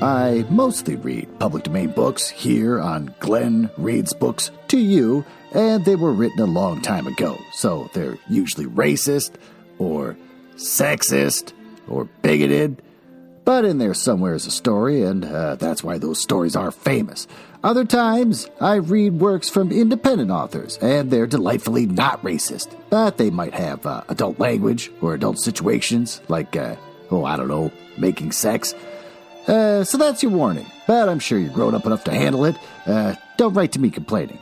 I mostly read public domain books here on Glenn Reads Books to You, and they were written a long time ago, so they're usually racist, or sexist, or bigoted, but in there somewhere is a story, and that's why those stories are famous. Other times, I read works from independent authors, and they're delightfully not racist, but they might have adult language or adult situations, like, making sex. So that's your warning, but I'm sure you're grown up enough to handle it. Don't write to me complaining.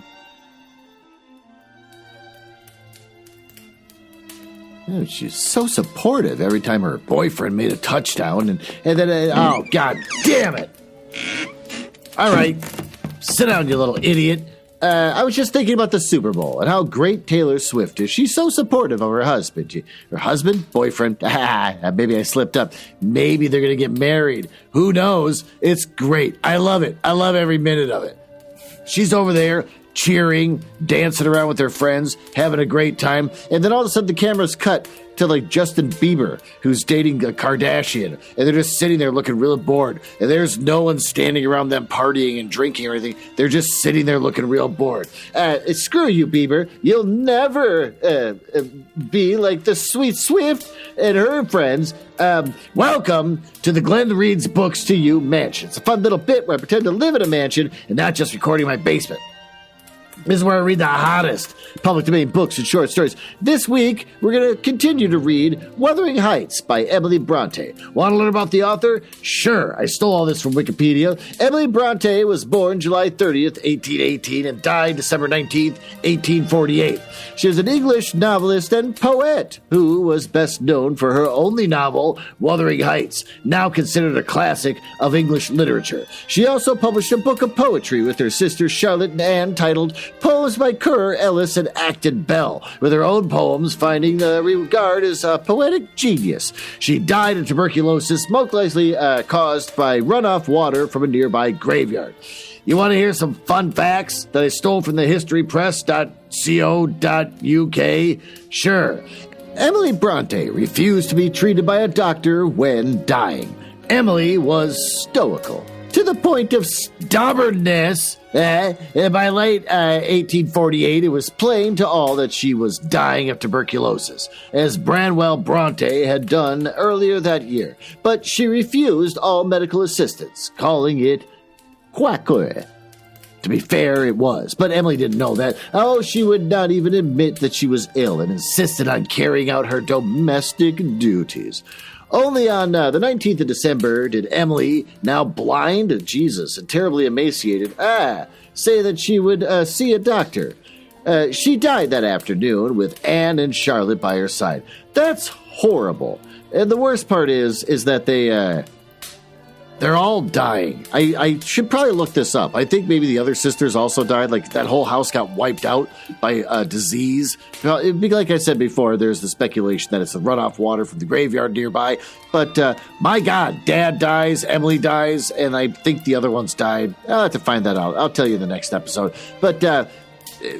Oh, she's so supportive every time her boyfriend made a touchdown, and then, oh, God damn it. All right, sit down, you little idiot. I was just thinking about the Super Bowl and how great Taylor Swift is. She's so supportive of her husband. Her husband? Boyfriend? Maybe I slipped up. Maybe they're going to get married. Who knows? It's great. I love it. I love every minute of it. She's over there cheering, dancing around with her friends, having a great time, and then all of a sudden the camera's cut to like Justin Bieber, who's dating a Kardashian, and they're just sitting there looking real bored, and there's no one standing around them partying and drinking or anything. They're just sitting there looking real bored. Screw you, Bieber. You'll never be like the sweet Swift and her friends. Welcome to the Glenn Reads Books to You mansion. It's a fun little bit where I pretend to live in a mansion and not just recording my basement. This is where I read the hottest public domain books and short stories. This week, we're going to continue to read Wuthering Heights by Emily Brontë. Want to learn about the author? Sure, I stole all this from Wikipedia. Emily Brontë was born July 30th, 1818, and died December 19th, 1848. She is an English novelist and poet who was best known for her only novel, Wuthering Heights, now considered a classic of English literature. She also published a book of poetry with her sisters Charlotte and Anne titled Poems by Currer, Ellis, and Acton Bell, with her own poems finding regard as a poetic genius. She died of tuberculosis, most likely caused by runoff water from a nearby graveyard. You want to hear some fun facts that I stole from the historypress.co.uk? Sure. Emily Brontë refused to be treated by a doctor when dying. Emily was stoical, to the point of stubbornness. By late 1848, it was plain to all that she was dying of tuberculosis, as Branwell Brontë had done earlier that year. But she refused all medical assistance, calling it quackery. To be fair, it was, but Emily didn't know that. Oh, she would not even admit that she was ill and insisted on carrying out her domestic duties. Only on the 19th of December did Emily, now blind, Jesus, and terribly emaciated, say that she would see a doctor. She died that afternoon with Anne and Charlotte by her side. That's horrible. And the worst part is that they're all dying. I should probably look this up. I think maybe the other sisters also died. Like, that whole house got wiped out by disease. Like I said before, there's the speculation that it's the runoff water from the graveyard nearby. But, my God, Dad dies, Emily dies, and I think the other ones died. I'll have to find that out. I'll tell you in the next episode. But,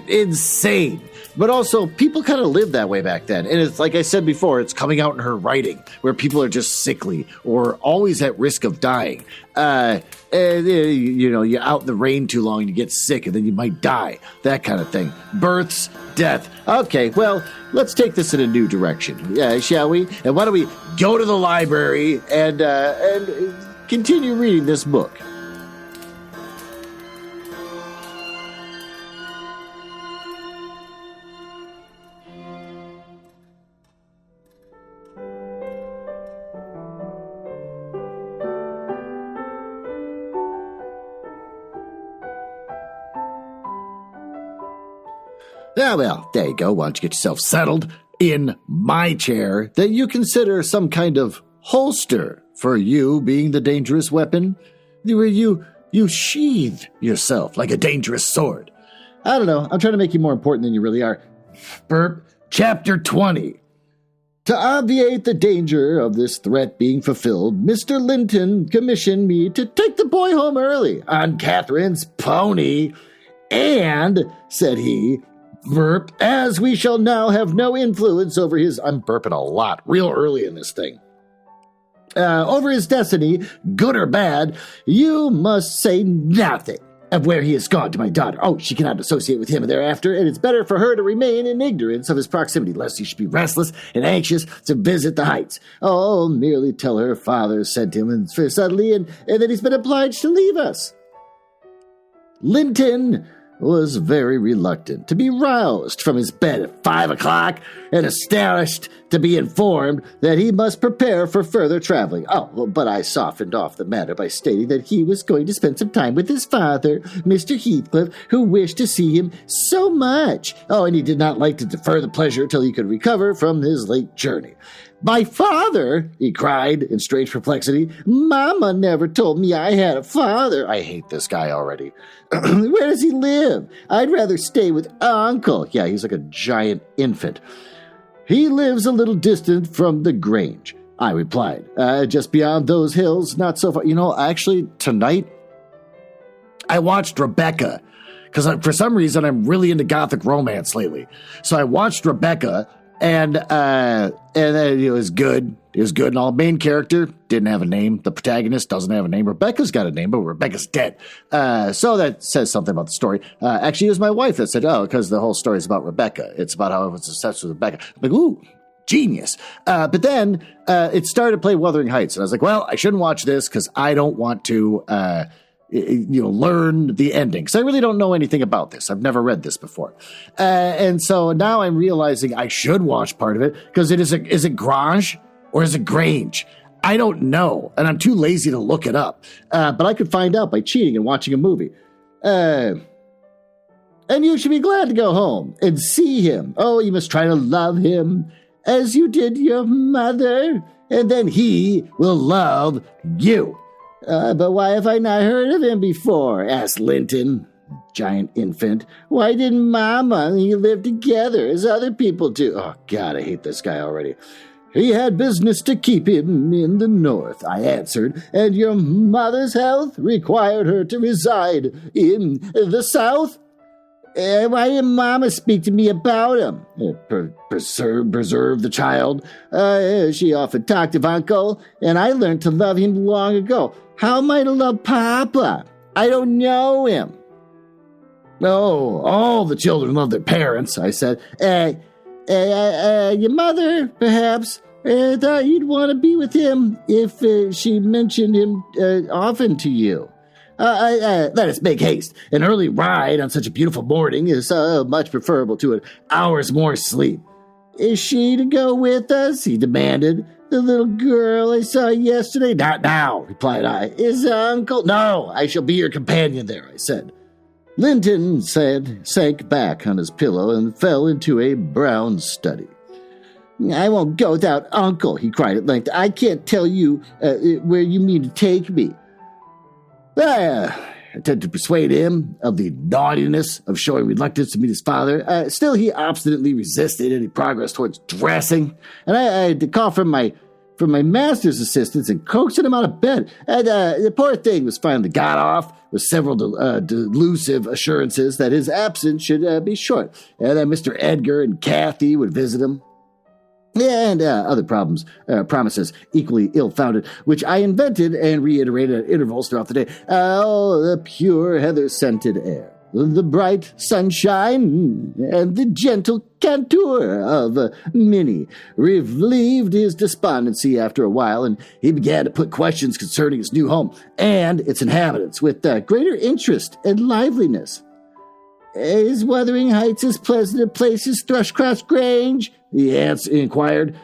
insane. But also, people kind of lived that way back then. And it's like I said before, it's coming out in her writing, where people are just sickly or always at risk of dying. You're out in the rain too long and you get sick and then you might die. That kind of thing. Births, death. Okay, well, let's take this in a new direction, shall we? And why don't we go to the library and continue reading this book? Well, there you go. Why don't you get yourself settled in my chair that you consider some kind of holster for you being the dangerous weapon, where you sheathe yourself like a dangerous sword. I don't know. I'm trying to make you more important than you really are. Burp. Chapter 20. To obviate the danger of this threat being fulfilled, Mr. Linton commissioned me to take the boy home early on Catherine's pony. And, said he, burp, as we shall now have no influence over his... I'm burping a lot, real early in this thing. over his destiny, good or bad, you must say nothing of where he has gone to my daughter. Oh, she cannot associate with him thereafter, and it's better for her to remain in ignorance of his proximity, lest he should be restless and anxious to visit the heights. Oh, merely tell her father sent him and suddenly, and that he's been obliged to leave us. Linton was very reluctant to be roused from his bed at 5 o'clock and astonished to be informed that he must prepare for further traveling. Oh, well, but I softened off the matter by stating that he was going to spend some time with his father, Mr. Heathcliff, who wished to see him so much. Oh, and he did not like to defer the pleasure till he could recover from his late journey. My father, he cried in strange perplexity. Mama never told me I had a father. I hate this guy already. Where does he live? I'd rather stay with Uncle. Yeah, he's like a giant infant. He lives a little distant from the Grange, I replied. Just beyond those hills, not so far. You know, actually, tonight, I watched Rebecca, because for some reason, I'm really into gothic romance lately. So I watched Rebecca, and it was good. It was good and all. Main character didn't have a name. The protagonist doesn't have a name. Rebecca's got a name, but Rebecca's dead. So that says something about the story. Actually, it was my wife that said, oh, because the whole story is about Rebecca. It's about how everyone's obsessed with Rebecca. I'm like, ooh, genius. But then it started to play Wuthering Heights. And I was like, well, I shouldn't watch this because I don't want to learn the ending. Because I really don't know anything about this. I've never read this before. And so now I'm realizing I should watch part of it because is it Grange or is it Grange? I don't know. And I'm too lazy to look it up. But I could find out by cheating and watching a movie. And you should be glad to go home and see him. Oh, you must try to love him as you did your mother. And then he will love you. But why have I not heard of him before? Asked Linton, giant infant. Why didn't Mama and he live together as other people do? Oh, God, I hate this guy already. He had business to keep him in the north, I answered, and your mother's health required her to reside in the south? Why didn't Mama speak to me about him? Preserve the child. She often talked of Uncle, and I learned to love him long ago. How am I to love Papa? I don't know him. Oh, all the children love their parents, I said. Your mother, perhaps, thought you'd want to be with him if she mentioned him often to you. Let us make haste. An early ride on such a beautiful morning is much preferable to an hour's more sleep. Is she to go with us? He demanded. The little girl I saw yesterday? Not now, replied I. Is Uncle? No, I shall be your companion there, I said. Linton sank back on his pillow and fell into a brown study. I won't go without Uncle, he cried at length. I can't tell you where you mean to take me. I attempted to persuade him of the naughtiness of showing reluctance to meet his father. Still, he obstinately resisted any progress towards dressing, and I had to call for my master's assistance and coaxing him out of bed. And the poor thing was finally got off with several delusive assurances that his absence should be short, and that Mr. Edgar and Cathy would visit him. And other promises equally ill-founded, which I invented and reiterated at intervals throughout the day. Oh, the pure heather-scented air, the bright sunshine, and the gentle candour of Minnie relieved his despondency after a while, and he began to put questions concerning his new home and its inhabitants with greater interest and liveliness. Is Wuthering Heights as pleasant a place as Thrushcross Grange? The aunt inquired,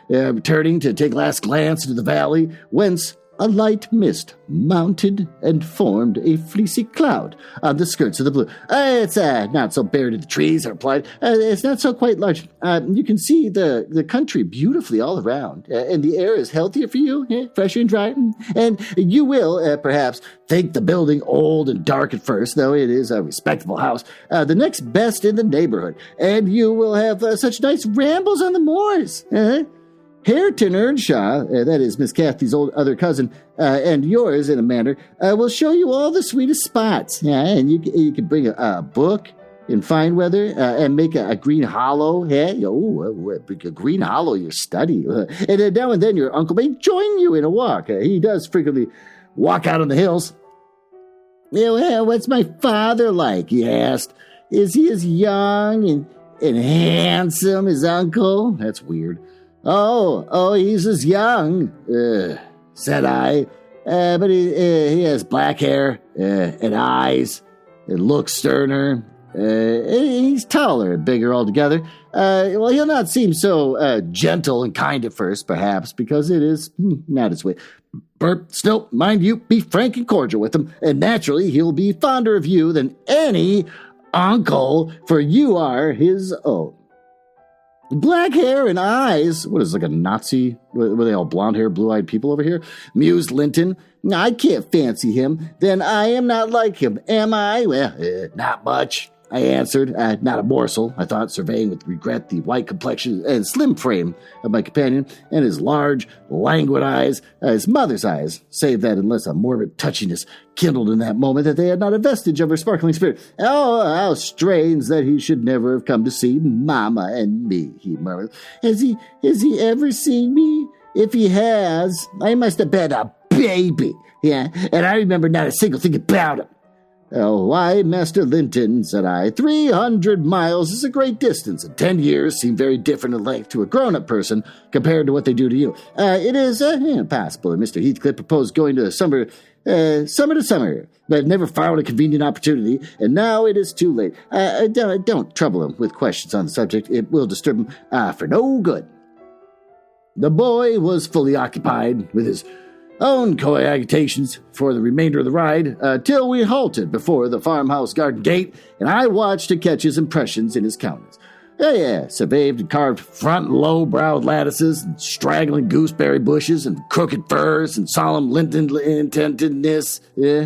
turning to take a last glance into the valley, whence a light mist mounted and formed a fleecy cloud on the skirts of the blue. It's not so bare to the trees, I replied. It's not so quite large. You can see the country beautifully all around, and the air is healthier for you, fresher and drier. And you will, perhaps, think the building old and dark at first, though it is a respectable house, the next best in the neighborhood. And you will have such nice rambles on the moors. Hareton Earnshaw, that is Miss Cathy's other cousin, and yours in a manner, will show you all the sweetest spots. And you can bring a book in fine weather and make a green hollow. Hey, a green hollow, your study. And now and then your uncle may join you in a walk. He does frequently walk out on the hills. What's my father like, he asked. Is he as young and handsome as uncle? That's weird. Oh, he's as young, said I. But he has black hair and eyes and looks sterner. He's taller and bigger altogether. He'll not seem so gentle and kind at first, perhaps, because it is not his way. But still, mind you, be frank and cordial with him, and naturally he'll be fonder of you than any uncle, for you are his own. Black hair and eyes. What is like a Nazi? Were they all blonde hair, blue-eyed people over here? Mused Linton. I can't fancy him. Then I am not like him, am I? Well, not much, I answered. Not a morsel, I thought, surveying with regret the white complexion and slim frame of my companion, and his large, languid eyes, his mother's eyes, save that unless a morbid touchiness kindled in that moment that they had not a vestige of her sparkling spirit. Oh, how strange that he should never have come to see Mama and me, he murmured. Has he ever seen me? If he has, I must have been a baby. Yeah, and I remember not a single thing about him. Oh, why, Master Linton, said I, 300 miles is a great distance, and 10 years seem very different in length to a grown-up person compared to what they do to you. It is possible that Mr. Heathcliff proposed going to summer to summer, but never found a convenient opportunity, and now it is too late. Don't trouble him with questions on the subject. It will disturb him for no good. The boy was fully occupied with his own coagitations for the remainder of the ride, till we halted before the farmhouse garden gate, and I watched to catch his impressions in his countenance. Surveyed and carved front low-browed lattices, and straggling gooseberry bushes, and crooked firs, and solemn Linton intentedness.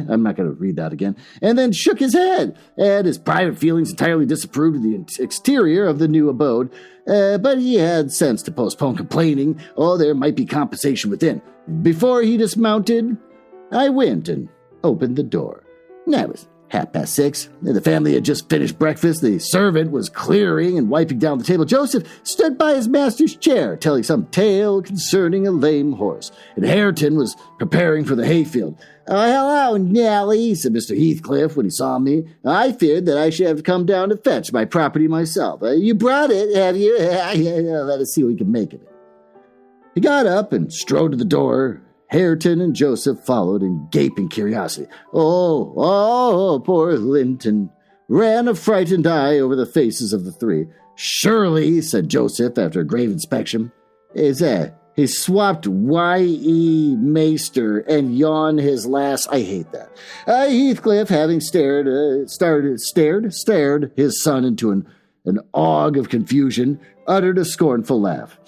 I'm not going to read that again. And then shook his head, and his private feelings entirely disapproved of the exterior of the new abode. But he had sense to postpone complaining, or there might be compensation within. Before he dismounted, I went and opened the door. It was 6:30. The family had just finished breakfast. The servant was clearing and wiping down the table. Joseph stood by his master's chair, telling some tale concerning a lame horse. And Hareton was preparing for the hayfield. Oh, hello, Nellie, said Mr. Heathcliff when he saw me. I feared that I should have to come down to fetch my property myself. You brought it, have you? Let us see what we can make of it. He got up and strode to the door. Hareton and Joseph followed in gaping curiosity. Oh, poor Linton, ran a frightened eye over the faces of the three. Surely, said Joseph after a grave inspection, he swapped Y.E. Maester and yawned his last. I hate that. Heathcliff, having stared his son into an ague of confusion, uttered a scornful laugh.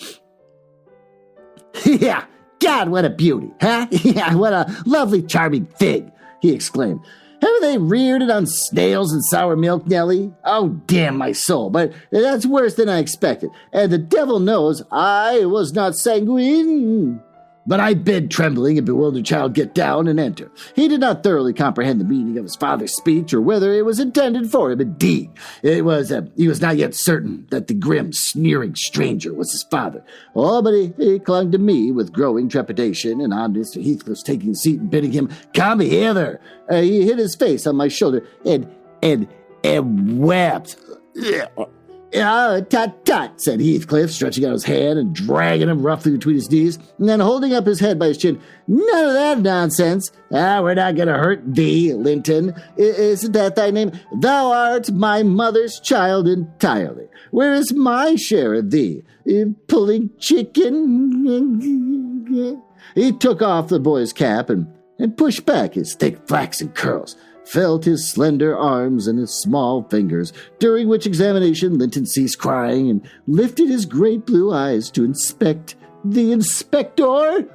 Yeah, God, what a beauty, huh? Yeah, what a lovely, charming thing, he exclaimed. Haven't they reared it on snails and sour milk, Nellie? Oh, damn my soul, but that's worse than I expected. And the devil knows I was not sanguine. But I bid trembling and bewildered child get down and enter. He did not thoroughly comprehend the meaning of his father's speech or whether it was intended for him. Indeed, he was not yet certain that the grim, sneering stranger was his father. But he clung to me with growing trepidation, and on Mr. Heathcliff's taking a seat and bidding him come hither, he hid his face on my shoulder and wept. Tut, said Heathcliff, stretching out his hand and dragging him roughly between his knees, and then holding up his head by his chin. None of that nonsense. We're not going to hurt thee, Linton. Isn't that thy name? Thou art my mother's child entirely. Where is my share of thee? Pulling chicken? He took off the boy's cap and pushed back his thick flaxen curls. Felt his slender arms and his small fingers, during which examination Linton ceased crying and lifted his great blue eyes to inspect the inspector.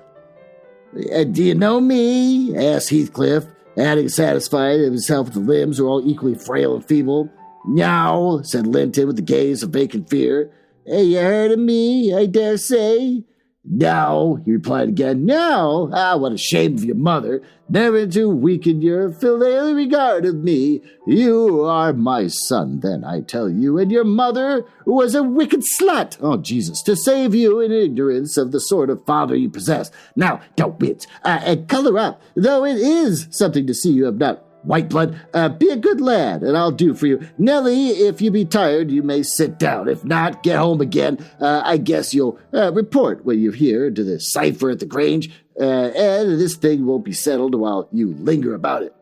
Do you know me? Asked Heathcliff, adding satisfied of himself the limbs were all equally frail and feeble. No, said Linton with a gaze of vacant fear. You heard of me, I dare say? No, he replied again. No, what a shame of your mother, never to weaken your filial regard of me. You are my son, then, I tell you, and your mother was a wicked slut. Oh, Jesus, to save you in ignorance of the sort of father you possess. Now, don't wince, and color up, though it is something to see you have not white blood. Be a good lad, and I'll do for you. Nellie, if you be tired, you may sit down. If not, get home again. I guess you'll report when you're here to the cipher at the Grange, and this thing won't be settled while you linger about it.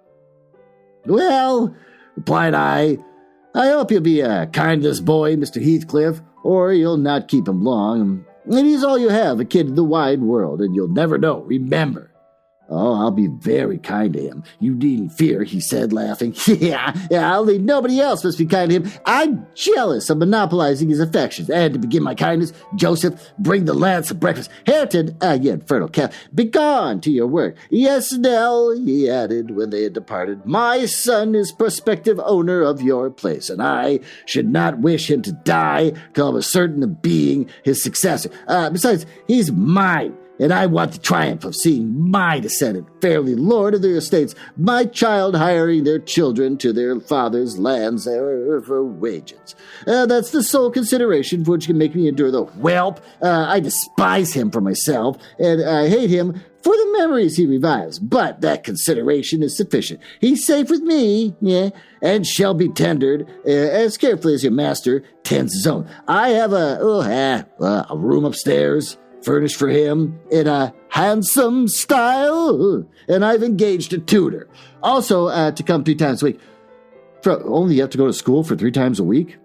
Well, replied I hope you'll be kind to this boy, Mr. Heathcliff, or you'll not keep him long. And he's all you have, a kid in the wide world, and you'll never know. Remember. Oh, I'll be very kind to him. You needn't fear, he said, laughing. Yeah, only nobody else must be kind to him. I'm jealous of monopolizing his affections. And to begin my kindness, Joseph, bring the lads some breakfast. Hareton, you infernal calf, begone to your work. Yes, Nell, he added when they had departed, my son is prospective owner of your place, and I should not wish him to die till I was certain of being his successor. Besides, he's mine. And I want the triumph of seeing my descendant fairly lord of their estates, my child hiring their children to their father's lands for wages. That's the sole consideration for which can make me endure the whelp. I despise him for myself, and I hate him for the memories he revives. But that consideration is sufficient. He's safe with me, and shall be tendered as carefully as your master tends his own. I have a room upstairs, furnished for him in a handsome style, and I've engaged a tutor. Also, to come 3 times a week. Only you have to go to school for 3 times a week?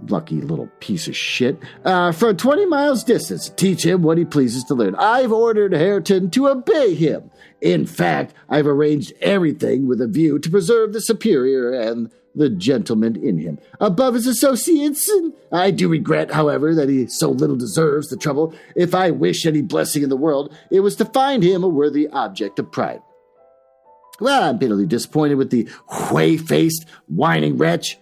Lucky little piece of shit. For 20 miles distance, to teach him what he pleases to learn. I've ordered Hareton to obey him. In fact, I've arranged everything with a view to preserve the superior and the gentleman in him above his associates. I do regret, however, that he so little deserves the trouble. If I wish any blessing in the world, it was to find him a worthy object of pride. Well, I'm bitterly disappointed with the whey-faced, whining wretch.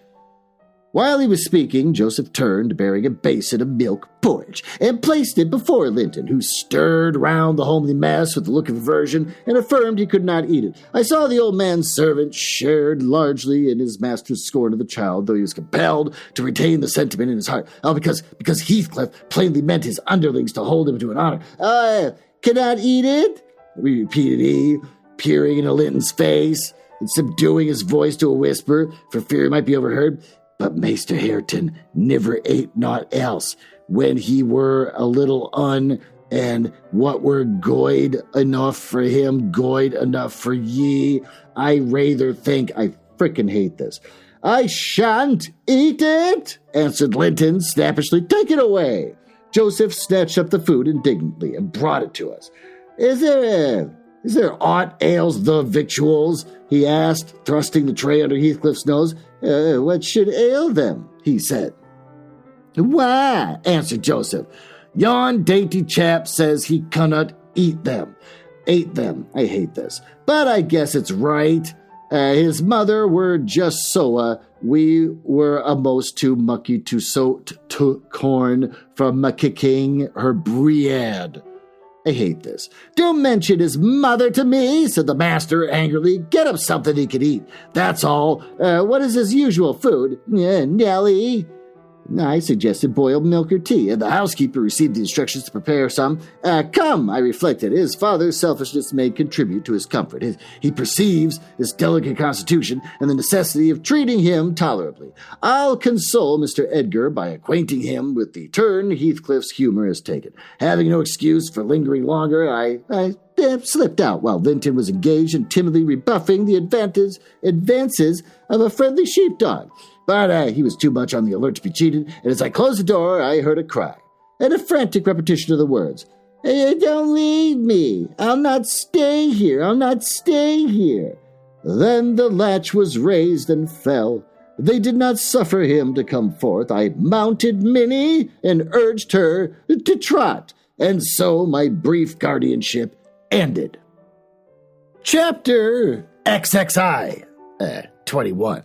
While he was speaking, Joseph turned, bearing a basin of milk porridge, and placed it before Linton, who stirred round the homely mess with a look of aversion and affirmed he could not eat it. I saw the old man's servant shared largely in his master's scorn of the child, though he was compelled to retain the sentiment in his heart. Because Heathcliff plainly meant his underlings to hold him to an honor. Cannot eat it? Repeated he, peering into Linton's face and subduing his voice to a whisper, for fear he might be overheard. But Maester Hareton never ate naught else when he were a little and what were goid enough for him, goid enough for ye. I rather think I frickin' hate this. I shan't eat it, answered Linton snappishly. Take it away. Joseph snatched up the food indignantly and brought it to us. Is there aught ails the victuals? He asked, thrusting the tray under Heathcliff's nose. What should ail them? He said. Why? Answered Joseph. Yon dainty chap says he cannot eat them. Ate them. I hate this. But I guess it's right. His mother were just so, we were a'most too mucky to soat to corn from kicking her bread. I hate this. Don't mention his mother to me, said the master angrily. Get him something he can eat. That's all. What is his usual food? Nellie? I suggested boiled milk or tea, and the housekeeper received the instructions to prepare some. Come, I reflected, his father's selfishness may contribute to his comfort. He perceives his delicate constitution and the necessity of treating him tolerably. I'll console Mr. Edgar by acquainting him with the turn Heathcliff's humor has taken. Having no excuse for lingering longer, I slipped out while Linton was engaged in timidly rebuffing the advances of a friendly sheepdog. But he was too much on the alert to be cheated, and as I closed the door, I heard a cry, and a frantic repetition of the words. Don't leave me. I'll not stay here. I'll not stay here. Then the latch was raised and fell. They did not suffer him to come forth. I mounted Minnie and urged her to trot, and so my brief guardianship ended. Chapter XXI, 21.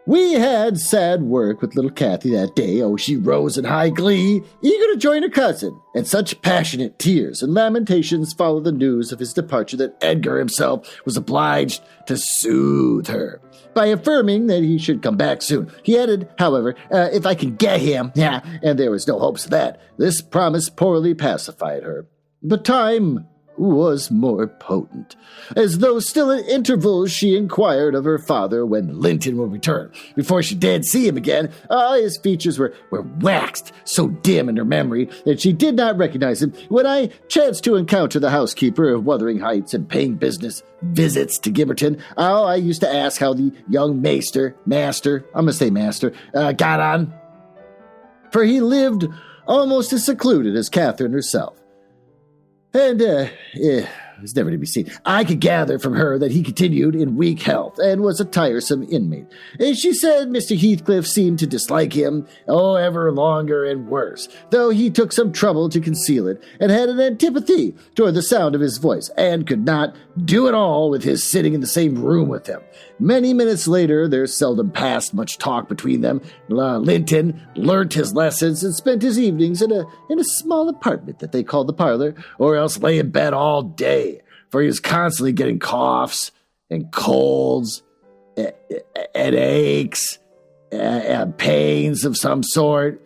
We had sad work with little Cathy that day. Oh, she rose in high glee, eager to join her cousin, and such passionate tears and lamentations followed the news of his departure that Edgar himself was obliged to soothe her by affirming that he should come back soon. He added, however, if I can get him, and there was no hopes of that. This promise poorly pacified her. But time was more potent. As though still at intervals, she inquired of her father when Linton would return. Before she dared see him again, his features were waxed so dim in her memory that she did not recognize him. When I chanced to encounter the housekeeper of Wuthering Heights and paying business visits to Gimmerton, I used to ask how the young master, got on. For he lived almost as secluded as Catherine herself. And, it was never to be seen. I could gather from her that he continued in weak health and was a tiresome inmate. And she said Mr. Heathcliff seemed to dislike him, ever longer and worse, though he took some trouble to conceal it, and had an antipathy toward the sound of his voice, and could not do it all with his sitting in the same room with him. Many minutes later, there seldom passed much talk between them. Linton learnt his lessons and spent his evenings in a small apartment that they called the parlor, or else lay in bed all day, for he was constantly getting coughs and colds and aches and pains of some sort.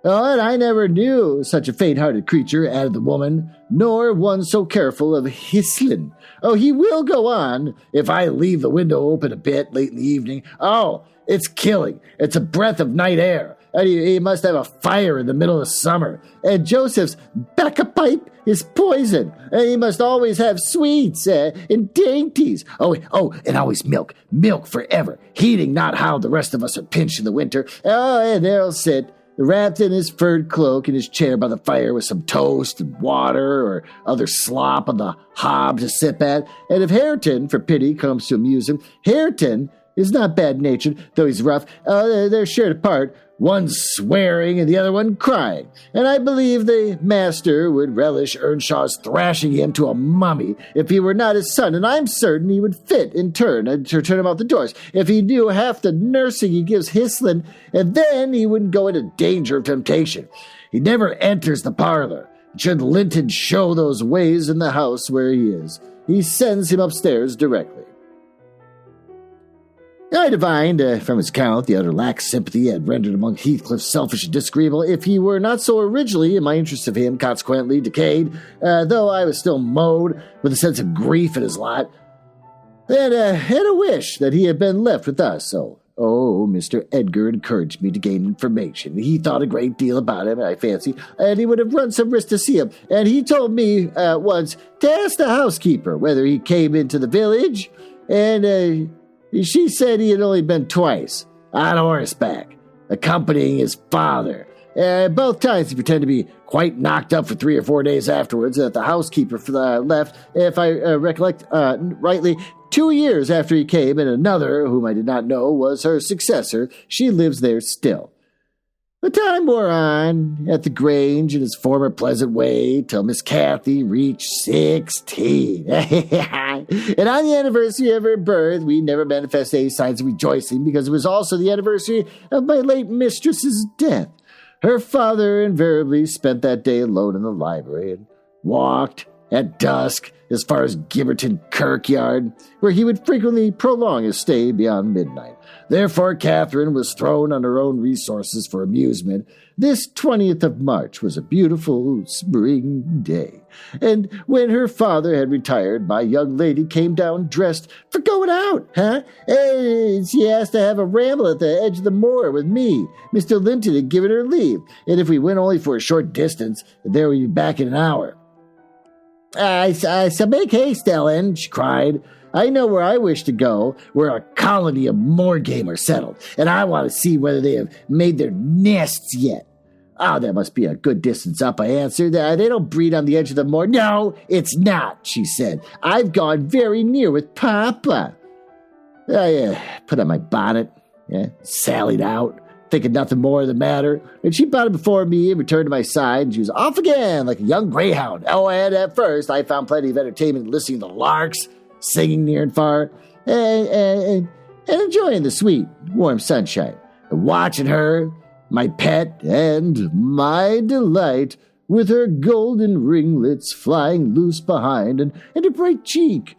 Oh, and I never knew such a faint-hearted creature, added the woman, nor one so careful of whistling. Oh, he will go on if I leave the window open a bit late in the evening. Oh, it's killing. It's a breath of night air. And he must have a fire in the middle of summer. And Joseph's bacca-pipe is poison. And he must always have sweets and dainties. Oh, and always milk. Milk forever. Heating not how the rest of us are pinched in the winter. Oh, and there'll sit, wrapped in his furred cloak in his chair by the fire with some toast and water or other slop on the hob to sip at. And if Hareton, for pity, comes to amuse him, Hareton is not bad-natured, though he's rough. They're shared apart, one swearing and the other one crying. And I believe the master would relish Earnshaw's thrashing him to a mummy if he were not his son, and I'm certain he would fit in turn to turn him out the doors if he knew half the nursing he gives Hislin, and then he wouldn't go into danger of temptation. He never enters the parlor. Should Linton show those ways in the house where he is, he sends him upstairs directly. I divined from his account the utter lack of sympathy he had rendered among Heathcliff selfish and disagreeable, if he were not so originally in my interest of him, consequently decayed, though I was still mowed with a sense of grief at his lot, and a wish that he had been left with us. So, Mr. Edgar encouraged me to gain information. He thought a great deal about him, I fancy, and he would have run some risk to see him. And he told me once to ask the housekeeper whether he came into the village, and she said he had only been twice, on horseback, accompanying his father. Both times he pretended to be quite knocked up for 3 or 4 days afterwards, that the housekeeper left, if I recollect rightly, 2 years after he came, and another, whom I did not know, was her successor. She lives there still. But time wore on at the Grange in his former pleasant way till Miss Cathy reached 16. And on the anniversary of her birth, we never manifested any signs of rejoicing because it was also the anniversary of my late mistress's death. Her father invariably spent that day alone in the library and walked at dusk as far as Gimmerton Kirkyard, where he would frequently prolong his stay beyond midnight. Therefore, Catherine was thrown on her own resources for amusement. This 20th of March was a beautiful spring day, and when her father had retired, my young lady came down dressed for going out, And she asked to have a ramble at the edge of the moor with me. Mr. Linton had given her leave, and if we went only for a short distance, there we'd be back in an hour. So make haste, Ellen, she cried. I know where I wish to go, where a colony of moor game are settled, and I want to see whether they have made their nests yet. That must be a good distance up, I answered. They don't breed on the edge of the moor. No, it's not, she said. I've gone very near with Papa. I put on my bonnet, sallied out, thinking nothing more of the matter, and she brought it before me and returned to my side, and she was off again like a young greyhound. And at first I found plenty of entertainment listening to larks, singing near and far, and and enjoying the sweet, warm sunshine, and watching her, my pet and my delight, with her golden ringlets flying loose behind, and a bright cheek,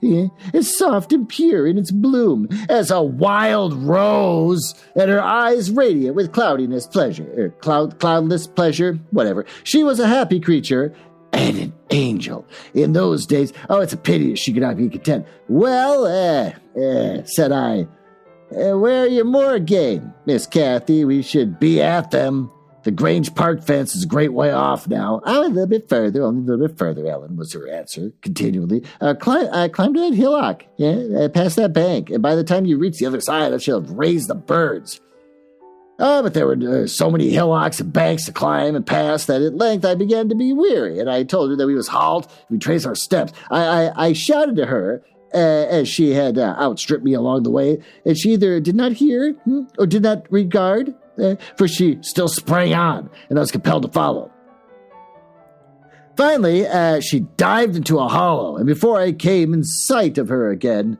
as soft and pure in its bloom as a wild rose, and her eyes radiant with cloudless pleasure, whatever. She was a happy creature, and an angel. In those days, it's a pity she could not be content. Well, said I, where are your moor game, Miss Cathy? We should be at them. The Grange Park fence is a great way off now. Only a little bit further, Ellen, was her answer, continually. Climb to that hillock, past that bank, and by the time you reach the other side, I shall have raised the birds. But there were so many hillocks and banks to climb and pass that at length I began to be weary, and I told her that we must halt, retrace our steps. I shouted to her, as she had outstripped me along the way, and she either did not hear or did not regard, for she still sprang on, and I was compelled to follow. Finally, she dived into a hollow, and before I came in sight of her again,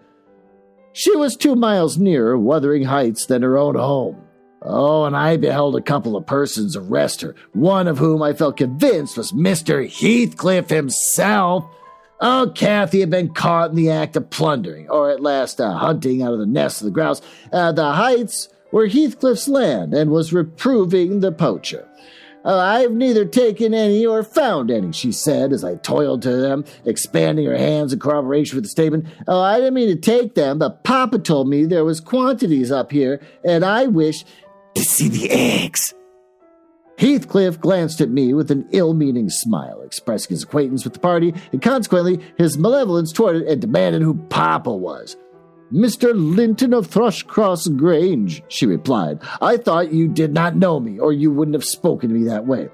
she was 2 miles nearer Wuthering Heights than her own home. And I beheld a couple of persons arrest her, one of whom I felt convinced was Mr. Heathcliff himself. Cathy had been caught in the act of plundering, or at last hunting out of the nest of the grouse. The heights were Heathcliff's land, and was reproving the poacher. I've neither taken any or found any, she said, as I toiled to them, expanding her hands in corroboration with the statement. I didn't mean to take them, but Papa told me there was quantities up here, and I wished to see the eggs. Heathcliff glanced at me with an ill-meaning smile, expressing his acquaintance with the party, and consequently his malevolence toward it, and demanded who Papa was. Mr. Linton of Thrushcross Grange, she replied. I thought you did not know me, or you wouldn't have spoken to me that way.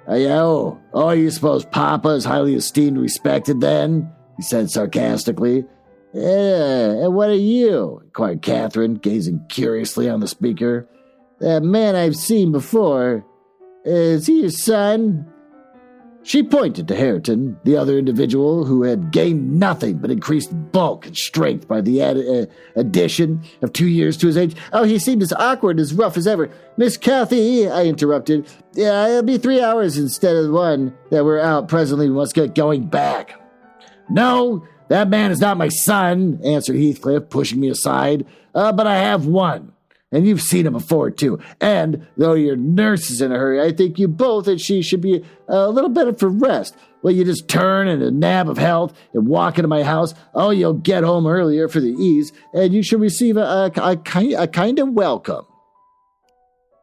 You suppose Papa is highly esteemed and respected then? He said sarcastically. And what are you? Inquired Catherine, gazing curiously on the speaker. That man I've seen before. Is he your son? She pointed to Hareton, the other individual who had gained nothing but increased bulk and strength by the addition of 2 years to his age. He seemed as awkward, as rough as ever. Miss Cathy, I interrupted. It'll be 3 hours instead of 1 that we're out presently. We must get going back. No, that man is not my son, answered Heathcliff, pushing me aside. But I have one. And you've seen him before, too. And, though your nurse is in a hurry, I think you both and she should be a little better for rest. Well, you just turn in a nab of health and walk into my house. You'll get home earlier for the ease, and you should receive a kind of welcome.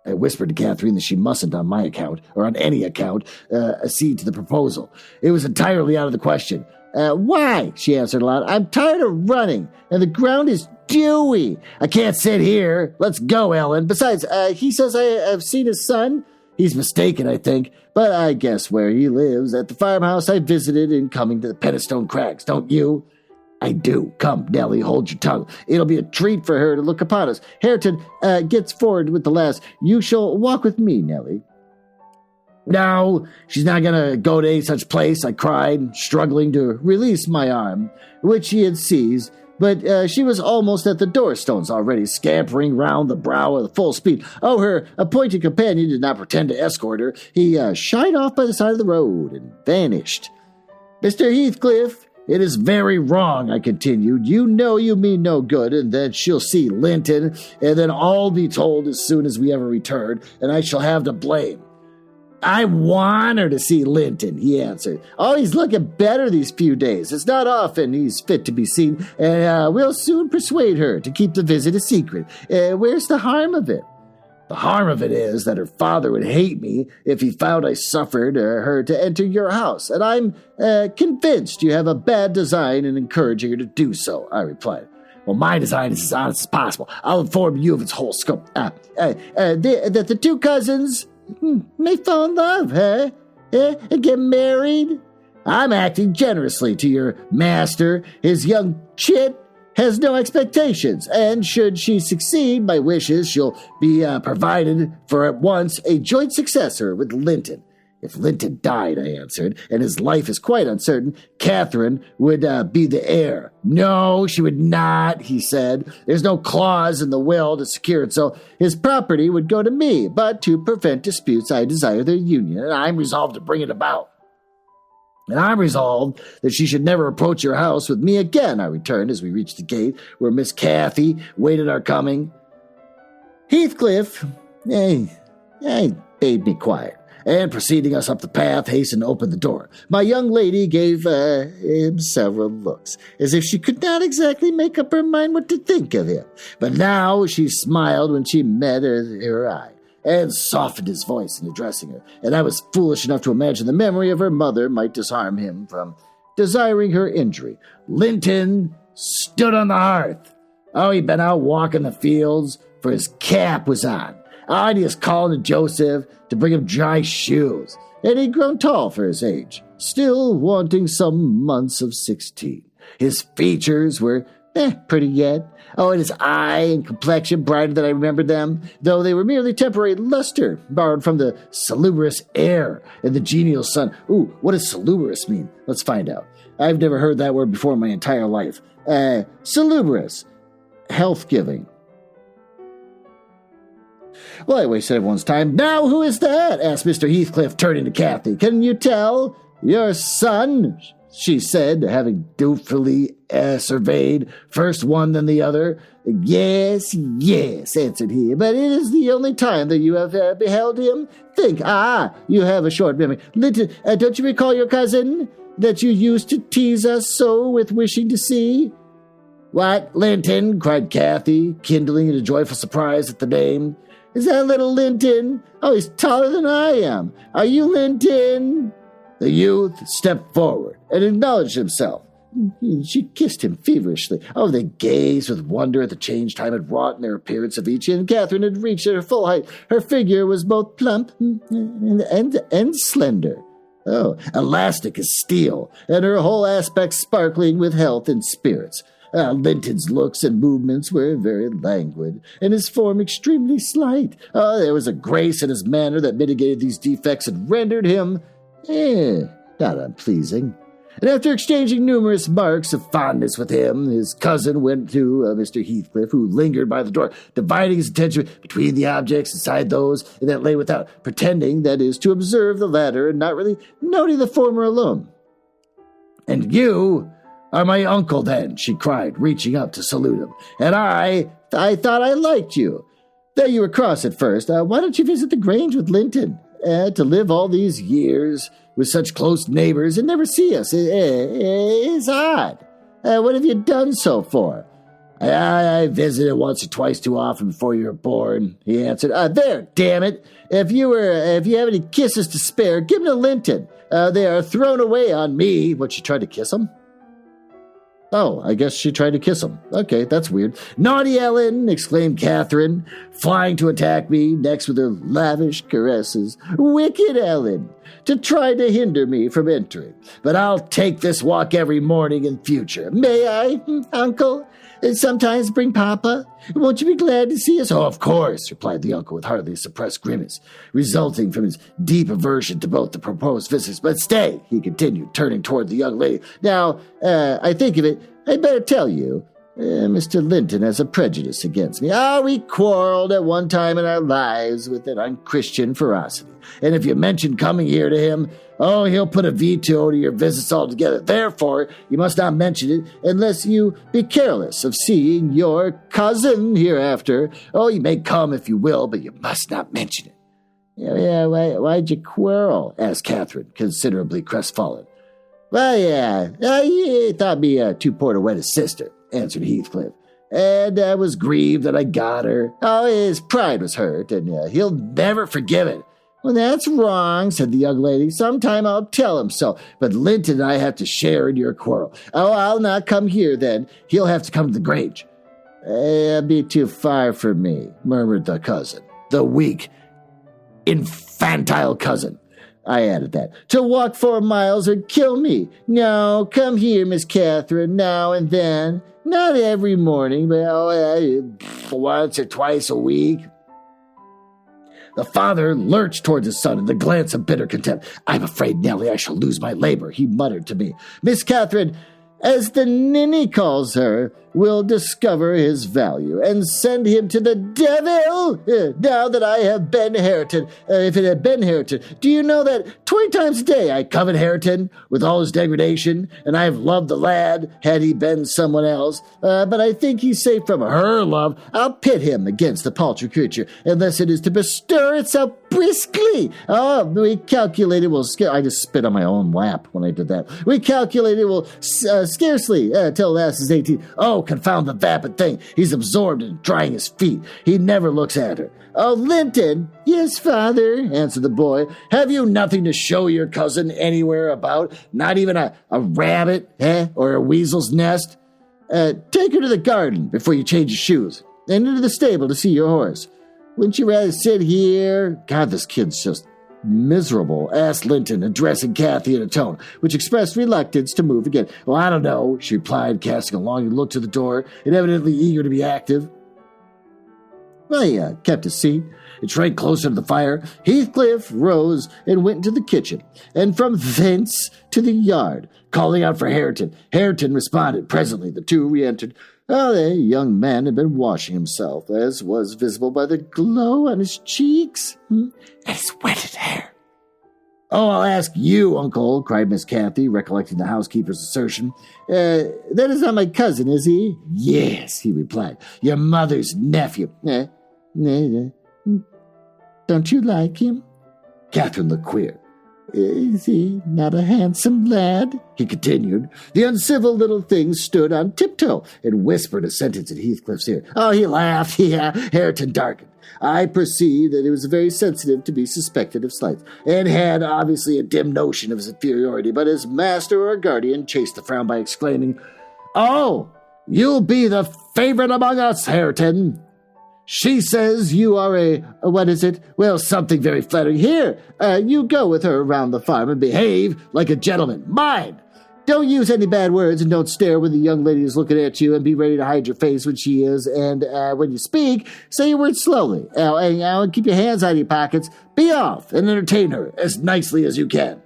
I whispered to Catherine that she mustn't, on my account, or on any account, accede to the proposal. It was entirely out of the question. Why? She answered aloud. I'm tired of running, and the ground is dewy. I can't sit here. Let's go, Ellen. Besides, he says I've seen his son. He's mistaken, I think, but I guess where he lives, at the farmhouse I visited in coming to the Penistone Crags, don't you? I do. Come, Nellie, hold your tongue. It'll be a treat for her to look upon us. Hareton gets forward with the lass. You shall walk with me, Nellie. No, she's not going to go to any such place, I cried, struggling to release my arm, which she had seized, but she was almost at the doorstones already, scampering round the brow at full speed. Her appointed companion did not pretend to escort her. He shied off by the side of the road and vanished. Mr. Heathcliff, it is very wrong, I continued. You know you mean no good, and that she'll see Linton, and then all be told as soon as we ever return, and I shall have the blame. I want her to see Linton, he answered. He's looking better these few days. It's not often he's fit to be seen, and we'll soon persuade her to keep the visit a secret. Where's the harm of it? The harm of it is that her father would hate me if he found I suffered her to enter your house, and I'm convinced you have a bad design in encouraging her to do so, I replied. Well, my design is as honest as possible. I'll inform you of its whole scope. That the two cousins may fall in love, and get married. I'm acting generously to your master. His young chit has no expectations, and should she succeed, my wishes she'll be provided for at once a joint successor with Linton. If Linton died, I answered, and his life is quite uncertain, Catherine would be the heir. No, she would not, he said. There's no clause in the will to secure it, so his property would go to me. But to prevent disputes, I desire their union, and I'm resolved to bring it about. And I'm resolved that she should never approach your house with me again, I returned as we reached the gate where Miss Cathy waited our coming. Heathcliff, bade me quiet, and preceding us up the path, hastened to open the door. My young lady gave him several looks, as if she could not exactly make up her mind what to think of him. But now she smiled when she met her eye, and softened his voice in addressing her, and I was foolish enough to imagine the memory of her mother might disarm him from desiring her injury. Linton stood on the hearth. Oh, he'd been out walking the fields, for his cap was on. And he was calling to Joseph to bring him dry shoes, and he'd grown tall for his age, still wanting some months of 16. His features were pretty yet. Oh, and his eye and complexion brighter than I remembered them, though they were merely temporary luster, borrowed from the salubrious air and the genial sun. Ooh, what does salubrious mean? Let's find out. I've never heard that word before in my entire life. Salubrious. Health-giving. Well, I wasted everyone's time. Now, who is that? Asked Mr. Heathcliff, turning to Cathy. Can you tell? Your son, she said, having dutifully surveyed first one then the other. Yes, answered he, but it is the only time that you have beheld him. Think, you have a short memory. Linton, don't you recall your cousin that you used to tease us so with wishing to see? What, Linton? Cried Cathy, kindling into joyful surprise at the name. Is that little Linton? Oh, he's taller than I am. Are you Linton? The youth stepped forward and acknowledged himself. She kissed him feverishly. Oh, they gazed with wonder at the change time had wrought in their appearance of each, and Catherine had reached her full height. Her figure was both plump and slender. Oh, elastic as steel, and her whole aspect sparkling with health and spirits. Linton's looks and movements were very languid, and his form extremely slight. There was a grace in his manner that mitigated these defects and rendered him not unpleasing. And after exchanging numerous marks of fondness with him, his cousin went to Mr. Heathcliff, who lingered by the door, dividing his attention between the objects inside those that lay without, pretending, that is, to observe the latter and not really noting the former alone. And you are my uncle, then, she cried, reaching up to salute him. And I thought I liked you. Though you were cross at first, why don't you visit the Grange with Linton? To live all these years with such close neighbors and never see us is odd. What have you done so for? I visited once or twice too often before you were born, he answered. There, damn it. If you have any kisses to spare, give them to Linton. They are thrown away on me. What, she tried to kiss him? Oh, I guess she tried to kiss him. Okay, that's weird. Naughty Ellen, exclaimed Catherine, flying to attack me next with her lavish caresses. Wicked Ellen, to try to hinder me from entering. But I'll take this walk every morning in future. May I, Uncle? Sometimes bring Papa? Won't you be glad to see us? Oh, of course, replied the uncle with hardly a suppressed grimace, resulting from his deep aversion to both the proposed visitors. But stay, he continued, turning toward the young lady. Now, I think of it, I'd better tell you. Mr. Linton has a prejudice against me. We quarreled at one time in our lives with an unchristian ferocity. And if you mention coming here to him, he'll put a veto to your visits altogether. Therefore, you must not mention it unless you be careless of seeing your cousin hereafter. You may come if you will, but you must not mention it. Why'd you quarrel? Asked Catherine, considerably crestfallen. Well, he thought me too poor to wed his sister, answered Heathcliff. And I was grieved that I got her. His pride was hurt, and he'll never forgive it. Well, that's wrong, said the young lady. Sometime I'll tell him so, but Linton and I have to share in your quarrel. I'll not come here, then. He'll have to come to the Grange. It'll be too far for me, murmured the cousin. The weak, infantile cousin. I added that. To walk 4 miles would kill me. No, come here, Miss Catherine, now and then. Not every morning, but once or twice a week. The father lurched towards his son in the glance of bitter contempt. "I'm afraid, Nellie, I shall lose my labor," he muttered to me. "Miss Catherine, as the ninny calls her, will discover his value and send him to the devil. Now that I have been Hareton, if it had been Hareton, do you know that 20 times a day I covet Hareton with all his degradation, and I have loved the lad had he been someone else, but I think he's safe from her love. I'll pit him against the paltry creature, unless it is to bestir itself briskly. Oh, we calculate it will I just spit on my own lap when I did that. We calculate it will scarcely till last is 18. Oh, confound the vapid thing. He's absorbed in drying his feet. He never looks at her." "Oh, Linton." "Yes, father," answered the boy. "Have you nothing to show your cousin anywhere about? Not even a rabbit, or a weasel's nest? Take her to the garden before you change your shoes, and into the stable to see your horse. Wouldn't you rather sit here?" God, this kid's just miserable, asked Linton, addressing Cathy in a tone which expressed reluctance to move again. "Well, I don't know," she replied, casting a longing look to the door and evidently eager to be active. Well, he kept his seat and shrank closer to the fire. Heathcliff rose and went into the kitchen, and from thence to the yard, calling out for Hareton. Hareton responded. Presently the two re-entered. The young man had been washing himself, as was visible by the glow on his cheeks and his wetted hair. "Oh, I'll ask you, uncle," cried Miss Cathy, recollecting the housekeeper's assertion. "That is not my cousin, is he?" "Yes," he replied, "your mother's nephew." "Don't you like him?" Catherine looked queer. "Is he not a handsome lad?" he continued. The uncivil little thing stood on tiptoe and whispered a sentence in Heathcliff's ear. Oh, he laughed. Hareton darkened. I perceived that he was very sensitive to be suspected of slights, and had obviously a dim notion of his inferiority, but his master or guardian chased the frown by exclaiming, "Oh, you'll be the favorite among us, Hareton. She says you are what is it? Well, something very flattering. Here, you go with her around the farm and behave like a gentleman. Mind! Don't use any bad words and don't stare when the young lady is looking at you, and be ready to hide your face when she is, and when you speak, say your words slowly. And keep your hands out of your pockets. Be off and entertain her as nicely as you can."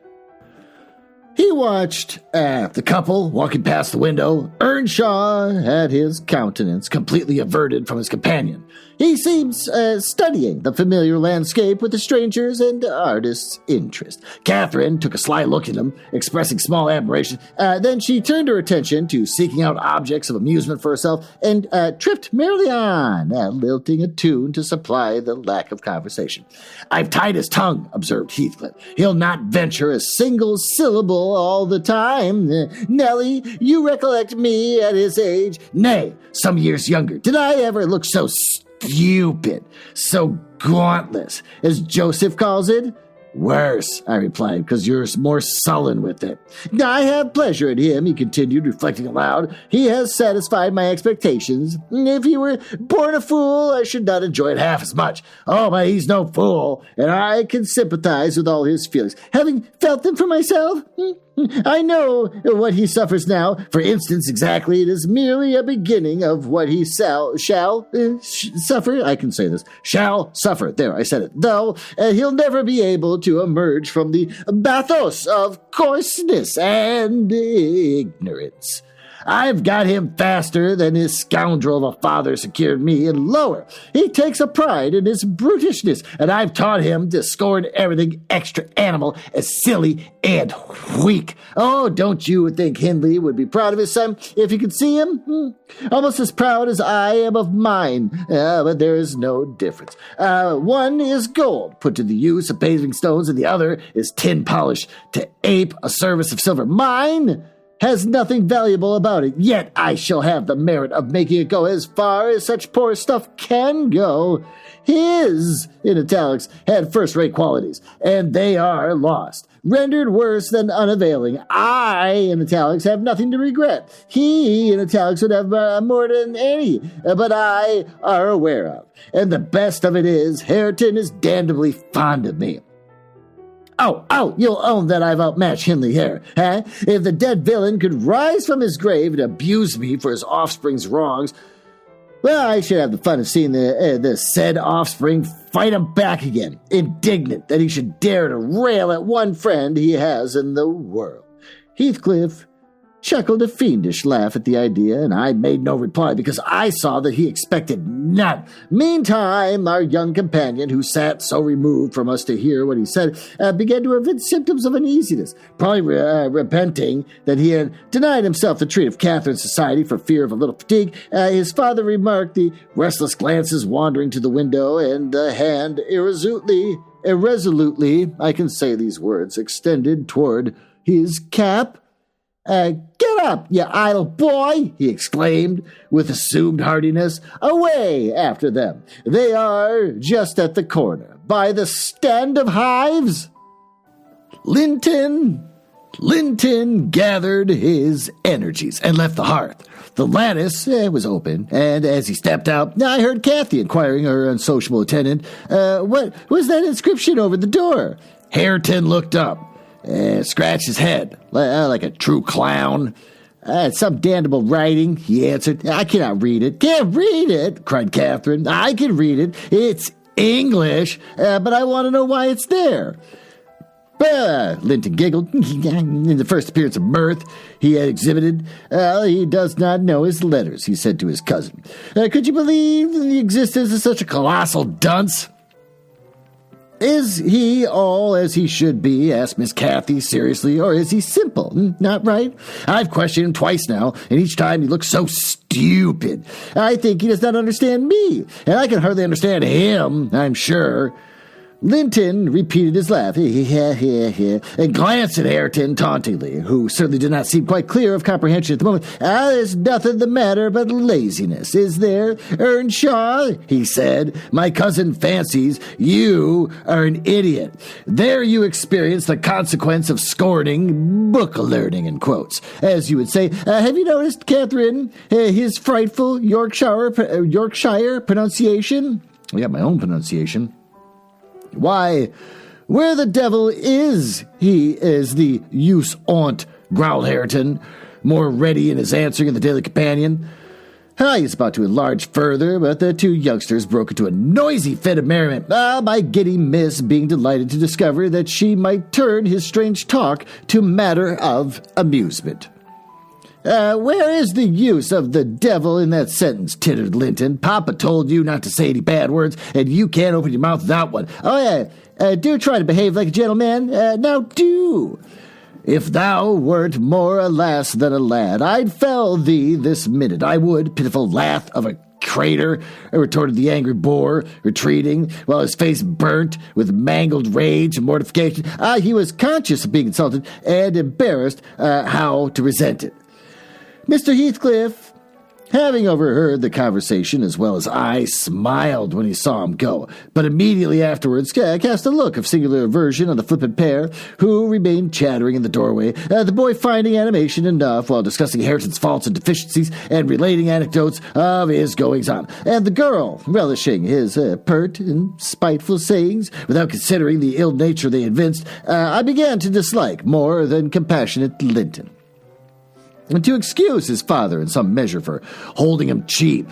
He watched the couple walking past the window. Earnshaw had his countenance completely averted from his companion. He seems studying the familiar landscape with the stranger's and artist's interest. Catherine took a sly look at him, expressing small admiration. Then she turned her attention to seeking out objects of amusement for herself, and tripped merrily on, lilting a tune to supply the lack of conversation. "I've tied his tongue," observed Heathcliff. "He'll not venture a single syllable all the time. Nellie, you recollect me at his age? Nay, some years younger. Did I ever look so stupid, so gauntless, as Joseph calls it?" "Worse," I replied, "because you're more sullen with it." "I have pleasure in him," he continued, reflecting aloud. "He has satisfied my expectations. If he were born a fool, I should not enjoy it half as much. Oh, but he's no fool, and I can sympathize with all his feelings, having felt them for myself. I know what he suffers now. For instance, exactly, it is merely a beginning of what he shall suffer. I can say this. Shall suffer. There, I said it. Though he'll never be able to emerge from the bathos of coarseness and ignorance. I've got him faster than his scoundrel of a father secured me, and lower. He takes a pride in his brutishness, and I've taught him to scorn everything extra animal as silly and weak. Oh, don't you think Hindley would be proud of his son if he could see him? Almost as proud as I am of mine, but there is no difference. One is gold, put to the use of paving stones, and the other is tin polished to ape a service of silver. Mine has nothing valuable about it, yet I shall have the merit of making it go as far as such poor stuff can go. His, in italics, had first-rate qualities, and they are lost, rendered worse than unavailing. I, in italics, have nothing to regret. He, in italics, would have more than any, but I are aware of. And the best of it is, Hareton is damnably fond of me. Oh, you'll own that I've outmatched Hindley here, huh? If the dead villain could rise from his grave and abuse me for his offspring's wrongs, Well, I should have the fun of seeing the said offspring fight him back again, indignant that he should dare to rail at one friend he has in the world. Heathcliff chuckled a fiendish laugh at the idea, and I made no reply because I saw that he expected none. Meantime, our young companion, who sat so removed from us to hear what he said, began to evince symptoms of uneasiness, probably repenting that he had denied himself the treat of Catherine's society for fear of a little fatigue. His father remarked the restless glances wandering to the window, and the hand irresolutely, I can say these words, extended toward his cap. Get up, you idle boy, he exclaimed with assumed heartiness. Away after them. They are just at the corner, by the stand of hives. Linton gathered his energies and left the hearth. The lattice was open, and as he stepped out, I heard Cathy inquiring her unsociable attendant, what was that inscription over the door? Hareton looked up. Scratched his head, like a true clown. Some damnable writing, he answered. I cannot read it. Can't read it, cried Catherine. I can read it. It's English, but I want to know why it's there. Linton giggled. In the first appearance of mirth he had exhibited, he does not know his letters, he said to his cousin. Could you believe in the existence of such a colossal dunce? Is he all as he should be, asked Miss Cathy seriously, or is he simple? Not right? I've questioned him twice now, and each time he looks so stupid. I think he does not understand me, and I can hardly understand him, I'm sure. Linton repeated his laugh, and glanced at Hareton tauntingly, who certainly did not seem quite clear of comprehension at the moment. There's nothing the matter but laziness, is there, Earnshaw? He said. My cousin fancies you are an idiot. There you experience the consequence of scorning book learning, in quotes, as you would say. Have you noticed, Catherine, his frightful Yorkshire pronunciation? I got my own pronunciation. Why, where the devil is he, is the use on't, growled Hareton, more ready in his answering in the Daily Companion. I was about to enlarge further, but the two youngsters broke into a noisy fit of merriment, my giddy miss being delighted to discover that she might turn his strange talk to matter of amusement. Where is the use of the devil in that sentence, tittered Linton. Papa told you not to say any bad words, and you can't open your mouth without one. Oh, yeah, do try to behave like a gentleman. Now do. If thou wert more a lass than a lad, I'd fell thee this minute. I would, pitiful lath of a crater, retorted the angry boor, retreating, while his face burnt with mangled rage and mortification. He was conscious of being insulted, and embarrassed how to resent it. Mr. Heathcliff, having overheard the conversation as well as I, smiled when he saw him go, but immediately afterwards cast a look of singular aversion on the flippant pair, who remained chattering in the doorway, the boy finding animation enough while discussing Hareton's faults and deficiencies and relating anecdotes of his goings-on, and the girl relishing his pert and spiteful sayings without considering the ill nature they evinced. I began to dislike more than compassionate Linton, and to excuse his father in some measure for holding him cheap.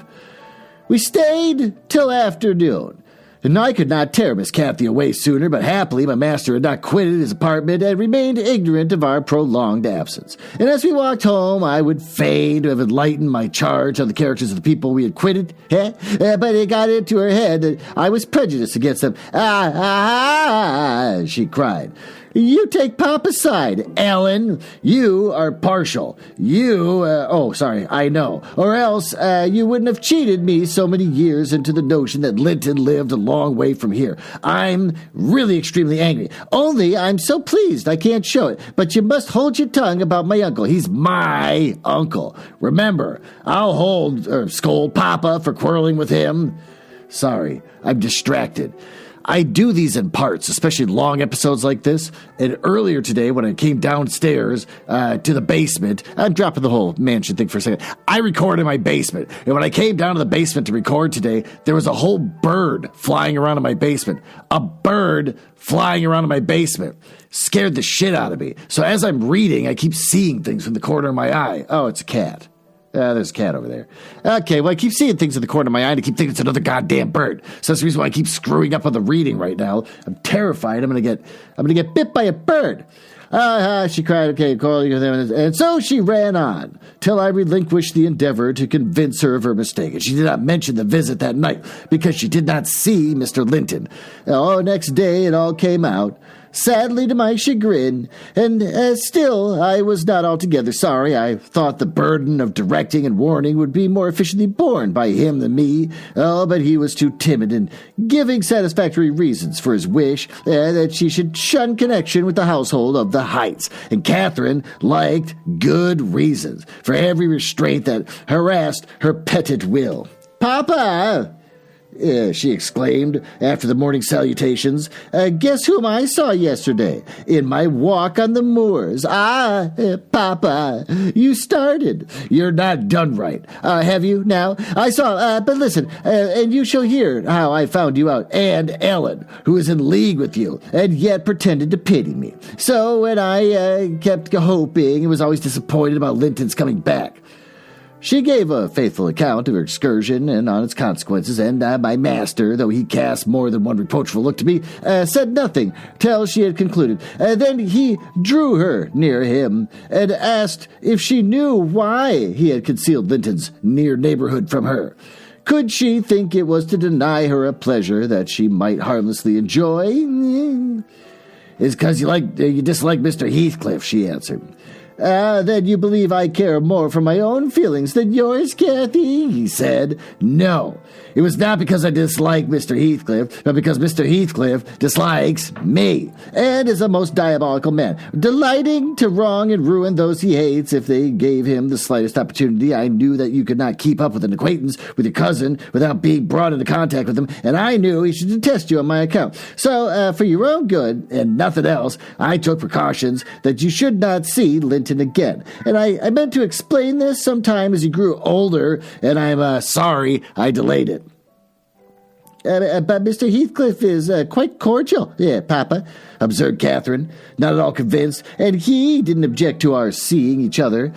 We stayed till afternoon, and I could not tear Miss Cathy away sooner, but happily my master had not quitted his apartment and remained ignorant of our prolonged absence. And as we walked home, I would fain to have enlightened my charge on the characters of the people we had quitted, but it got into her head that I was prejudiced against them. She cried. You take Papa's side, Ellen. You are partial. I know. Or else you wouldn't have cheated me so many years into the notion that Linton lived a long way from here. I'm really extremely angry. Only I'm so pleased I can't show it. But you must hold your tongue about my uncle. He's my uncle. Remember, I'll scold Papa for quarreling with him. Sorry, I'm distracted. I do these in parts, especially long episodes like this. And earlier today, when I came downstairs to the basement, I'm dropping the whole mansion thing for a second. I record in my basement. And when I came down to the basement to record today, there was a whole bird flying around in my basement. A bird flying around in my basement. Scared the shit out of me. So as I'm reading, I keep seeing things from the corner of my eye. Oh, it's a cat. There's a cat over there. Okay, well, I keep seeing things in the corner of my eye, and I keep thinking it's another goddamn bird. So that's the reason why I keep screwing up on the reading right now. I'm terrified. I'm gonna get bit by a bird. She cried, okay, calling them, and so she ran on, till I relinquished the endeavor to convince her of her mistake. And she did not mention the visit that night, because she did not see Mr. Linton. Next day it all came out, sadly to my chagrin, and still I was not altogether sorry. I thought the burden of directing and warning would be more efficiently borne by him than me. But he was too timid in giving satisfactory reasons for his wish that she should shun connection with the household of the Heights, and Catherine liked good reasons for every restraint that harassed her petted will. "Papa!" She exclaimed after the morning salutations. "Guess whom I saw yesterday in my walk on the moors? Papa, you started. You're not done right. Have you now? I saw, but listen, and you shall hear how I found you out, and Ellen, who is in league with you, and yet pretended to pity me. So when I kept hoping and was always disappointed about Linton's coming back." She gave a faithful account of her excursion and on its consequences, and my master, though he cast more than one reproachful look to me, said nothing till she had concluded. Then he drew her near him and asked if she knew why he had concealed Linton's near neighborhood from her. Could she think it was to deny her a pleasure that she might harmlessly enjoy? "It's because you dislike Mr. Heathcliff," she answered. "Then you believe I care more for my own feelings than yours, Cathy?" he said. "No, it was not because I dislike Mr. Heathcliff, but because Mr. Heathcliff dislikes me, and is a most diabolical man, delighting to wrong and ruin those he hates if they gave him the slightest opportunity. I knew that you could not keep up with an acquaintance with your cousin without being brought into contact with him, and I knew he should detest you on my account. So, for your own good, and nothing else, I took precautions that you should not see Linton again. And I meant to explain this sometime as he grew older, and I'm sorry I delayed it." But Mr. Heathcliff is quite cordial, Papa," observed Catherine, not at all convinced, "and he didn't object to our seeing each other.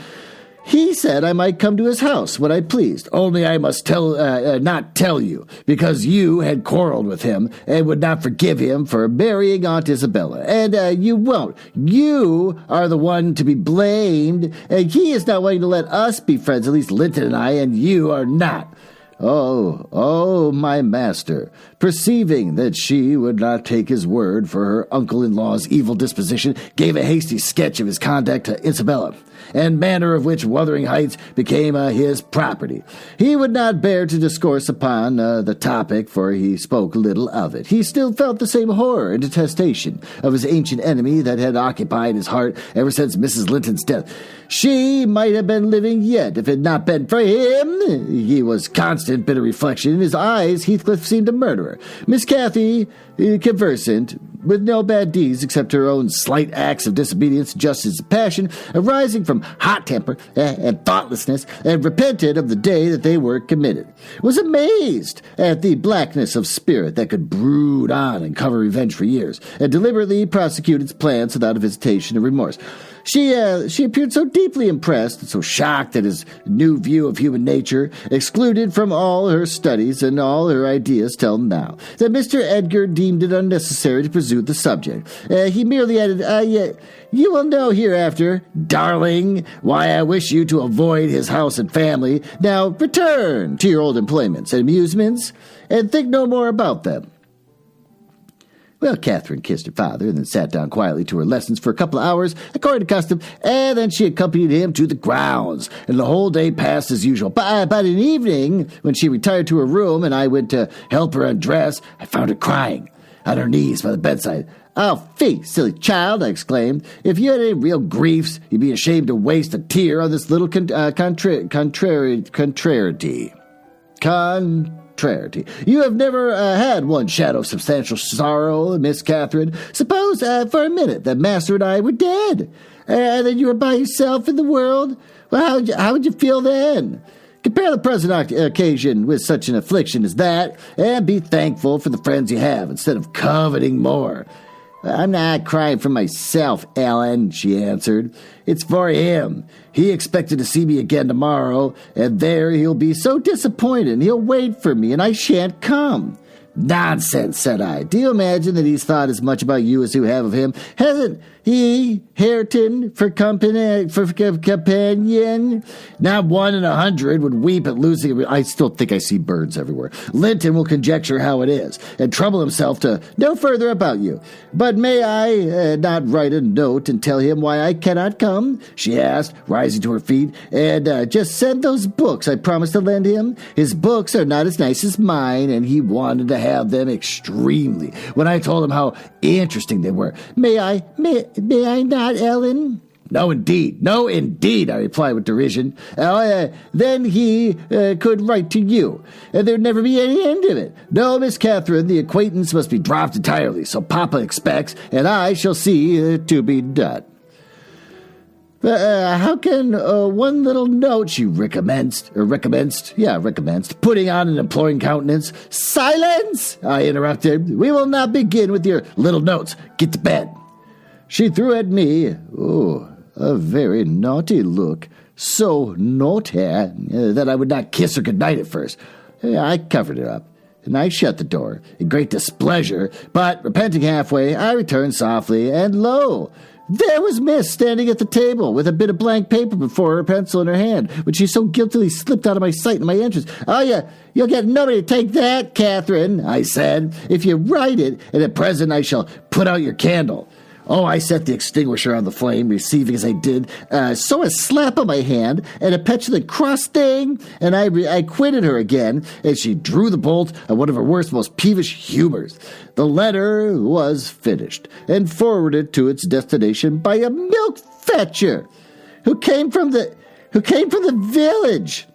He said I might come to his house when I pleased, only I must not tell you, because you had quarreled with him and would not forgive him for marrying Aunt Isabella. And you won't. You are the one to be blamed, and he is not willing to let us be friends, at least Linton and I, and you are not." Oh, my master, perceiving that she would not take his word for her uncle-in-law's evil disposition, gave a hasty sketch of his conduct to Isabella, and manner of which Wuthering Heights became his property. He would not bear to discourse upon the topic, for he spoke little of it. He still felt the same horror and detestation of his ancient enemy that had occupied his heart ever since Mrs. Linton's death. She might have been living yet if it had not been for him. He was constant bitter reflection. In his eyes, Heathcliff seemed a murderer. Miss Cathy, conversant, with no bad deeds except her own slight acts of disobedience, justice, and passion, arising from hot temper and thoughtlessness, and repented of the day that they were committed, was amazed at the blackness of spirit that could brood on and cover revenge for years, and deliberately prosecute its plans without hesitation or remorse. She appeared so deeply impressed and so shocked at his new view of human nature, excluded from all her studies and all her ideas till now, that Mr. Edgar deemed it unnecessary to pursue the subject. He merely added, "You will know hereafter, darling, why I wish you to avoid his house and family. Now return to your old employments and amusements, and think no more about them." Well, Catherine kissed her father and then sat down quietly to her lessons for a couple of hours, according to custom, and then she accompanied him to the grounds, and the whole day passed as usual. But in the evening, when she retired to her room and I went to help her undress, I found her crying on her knees by the bedside. "Oh, fie, silly child," I exclaimed. "If you had any real griefs, you'd be ashamed to waste a tear on this little contrariety. You have never had one shadow of substantial sorrow, Miss Catherine. Suppose for a minute that Master and I were dead, and then you were by yourself in the world. Well, how would you feel then? Compare the present occasion with such an affliction as that, and be thankful for the friends you have, instead of coveting more. I'm not crying for myself, Ellen, she answered. It's for him. He expected to see me again tomorrow, and there he'll be so disappointed, and he'll wait for me, and I shan't come. Nonsense, said I. Do you imagine that he's thought as much about you as you have of him? Hasn't he, Hareton, for company, for companion? Not 1 in 100 would weep at losing. I still think I see birds everywhere. Linton will conjecture how it is, and trouble himself to know further about you. But may I not write a note and tell him why I cannot come? She asked, rising to her feet, and just send those books I promised to lend him. His books are not as nice as mine, and he wanted to have them extremely when I told him how interesting they were. May I not, Ellen? No, indeed, I replied with derision. Then he could write to you, and there'd never be any end of it. No, Miss Catherine, the acquaintance must be dropped entirely, so Papa expects, and I shall see to be done. How can one little note, she recommenced, putting on an imploring countenance. Silence, I interrupted. We will not begin with your little notes. Get to bed. She threw at me, a very naughty look, so naughty that I would not kiss her goodnight at first. I covered it up, and I shut the door in great displeasure, but, repenting halfway, I returned softly, and lo! There was Miss standing at the table with a bit of blank paper before her, pencil in her hand, which she so guiltily slipped out of my sight in my entrance. Oh, yeah, you'll get nobody to take that, Catherine, I said, if you write it, and at present I shall put out your candle. Oh, I set the extinguisher on the flame, receiving as I did, so a slap on my hand and a petulant cross thing, and I quitted her again as she drew the bolt of one of her worst, most peevish humors. The letter was finished and forwarded to its destination by a milk fetcher who came from the village.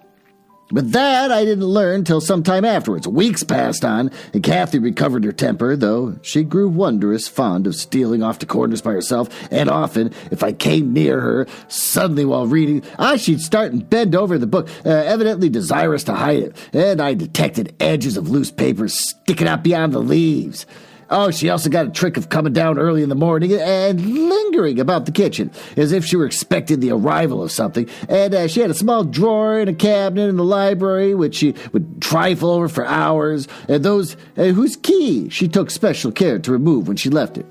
But that I didn't learn till some time afterwards. Weeks passed on, and Cathy recovered her temper, though she grew wondrous fond of stealing off to corners by herself, and often, if I came near her, suddenly while reading, she'd start and bend over the book, evidently desirous to hide it, and I detected edges of loose paper sticking out beyond the leaves. Oh, she also got a trick of coming down early in the morning and lingering about the kitchen, as if she were expecting the arrival of something. And she had a small drawer in a cabinet in the library, which she would trifle over for hours, and those whose key she took special care to remove when she left it.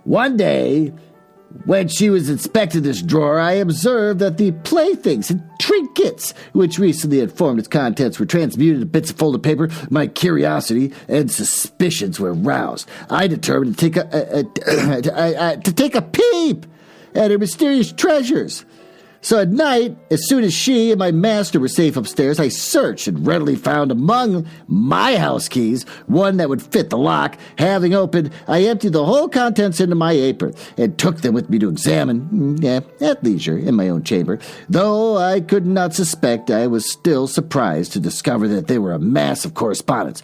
One day, when she was inspecting this drawer, I observed that the playthings and trinkets which recently had formed its contents were transmuted to bits of folded paper. My curiosity and suspicions were roused. I determined to take a peep at her mysterious treasures. So at night, as soon as she and my master were safe upstairs, I searched and readily found among my house keys one that would fit the lock. Having opened, I emptied the whole contents into my apron and took them with me to examine, at leisure, in my own chamber. Though I could not suspect, I was still surprised to discover that they were a mass of correspondence,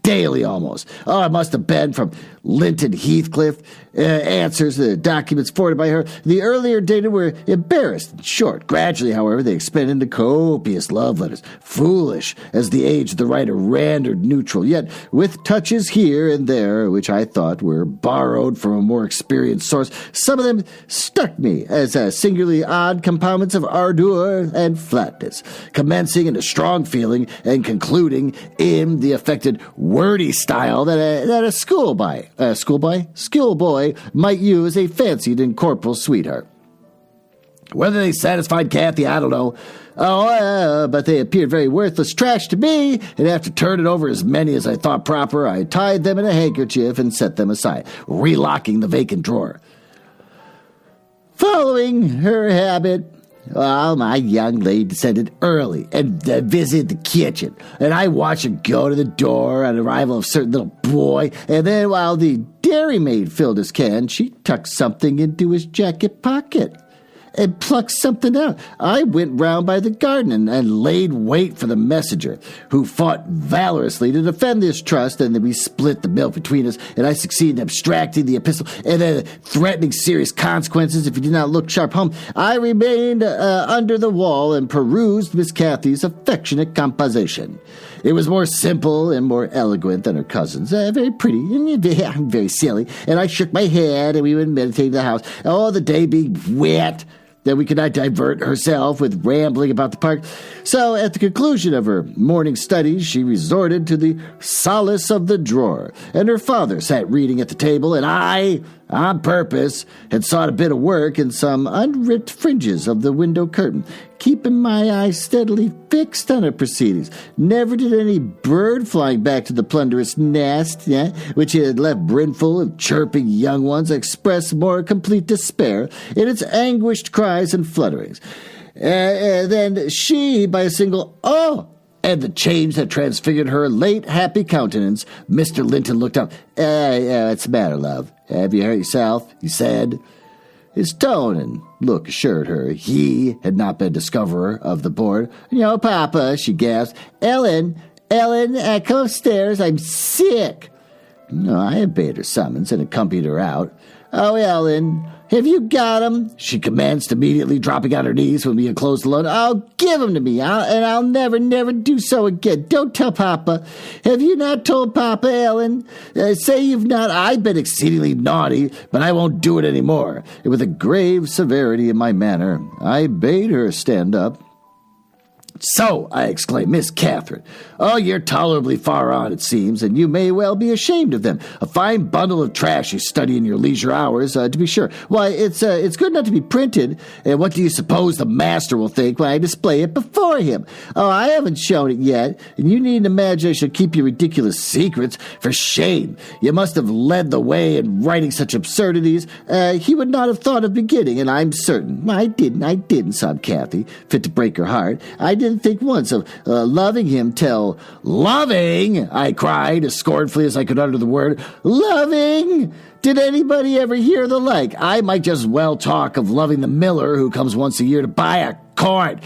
daily almost. Oh, it must have been from Linton Heathcliff. Answers, the documents forwarded by her, the earlier dated, were embarrassed and short. Gradually, however, they expanded into copious love letters, foolish as the age of the writer rendered neutral, yet with touches here and there which I thought were borrowed from a more experienced source. Some of them struck me as singularly odd compoundments of ardor and flatness, commencing in a strong feeling and concluding in the affected wordy style that a schoolboy might use a fancied and corporal sweetheart. Whether they satisfied Cathy, I don't know. But they appeared very worthless trash to me, and after turning over as many as I thought proper, I tied them in a handkerchief and set them aside, relocking the vacant drawer. Following her habit, my young lady descended early and visited the kitchen, and I watched her go to the door on arrival of a certain little boy, and then while the dairymaid filled his can, she tucked something into his jacket pocket. and plucked something out. I went round by the garden and laid wait for the messenger, who fought valorously to defend this trust, and then we split the milk between us, and I succeeded in abstracting the epistle, and then threatening serious consequences if he did not look sharp home. I remained under the wall and perused Miss Cathy's affectionate composition. It was more simple and more eloquent than her cousin's, very pretty and very silly, and I shook my head, and we would meditate in the house. Oh, the day being wet, that we could not divert herself with rambling about the park. So, at the conclusion of her morning studies, she resorted to the solace of the drawer, and her father sat reading at the table, and I, on purpose, had sought a bit of work in some unripped fringes of the window curtain, keeping my eyes steadily fixed on her proceedings. Never did any bird flying back to the plunderous nest, which it had left brimful of chirping young ones, express more complete despair in its anguished cries and flutterings. Then she, by a single "oh," and the change that transfigured her late happy countenance, Mr. Linton looked up. What's the matter, love? Have you hurt yourself? He said. His tone and look assured her he had not been discoverer of the board. "No, Papa," she gasped. Ellen, come upstairs. I'm sick." No, I obeyed her summons and accompanied her out. "Oh, Ellen, have you got 'em?" she commenced, immediately dropping on her knees when we had closed alone. "Oh, give 'em to me, and I'll never do so again. Don't tell Papa. Have you not told Papa, Ellen? Say you've not. I've been exceedingly naughty, but I won't do it any more." And with a grave severity in my manner, I bade her stand up. "So," I exclaimed, "Miss Catherine, you're tolerably far on, it seems, and you may well be ashamed of them. A fine bundle of trash you study in your leisure hours, to be sure. Why, it's good not to be printed, and what do you suppose the master will think when I display it before him? Oh, I haven't shown it yet, and you needn't imagine I should keep your ridiculous secrets. For shame! You must have led the way in writing such absurdities. He would not have thought of beginning, and I'm certain." I didn't, sobbed Cathy, fit to break her heart. "I didn't think once of loving him till—" "Loving!" I cried, as scornfully as I could utter the word. "Loving! Did anybody ever hear the like? I might just well talk of loving the miller who comes once a year to buy a quart.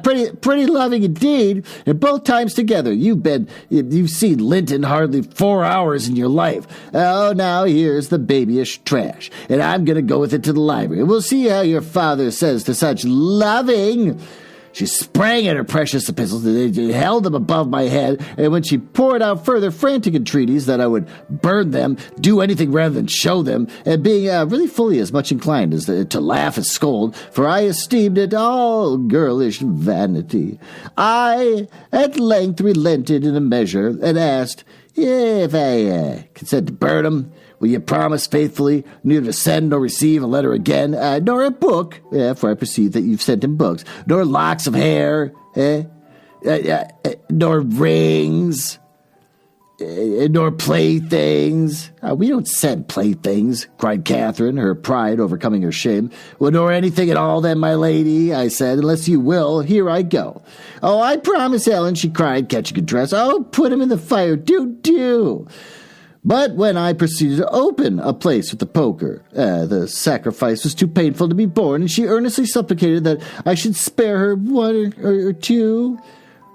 Pretty loving indeed, and both times together. You've seen Linton hardly 4 hours in your life. Oh, now here's the babyish trash, and I'm going to go with it to the library. We'll see how your father says to such loving." She sprang at her precious epistles, held them above my head, and when she poured out further frantic entreaties that I would burn them, do anything rather than show them, and being really fully as much inclined as to laugh and scold, for I esteemed it all girlish vanity, I at length relented in a measure, and asked, "If I consent to burn them, will you promise faithfully neither to send nor receive a letter again, nor a book, for I perceive that you've sent him books, nor locks of hair, nor rings, nor playthings?" "We don't send playthings," cried Catherine, her pride overcoming her shame. "Well, nor anything at all then, my lady," I said, "unless you will, here I go." "Oh, I promise, Ellen," she cried, catching a dress. "Oh, put him in the fire, do." But when I proceeded to open a place with the poker, the sacrifice was too painful to be borne, and she earnestly supplicated that I should spare her one or two.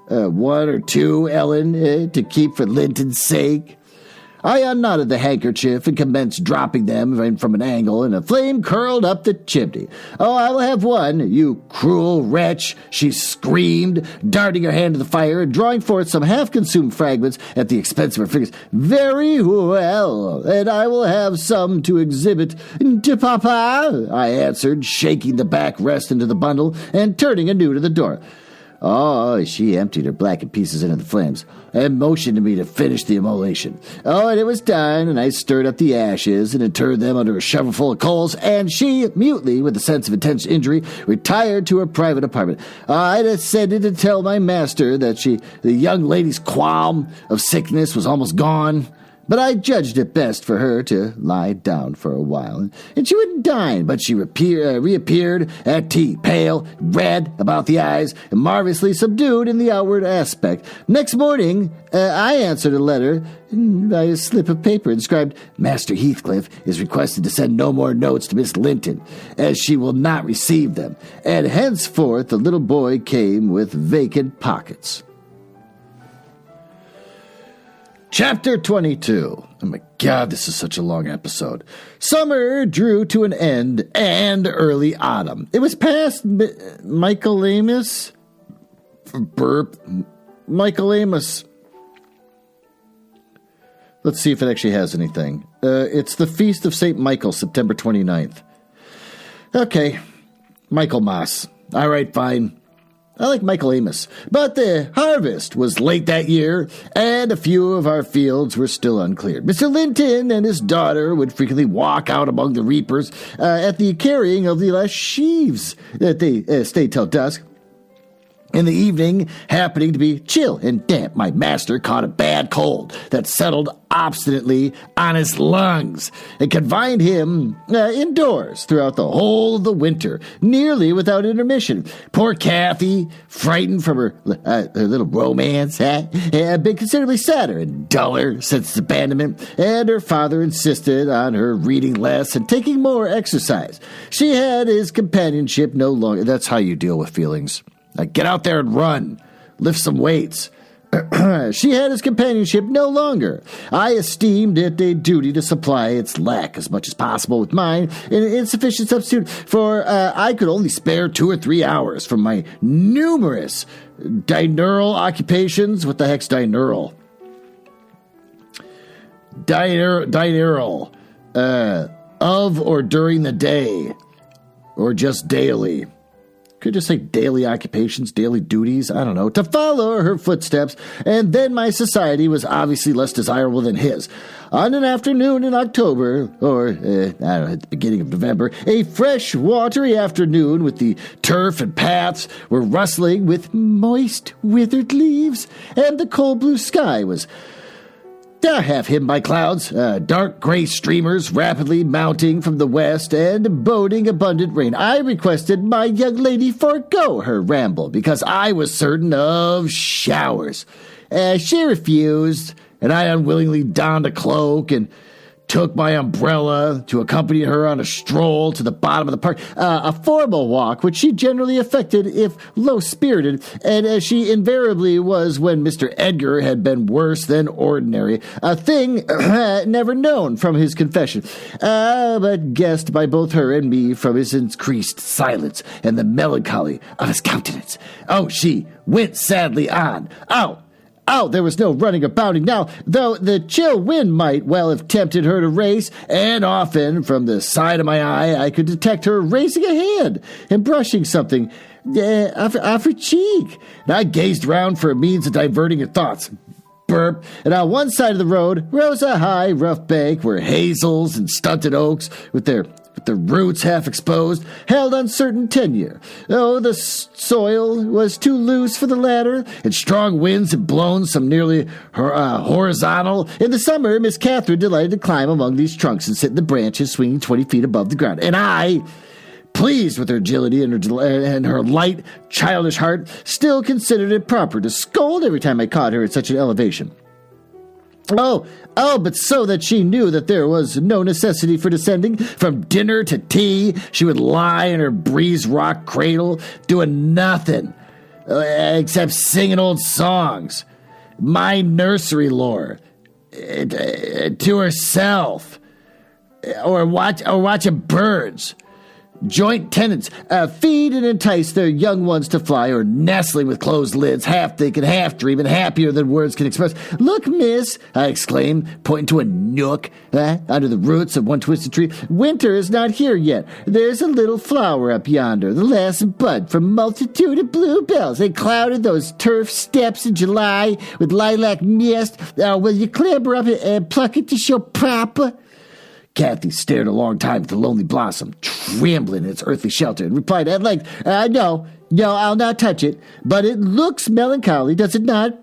One or two, Ellen, to keep for Linton's sake. I unknotted the handkerchief and commenced dropping them from an angle, and a flame curled up the chimney. "Oh, I will have one, you cruel wretch," she screamed, darting her hand to the fire and drawing forth some half-consumed fragments at the expense of her fingers. "Very well, and I will have some to exhibit to Papa," I answered, shaking the backrest into the bundle and turning anew to the door. Oh, she emptied her blackened pieces into the flames and motioned to me to finish the immolation. Oh, and it was done, and I stirred up the ashes and interred them under a shovelful of coals, and she, mutely, with a sense of intense injury, retired to her private apartment. I descended to tell my master that the young lady's qualm of sickness was almost gone. But I judged it best for her to lie down for a while, and she wouldn't dine, but she reappeared at tea, pale, red about the eyes, and marvelously subdued in the outward aspect. Next morning, I answered a letter by a slip of paper inscribed, Master Heathcliff is requested to send no more notes to Miss Linton, as she will not receive them, and henceforth the little boy came with vacant pockets. Chapter 22. Oh my God, this is such a long episode. Summer drew to an end, and early autumn. It was past Michaelmas. Michaelmas. Let's see if it actually has anything. It's the Feast of St. Michael, September 29th. Okay, Michaelmas. All right, fine. I like Michaelmas. But the harvest was late that year, and a few of our fields were still uncleared. Mr. Linton and his daughter would frequently walk out among the reapers at the carrying of the last sheaves that they stayed till dusk. In the evening, happening to be chill and damp, my master caught a bad cold that settled obstinately on his lungs and confined him indoors throughout the whole of the winter, nearly without intermission. Poor Cathy, frightened from her little romance, had been considerably sadder and duller since its abandonment, and her father insisted on her reading less and taking more exercise. She had his companionship no longer. That's how you deal with feelings. Get out there and run. Lift some weights. She had his companionship no longer. I esteemed it a duty to supply its lack as much as possible with mine, an insufficient substitute, for I could only spare 2 or 3 hours from my numerous diurnal occupations. What the heck's diurnal? Diurnal. Of or during the day. Or just daily. Could just say daily occupations, daily duties, I don't know, to follow her footsteps, and then my society was obviously less desirable than his. On an afternoon in October, or, I don't know, at the beginning of November, a fresh, watery afternoon with the turf and paths were rustling with moist, withered leaves, and the cold blue sky was half hidden by clouds, dark gray streamers rapidly mounting from the west and boding abundant rain. I requested my young lady forego her ramble because I was certain of showers. She refused, and I unwillingly donned a cloak and took my umbrella to accompany her on a stroll to the bottom of the park, a formal walk which she generally affected if low-spirited, and as she invariably was when Mr. Edgar had been worse than ordinary, a thing never known from his confession, but guessed by both her and me from his increased silence and the melancholy of his countenance. Oh, she went sadly on. Oh, there was no running or bounding now, though the chill wind might well have tempted her to race, and often, from the side of my eye, I could detect her raising a hand and brushing something off her cheek. And I gazed round for a means of diverting her thoughts. Burp, and on one side of the road rose a high, rough bank where hazels and stunted oaks, with their roots half exposed, held uncertain tenure. Though the soil was too loose for the latter, and strong winds had blown some nearly horizontal. In the summer, Miss Catherine delighted to climb among these trunks and sit in the branches swinging 20 feet above the ground. And I, pleased with her agility and her light, childish heart, still considered it proper to scold every time I caught her at such an elevation. Oh, but so that she knew that there was no necessity for descending. From dinner to tea, she would lie in her breeze rock cradle, doing nothing except singing old songs, my nursery lore, to herself, or watching birds. Joint tenants feed and entice their young ones to fly, or nestling with closed lids, half thinking, half dreaming, happier than words can express. Look, miss, I exclaimed, pointing to a nook under the roots of one twisted tree. Winter is not here yet. There's a little flower up yonder, the last bud from multitude of bluebells. They clouded those turf steps in July with lilac mist. Will you clamber up and pluck it to show papa? Cathy stared a long time at the lonely blossom, trembling in its earthly shelter, and replied at length, No, I'll not touch it, but it looks melancholy, does it not?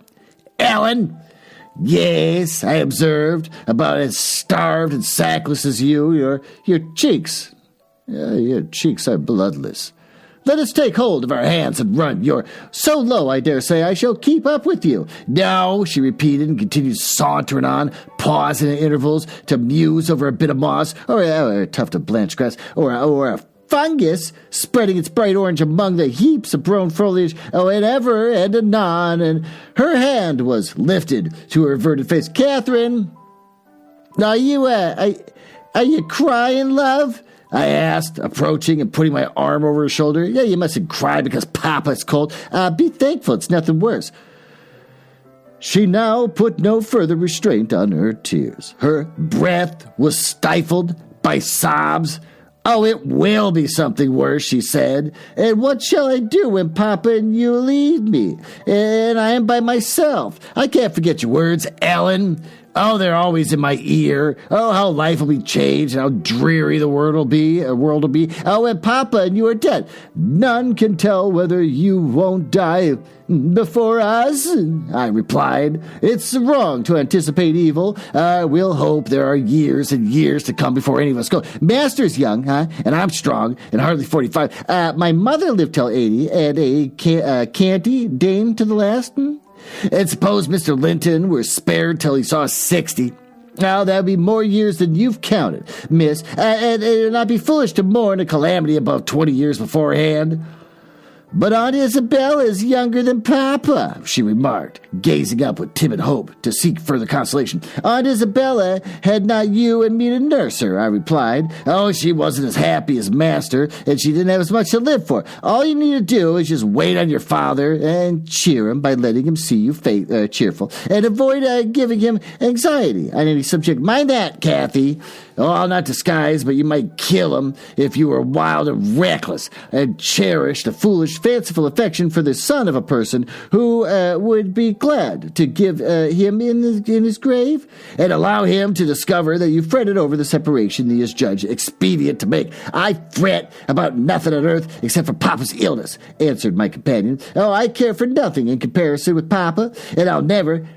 Ellen, Yes, I observed, about as starved and sackless as you. Your cheeks. Your cheeks are bloodless. Let us take hold of our hands and run. You're so low, I dare say, I shall keep up with you. No, she repeated and continued sauntering on, pausing at intervals to muse over a bit of moss, or a tuft of blanched grass, or a fungus spreading its bright orange among the heaps of brown foliage, and ever and anon, and her hand was lifted to her averted face. Catherine, are you crying, love? I asked, approaching and putting my arm over her shoulder. Yeah, you mustn't cry because Papa's cold. Be thankful it's nothing worse. She now put no further restraint on her tears. Her breath was stifled by sobs. Oh, it will be something worse, she said. And what shall I do when Papa and you leave me? And I am by myself. I can't forget your words, Ellen. Oh, they're always in my ear. Oh, how life will be changed and how dreary the world will be. Oh, and Papa and you are dead. None can tell whether you won't die before us, I replied. It's wrong to anticipate evil. We'll hope there are years and years to come before any of us go. Master's young, huh? And I'm strong and hardly 45. My mother lived till 80 and a canty dame to the last. And suppose Mr. Linton were spared till he saw 60. Now, that'd be more years than you've counted, miss. And it'd not be foolish to mourn a calamity above 20 years beforehand. But Aunt Isabel is younger than Papa, she remarked, gazing up with timid hope to seek further consolation. Aunt Isabella had not you and me to nurse her, I replied. Oh, she wasn't as happy as Master, and she didn't have as much to live for. All you need to do is just wait on your father and cheer him by letting him see you cheerful, and avoid giving him anxiety on any subject. Mind that, Cathy. Oh, I'll not disguise, but you might kill him if you were wild and reckless and cherished a foolish, fanciful affection for the son of a person who would be glad to give him in his grave and allow him to discover that you fretted over the separation he has judged expedient to make. I fret about nothing on earth except for Papa's illness, answered my companion. Oh, I care for nothing in comparison with Papa, and I'll never,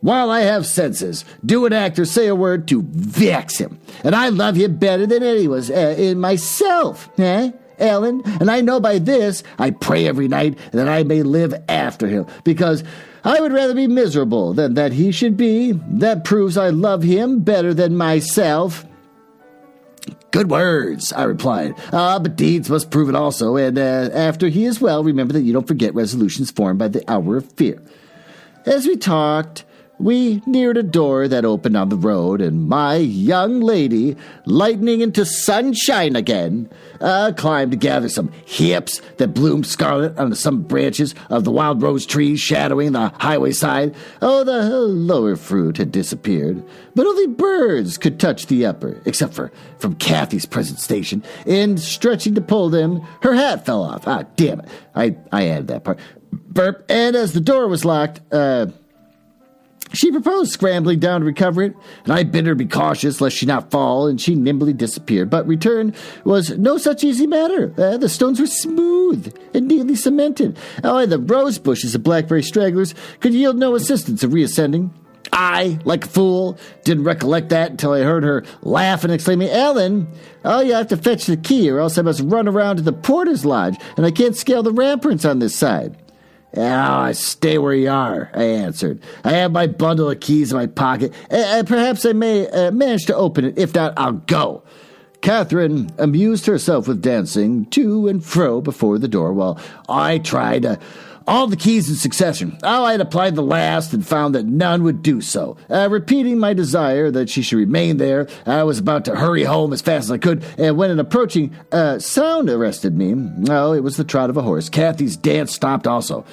while I have senses, do an act or say a word to vex him. And I love him better than anyone in myself, Ellen? And I know by this, I pray every night that I may live after him, because I would rather be miserable than that he should be. That proves I love him better than myself. Good words, I replied. But deeds must prove it also, and after he is well, remember that you don't forget resolutions formed by the hour of fear. As we talked, we neared a door that opened on the road, and my young lady, lightening into sunshine again, climbed to gather some hips that bloomed scarlet on some branches of the wild rose trees shadowing the highway side. Oh, the lower fruit had disappeared, but only birds could touch the upper, except from Cathy's present station. In stretching to pull them, her hat fell off. Ah, damn it. I added that part. Burp. And as the door was locked, she proposed scrambling down to recover it, and I bid her be cautious lest she not fall, and she nimbly disappeared. But return was no such easy matter. The stones were smooth and neatly cemented. Oh, and the rose bushes and blackberry stragglers could yield no assistance in reascending. I, like a fool, didn't recollect that until I heard her laugh and exclaiming, Ellen, oh, you have to fetch the key, or else I must run around to the porter's lodge, and I can't scale the ramparts on this side. Oh, stay where you are, I answered. I have my bundle of keys in my pocket, and perhaps I may manage to open it. If not, I'll go. Catherine amused herself with dancing to and fro before the door while I tried all the keys in succession. Oh, I had applied the last and found that none would do so. Repeating my desire that she should remain there, I was about to hurry home as fast as I could, and when an approaching sound arrested me, oh, it was the trot of a horse. Cathy's dance stopped also.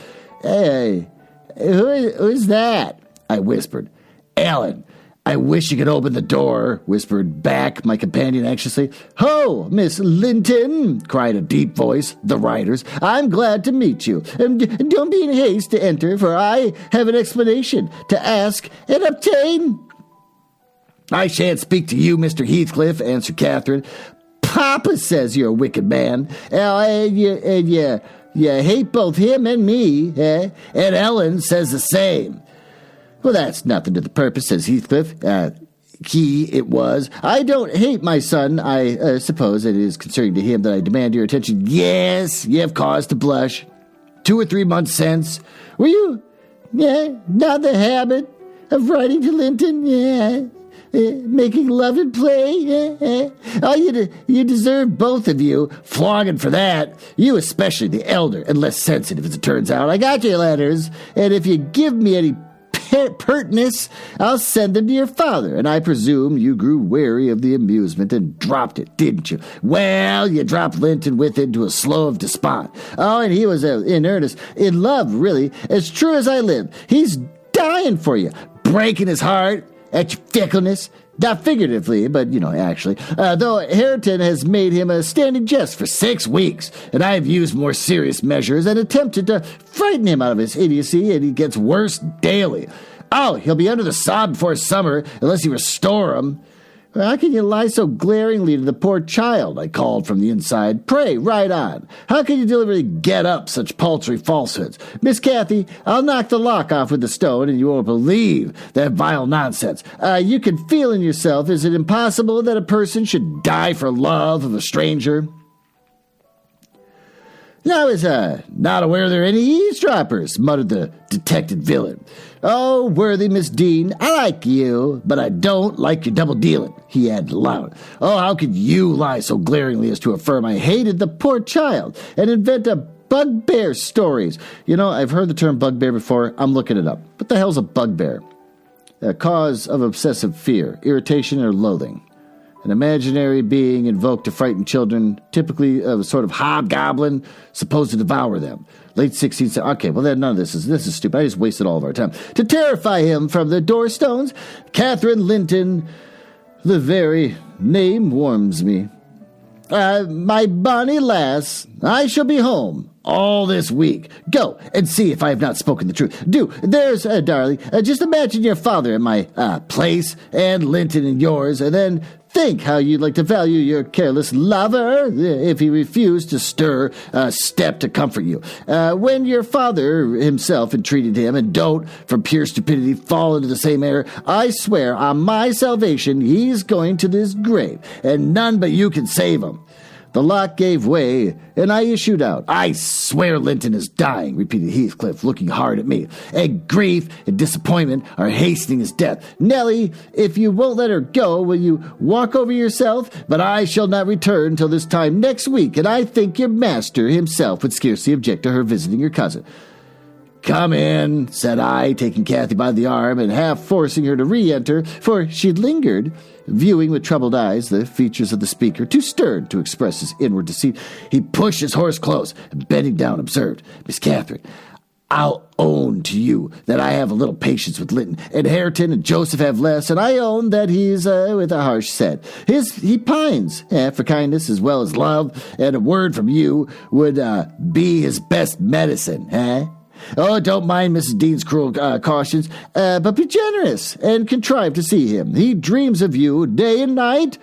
Hey, who's that? I whispered. Ellen. I wish you could open the door, whispered back my companion anxiously. Ho, Miss Linton, cried a deep voice, the rider's. I'm glad to meet you. Don't be in haste to enter, for I have an explanation to ask and obtain. I shan't speak to you, Mr. Heathcliff, answered Catherine. Papa says you're a wicked man, and You hate both him and me, eh? And Ellen says the same. Well, that's nothing to the purpose, says Heathcliff. It was. I don't hate my son. I suppose it is concerning to him that I demand your attention. Yes, you have cause to blush. 2 or 3 months since. Were you, not the habit of writing to Linton? Making love and play? Oh, you deserve, both of you, flogging for that. You especially, the elder, and less sensitive, as it turns out. I got your letters, and if you give me any pertness, I'll send them to your father. And I presume you grew weary of the amusement and dropped it, didn't you? Well, you dropped Linton with it to a slough of despond. Oh, and he was in earnest, in love, really, as true as I live. He's dying for you, breaking his heart at your fickleness. Not figuratively, but, actually. Though Hareton has made him a standing jest for 6 weeks, and I have used more serious measures and attempted to frighten him out of his idiocy, and he gets worse daily. Oh, he'll be under the sod before summer, unless you restore him. How can you lie so glaringly to the poor child? I called from the inside. Pray, right on. How can you deliberately get up such paltry falsehoods? Miss Cathy, I'll knock the lock off with the stone, and you won't believe that vile nonsense. You can feel in yourself, is it impossible that a person should die for love of a stranger? I was not aware there are any eavesdroppers, muttered the detected villain. Oh, worthy Miss Dean, I like you, but I don't like your double-dealing, he added aloud. Oh, how could you lie so glaringly as to affirm I hated the poor child and invent a bugbear stories? I've heard the term bugbear before. I'm looking it up. What the hell's a bugbear? A cause of obsessive fear, irritation, or loathing. An imaginary being invoked to frighten children, typically a sort of hobgoblin supposed to devour them. Late 16th century. Okay, well, then none of this is stupid. I just wasted all of our time. To terrify him from the doorstones, Catherine Linton, the very name warms me. My bonny lass, I shall be home all this week. Go and see if I have not spoken the truth. Do. There's, darling, just imagine your father in my place and Linton in yours, and then think how you'd like to value your careless lover if he refused to stir a step to comfort you. When your father himself entreated him, and don't, from pure stupidity, fall into the same error, I swear on my salvation he's going to this grave, and none but you can save him. The lock gave way, and I issued out. I swear Linton is dying, repeated Heathcliff, looking hard at me. And grief and disappointment are hastening his death. Nellie, if you won't let her go, will you walk over yourself? But I shall not return till this time next week, and I think your master himself would scarcely object to her visiting your cousin. Come in, said I, taking Cathy by the arm and half forcing her to re-enter, for she'd lingered, viewing with troubled eyes the features of the speaker, too stirred to express his inward deceit. He pushed his horse close, and bending down, observed, Miss Catherine, I'll own to you that I have a little patience with Linton, and Hareton and Joseph have less, and I own that he's, with a harsh set. He pines, for kindness as well as love, and a word from you would, be his best medicine, Oh, don't mind Mrs. Dean's cruel cautions, but be generous and contrive to see him. He dreams of you day and night,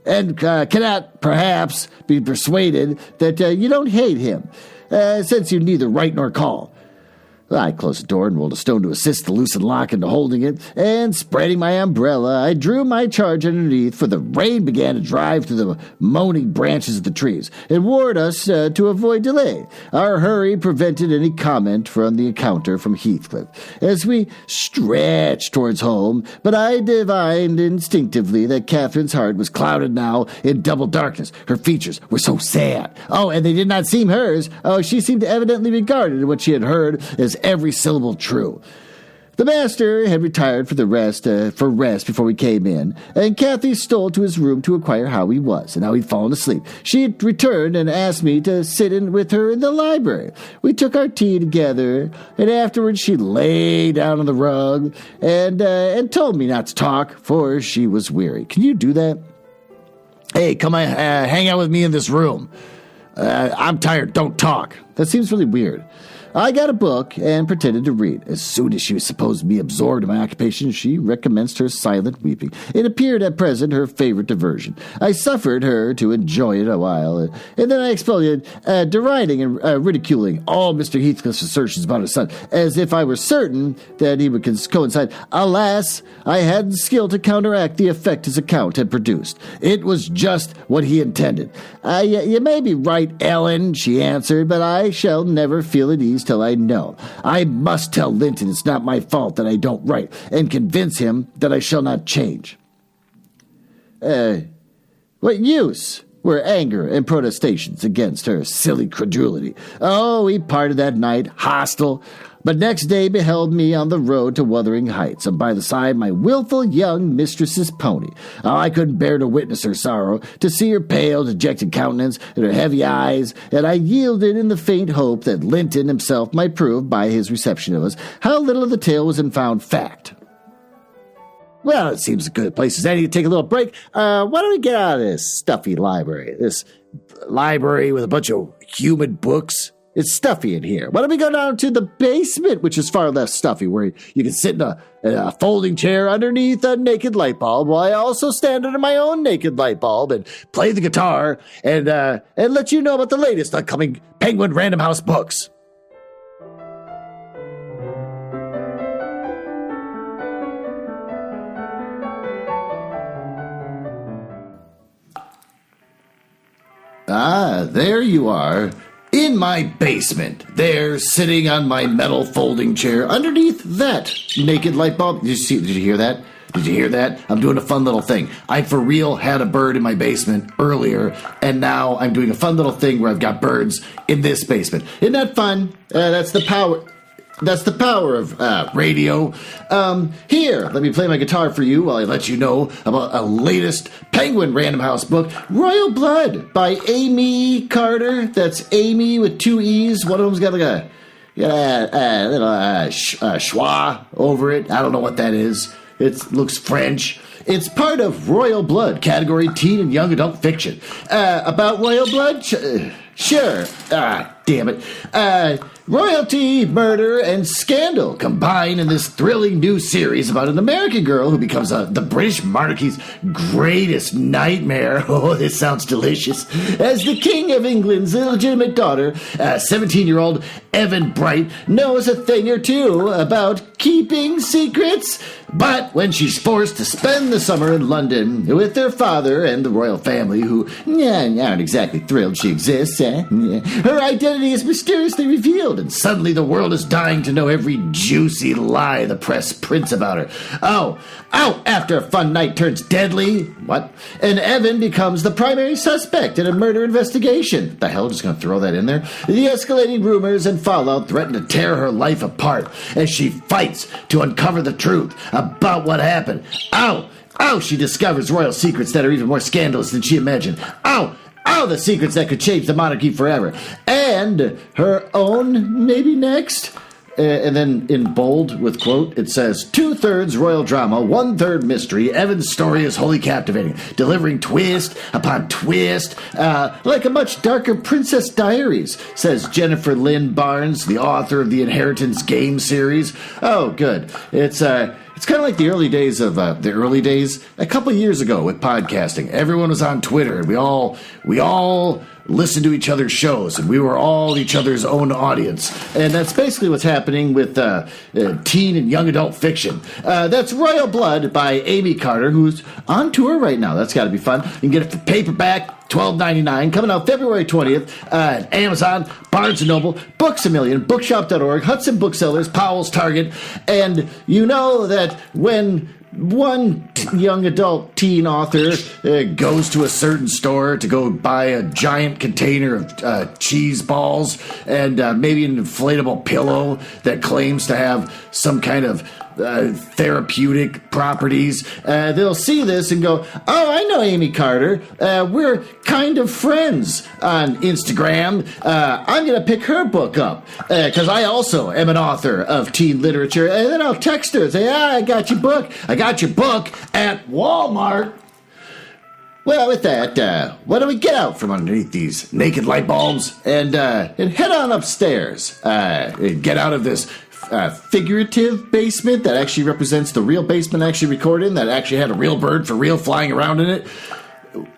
and cannot, perhaps, be persuaded that you don't hate him, since you neither write nor call. I closed the door and rolled a stone to assist the loosened lock into holding it, and spreading my umbrella, I drew my charge underneath, for the rain began to drive through the moaning branches of the trees, and warned us to avoid delay. Our hurry prevented any comment from the encounter from Heathcliff, as we stretched towards home, but I divined instinctively that Catherine's heart was clouded now in double darkness. Her features were so sad. Oh, and they did not seem hers. Oh, she seemed evidently regarded what she had heard as every syllable true. The master had retired for rest before we came in, and Cathy stole to his room to inquire how he was and how he'd fallen asleep. She had returned and asked me to sit in with her in the library. We took our tea together, and afterwards she lay down on the rug and told me not to talk, for she was weary. Can you do that? Hey, come hang out with me in this room. I'm tired. Don't talk. That seems really weird. I got a book and pretended to read. As soon as she was supposed to be absorbed in my occupation, she recommenced her silent weeping. It appeared at present her favorite diversion. I suffered her to enjoy it a while, and then I exploded, deriding and ridiculing all Mr. Heathcliff's assertions about his son, as if I were certain that he would coincide. Alas, I hadn't skill to counteract the effect his account had produced. It was just what he intended. You may be right, Ellen, she answered, but I shall never feel at ease till I know. I must tell Linton it's not my fault that I don't write, and convince him that I shall not change. What use were anger and protestations against her silly credulity? Oh, we parted that night, hostile, but next day beheld me on the road to Wuthering Heights, and by the side my wilful young mistress's pony. Oh, I couldn't bear to witness her sorrow, to see her pale, dejected countenance, and her heavy eyes, and I yielded in the faint hope that Linton himself might prove, by his reception of us, how little of the tale was in found fact. Well, it seems a good place as any to take a little break. Why don't we get out of this stuffy library? This library with a bunch of human books. It's stuffy in here. Why don't we go down to the basement, which is far less stuffy, where you can sit in a folding chair underneath a naked light bulb, while I also stand under my own naked light bulb and play the guitar and let you know about the latest upcoming Penguin Random House books. Ah, there you are. In my basement, there, sitting on my metal folding chair, underneath that naked light bulb. Did you hear that? Did you hear that? I'm doing a fun little thing. I for real had a bird in my basement earlier, and now I'm doing a fun little thing where I've got birds in this basement. Isn't that fun? That's the power. That's the power of radio. Here, let me play my guitar for you while I let you know about a latest Penguin Random House book, Royal Blood by Amy Carter. That's Amy with two E's. One of them's got like a little schwa over it. I don't know what that is. It looks French. It's part of Royal Blood, category teen and young adult fiction. About Royal Blood? Sure. Damn it. Royalty, murder, and scandal combine in this thrilling new series about an American girl who becomes the British monarchy's greatest nightmare. Oh, this sounds delicious. As the King of England's illegitimate daughter, 17-year-old Evan Bright knows a thing or two about keeping secrets. But when she's forced to spend the summer in London with her father and the royal family, who aren't exactly thrilled she exists, her identity is mysteriously revealed, and suddenly the world is dying to know every juicy lie the press prints about her. Oh, after a fun night turns deadly, what? And Evan becomes the primary suspect in a murder investigation. The hell, just gonna throw that in there? The escalating rumors and fallout threaten to tear her life apart as she fights to uncover the truth about what happened. She discovers royal secrets that are even more scandalous than she imagined. The secrets that could change the monarchy forever. And her own, maybe next. And then in bold with quote, it says, 2/3 royal drama, 1/3 mystery. Evan's story is wholly captivating, delivering twist upon twist, like a much darker Princess Diaries, says Jennifer Lynn Barnes, the author of the Inheritance game series. Oh, good. It's kind of like the early days a couple of years ago with podcasting. Everyone was on Twitter, and we all listened to each other's shows, and we were all each other's own audience. And that's basically what's happening with teen and young adult fiction. That's Royal Blood by Amy Carter, who's on tour right now. That's got to be fun. You can get it for paperback, $12.99, coming out February 20th at Amazon, Barnes & Noble, Books A Million, Bookshop.org, Hudson Booksellers, Powell's, Target. And you know that when one young adult teen author goes to a certain store to go buy a giant container of cheese balls and maybe an inflatable pillow that claims to have some kind of therapeutic properties, they'll see this and go, oh, I know Amy Carter. We're kind of friends on Instagram. I'm going to pick her book up because I also am an author of teen literature. And then I'll text her and say, I got your book. I got your book at Walmart. Well, with that, why don't we get out from underneath these naked light bulbs and head on upstairs? And get out of this figurative basement that actually represents the real basement actually recorded, that actually had a real bird for real flying around in it.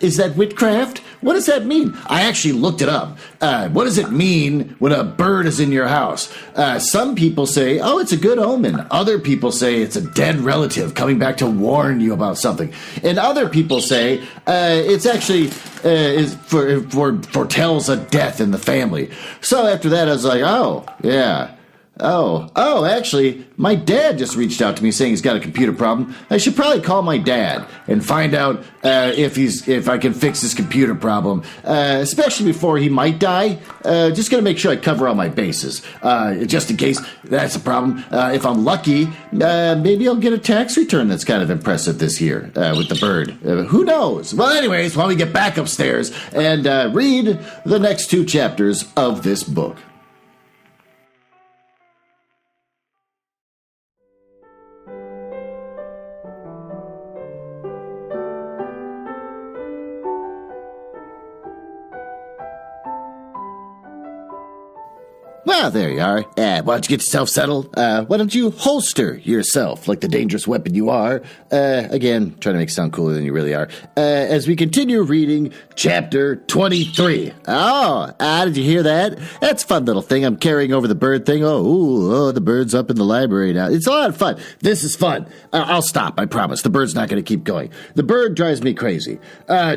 Is that witchcraft? What does that mean? I actually looked it up. What does it mean when a bird is in your house? Some people say, oh, it's a good omen. Other people say it's a dead relative coming back to warn you about something. And other people say it's actually foretells a death in the family. So after that, I was like, oh, yeah. Oh, actually, my dad just reached out to me saying he's got a computer problem. I should probably call my dad and find out if I can fix his computer problem, especially before he might die. Just gonna make sure I cover all my bases, just in case that's a problem. If I'm lucky, maybe I'll get a tax return that's kind of impressive this year with the bird. Who knows? Well, anyways, why don't we get back upstairs and read the next 2 chapters of this book. Well, there you are. Why don't you get yourself settled? Why don't you holster yourself like the dangerous weapon you are? Again, trying to make it sound cooler than you really are. As we continue reading chapter 23. Oh, did you hear that? That's a fun little thing. I'm carrying over the bird thing. Oh, the bird's up in the library now. It's a lot of fun. This is fun. I'll stop, I promise. The bird's not going to keep going. The bird drives me crazy.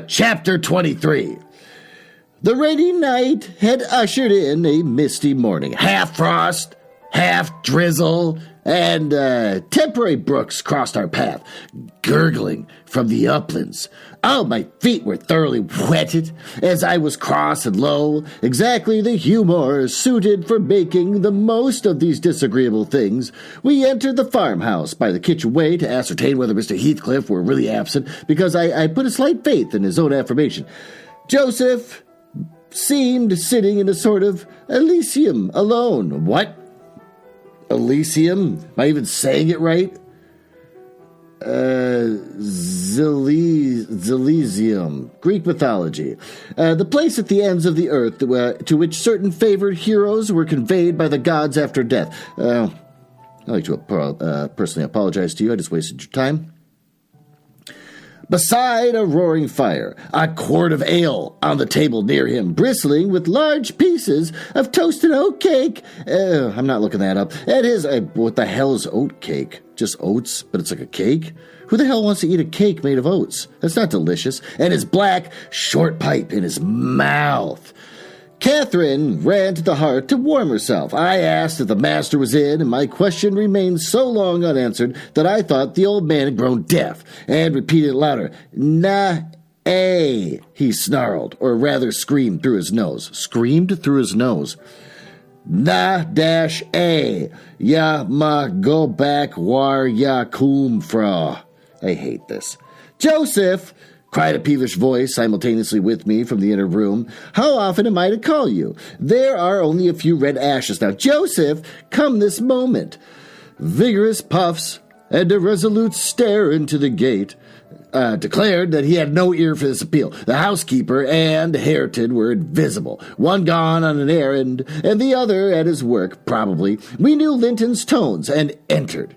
Chapter 23. The rainy night had ushered in a misty morning. Half frost, half drizzle, and temporary brooks crossed our path, gurgling from the uplands. Oh, my feet were thoroughly wetted as I was cross and low, exactly the humor suited for making the most of these disagreeable things. We entered the farmhouse by the kitchenway to ascertain whether Mr. Heathcliff were really absent, because I put a slight faith in his own affirmation. Joseph seemed sitting in a sort of Elysium alone. What? Elysium? Am I even saying it right? Elysium, Greek mythology. The place at the ends of the earth to which certain favored heroes were conveyed by the gods after death. I'd like to personally apologize to you. I just wasted your time. Beside a roaring fire, a quart of ale on the table near him, bristling with large pieces of toasted oat cake. I'm not looking that up. That is, what the hell is oat cake? Just oats, but it's like a cake? Who the hell wants to eat a cake made of oats? That's not delicious. And his black, short pipe in his mouth. Catherine ran to the hearth to warm herself. I asked if the master was in, and my question remained so long unanswered that I thought the old man had grown deaf, and repeated it louder. Na-a, he snarled, or rather screamed through his nose. Screamed through his nose. Na-a, ya ma go back war ya come fra. I hate this. Joseph, cried a peevish voice simultaneously with me from the inner room. How often am I to call you? There are only a few red ashes now. Joseph, come this moment. Vigorous puffs and a resolute stare into the gate declared that he had no ear for this appeal. The housekeeper and Hareton were invisible, one gone on an errand and the other at his work, probably. We knew Linton's tones and entered.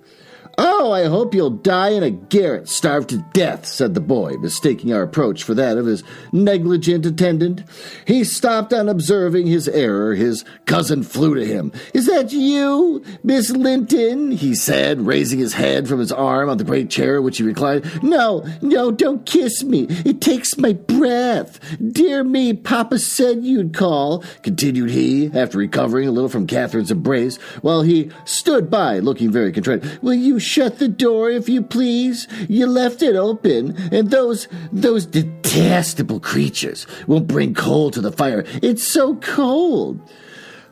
Oh, I hope you'll die in a garret, starved to death, said the boy, mistaking our approach for that of his negligent attendant. He stopped on observing his error. His cousin flew to him. Is that you, Miss Linton? He said, raising his head from his arm on the great chair which he reclined. No, don't kiss me. It takes my breath. Dear me, Papa said you'd call, continued he, after recovering a little from Catherine's embrace, while he stood by, looking very contrite. Will you shut the door, if you please? You left it open, and those detestable creatures won't bring coal to the fire. It's so cold.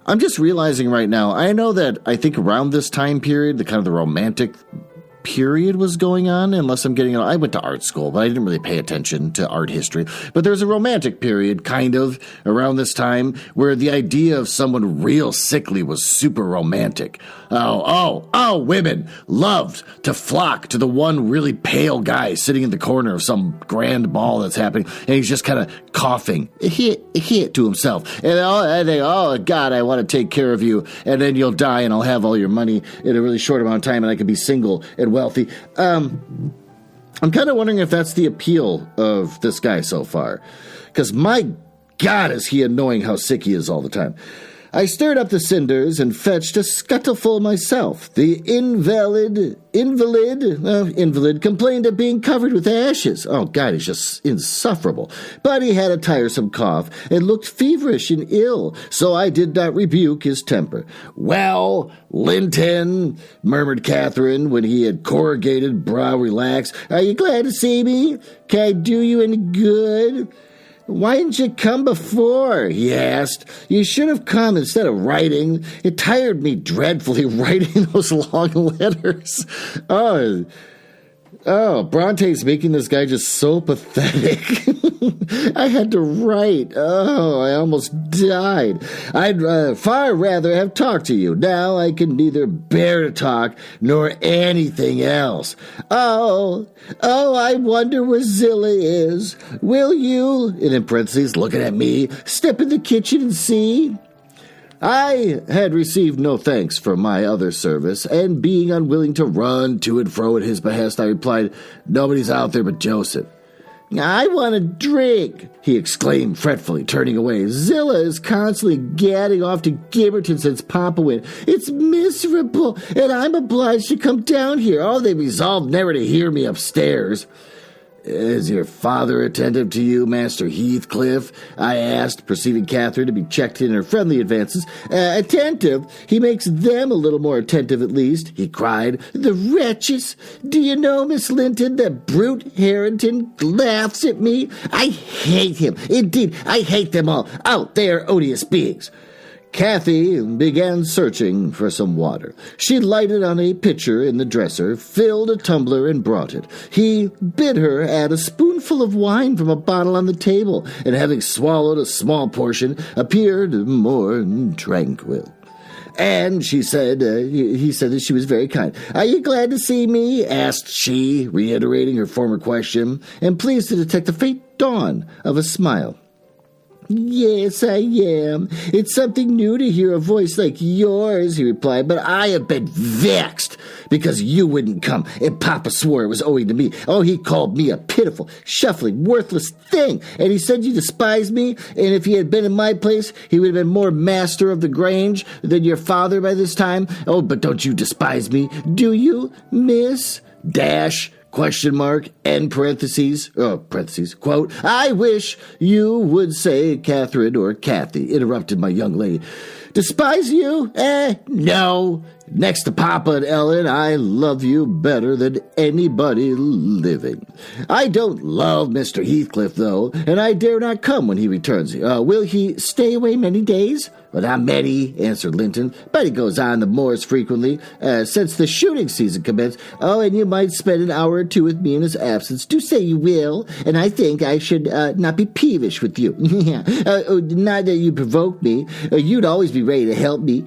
I'm just realizing right now, I know that I think around this time period, the kind of the romantic period was going on, unless I'm getting it. I went to art school, but I didn't really pay attention to art history. But there's a romantic period, kind of, around this time, where the idea of someone real sickly was super romantic. Women loved to flock to the one really pale guy sitting in the corner of some grand ball that's happening, and he's just kind of coughing to himself. And they, oh, God, I want to take care of you, and then you'll die, and I'll have all your money in a really short amount of time, and I can be single and wealthy. I'm kind of wondering if that's the appeal of this guy so far. Because my God, is he annoying how sick he is all the time. I stirred up the cinders and fetched a scuttleful myself. The invalid complained of being covered with ashes. Oh, God, he's just insufferable. But he had a tiresome cough and looked feverish and ill, so I did not rebuke his temper. Well, Linton, murmured Catherine when he had corrugated brow relaxed, are you glad to see me? Can I do you any good? Why didn't you come before? He asked. You should have come instead of writing. It tired me dreadfully writing those long letters. Oh, Bronte's making this guy just so pathetic. I had to write. Oh, I almost died. I'd far rather have talked to you. Now I can neither bear to talk nor anything else. Oh, I wonder where Zilla is. Will you, and in parentheses, looking at me, step in the kitchen and see? I had received no thanks for my other service, and being unwilling to run to and fro at his behest, I replied, nobody's out there but Joseph. I want a drink, he exclaimed fretfully, turning away. Zilla is constantly gadding off to Gibberton since Papa went. It's miserable, and I'm obliged to come down here. Oh, they resolved never to hear me upstairs. Is your father attentive to you, Master Heathcliff? I asked, perceiving Catherine to be checked in her friendly advances. Attentive? He makes them a little more attentive, at least, he cried. The wretches! Do you know, Miss Linton, that brute Harrington laughs at me? I hate him. Indeed, I hate them all. Oh, they are odious beings. Cathy began searching for some water. She lighted on a pitcher in the dresser, filled a tumbler, and brought it. He bid her add a spoonful of wine from a bottle on the table, and having swallowed a small portion, appeared more tranquil. And he said that she was very kind. Are you glad to see me? Asked she, reiterating her former question, and pleased to detect the faint dawn of a smile. Yes, I am. It's something new to hear a voice like yours, he replied, but I have been vexed because you wouldn't come, and Papa swore it was owing to me. Oh, he called me a pitiful, shuffling, worthless thing, and he said you despised me, and if he had been in my place, he would have been more master of the Grange than your father by this time. Oh, but don't you despise me, do you, miss? Dash. Question mark, end parentheses, quote, I wish you would say Catherine or Cathy, interrupted my young lady. Despise you? No. Next to Papa and Ellen, I love you better than anybody living. I don't love Mr. Heathcliff, though, and I dare not come when he returns. Will he stay away many days? Well, not many, answered Linton, but he goes on the moors frequently, since the shooting season commenced. Oh, and you might spend an hour or two with me in his absence. Do say you will, and I think I should not be peevish with you. Not that you provoke me. You'd always be ready to help me.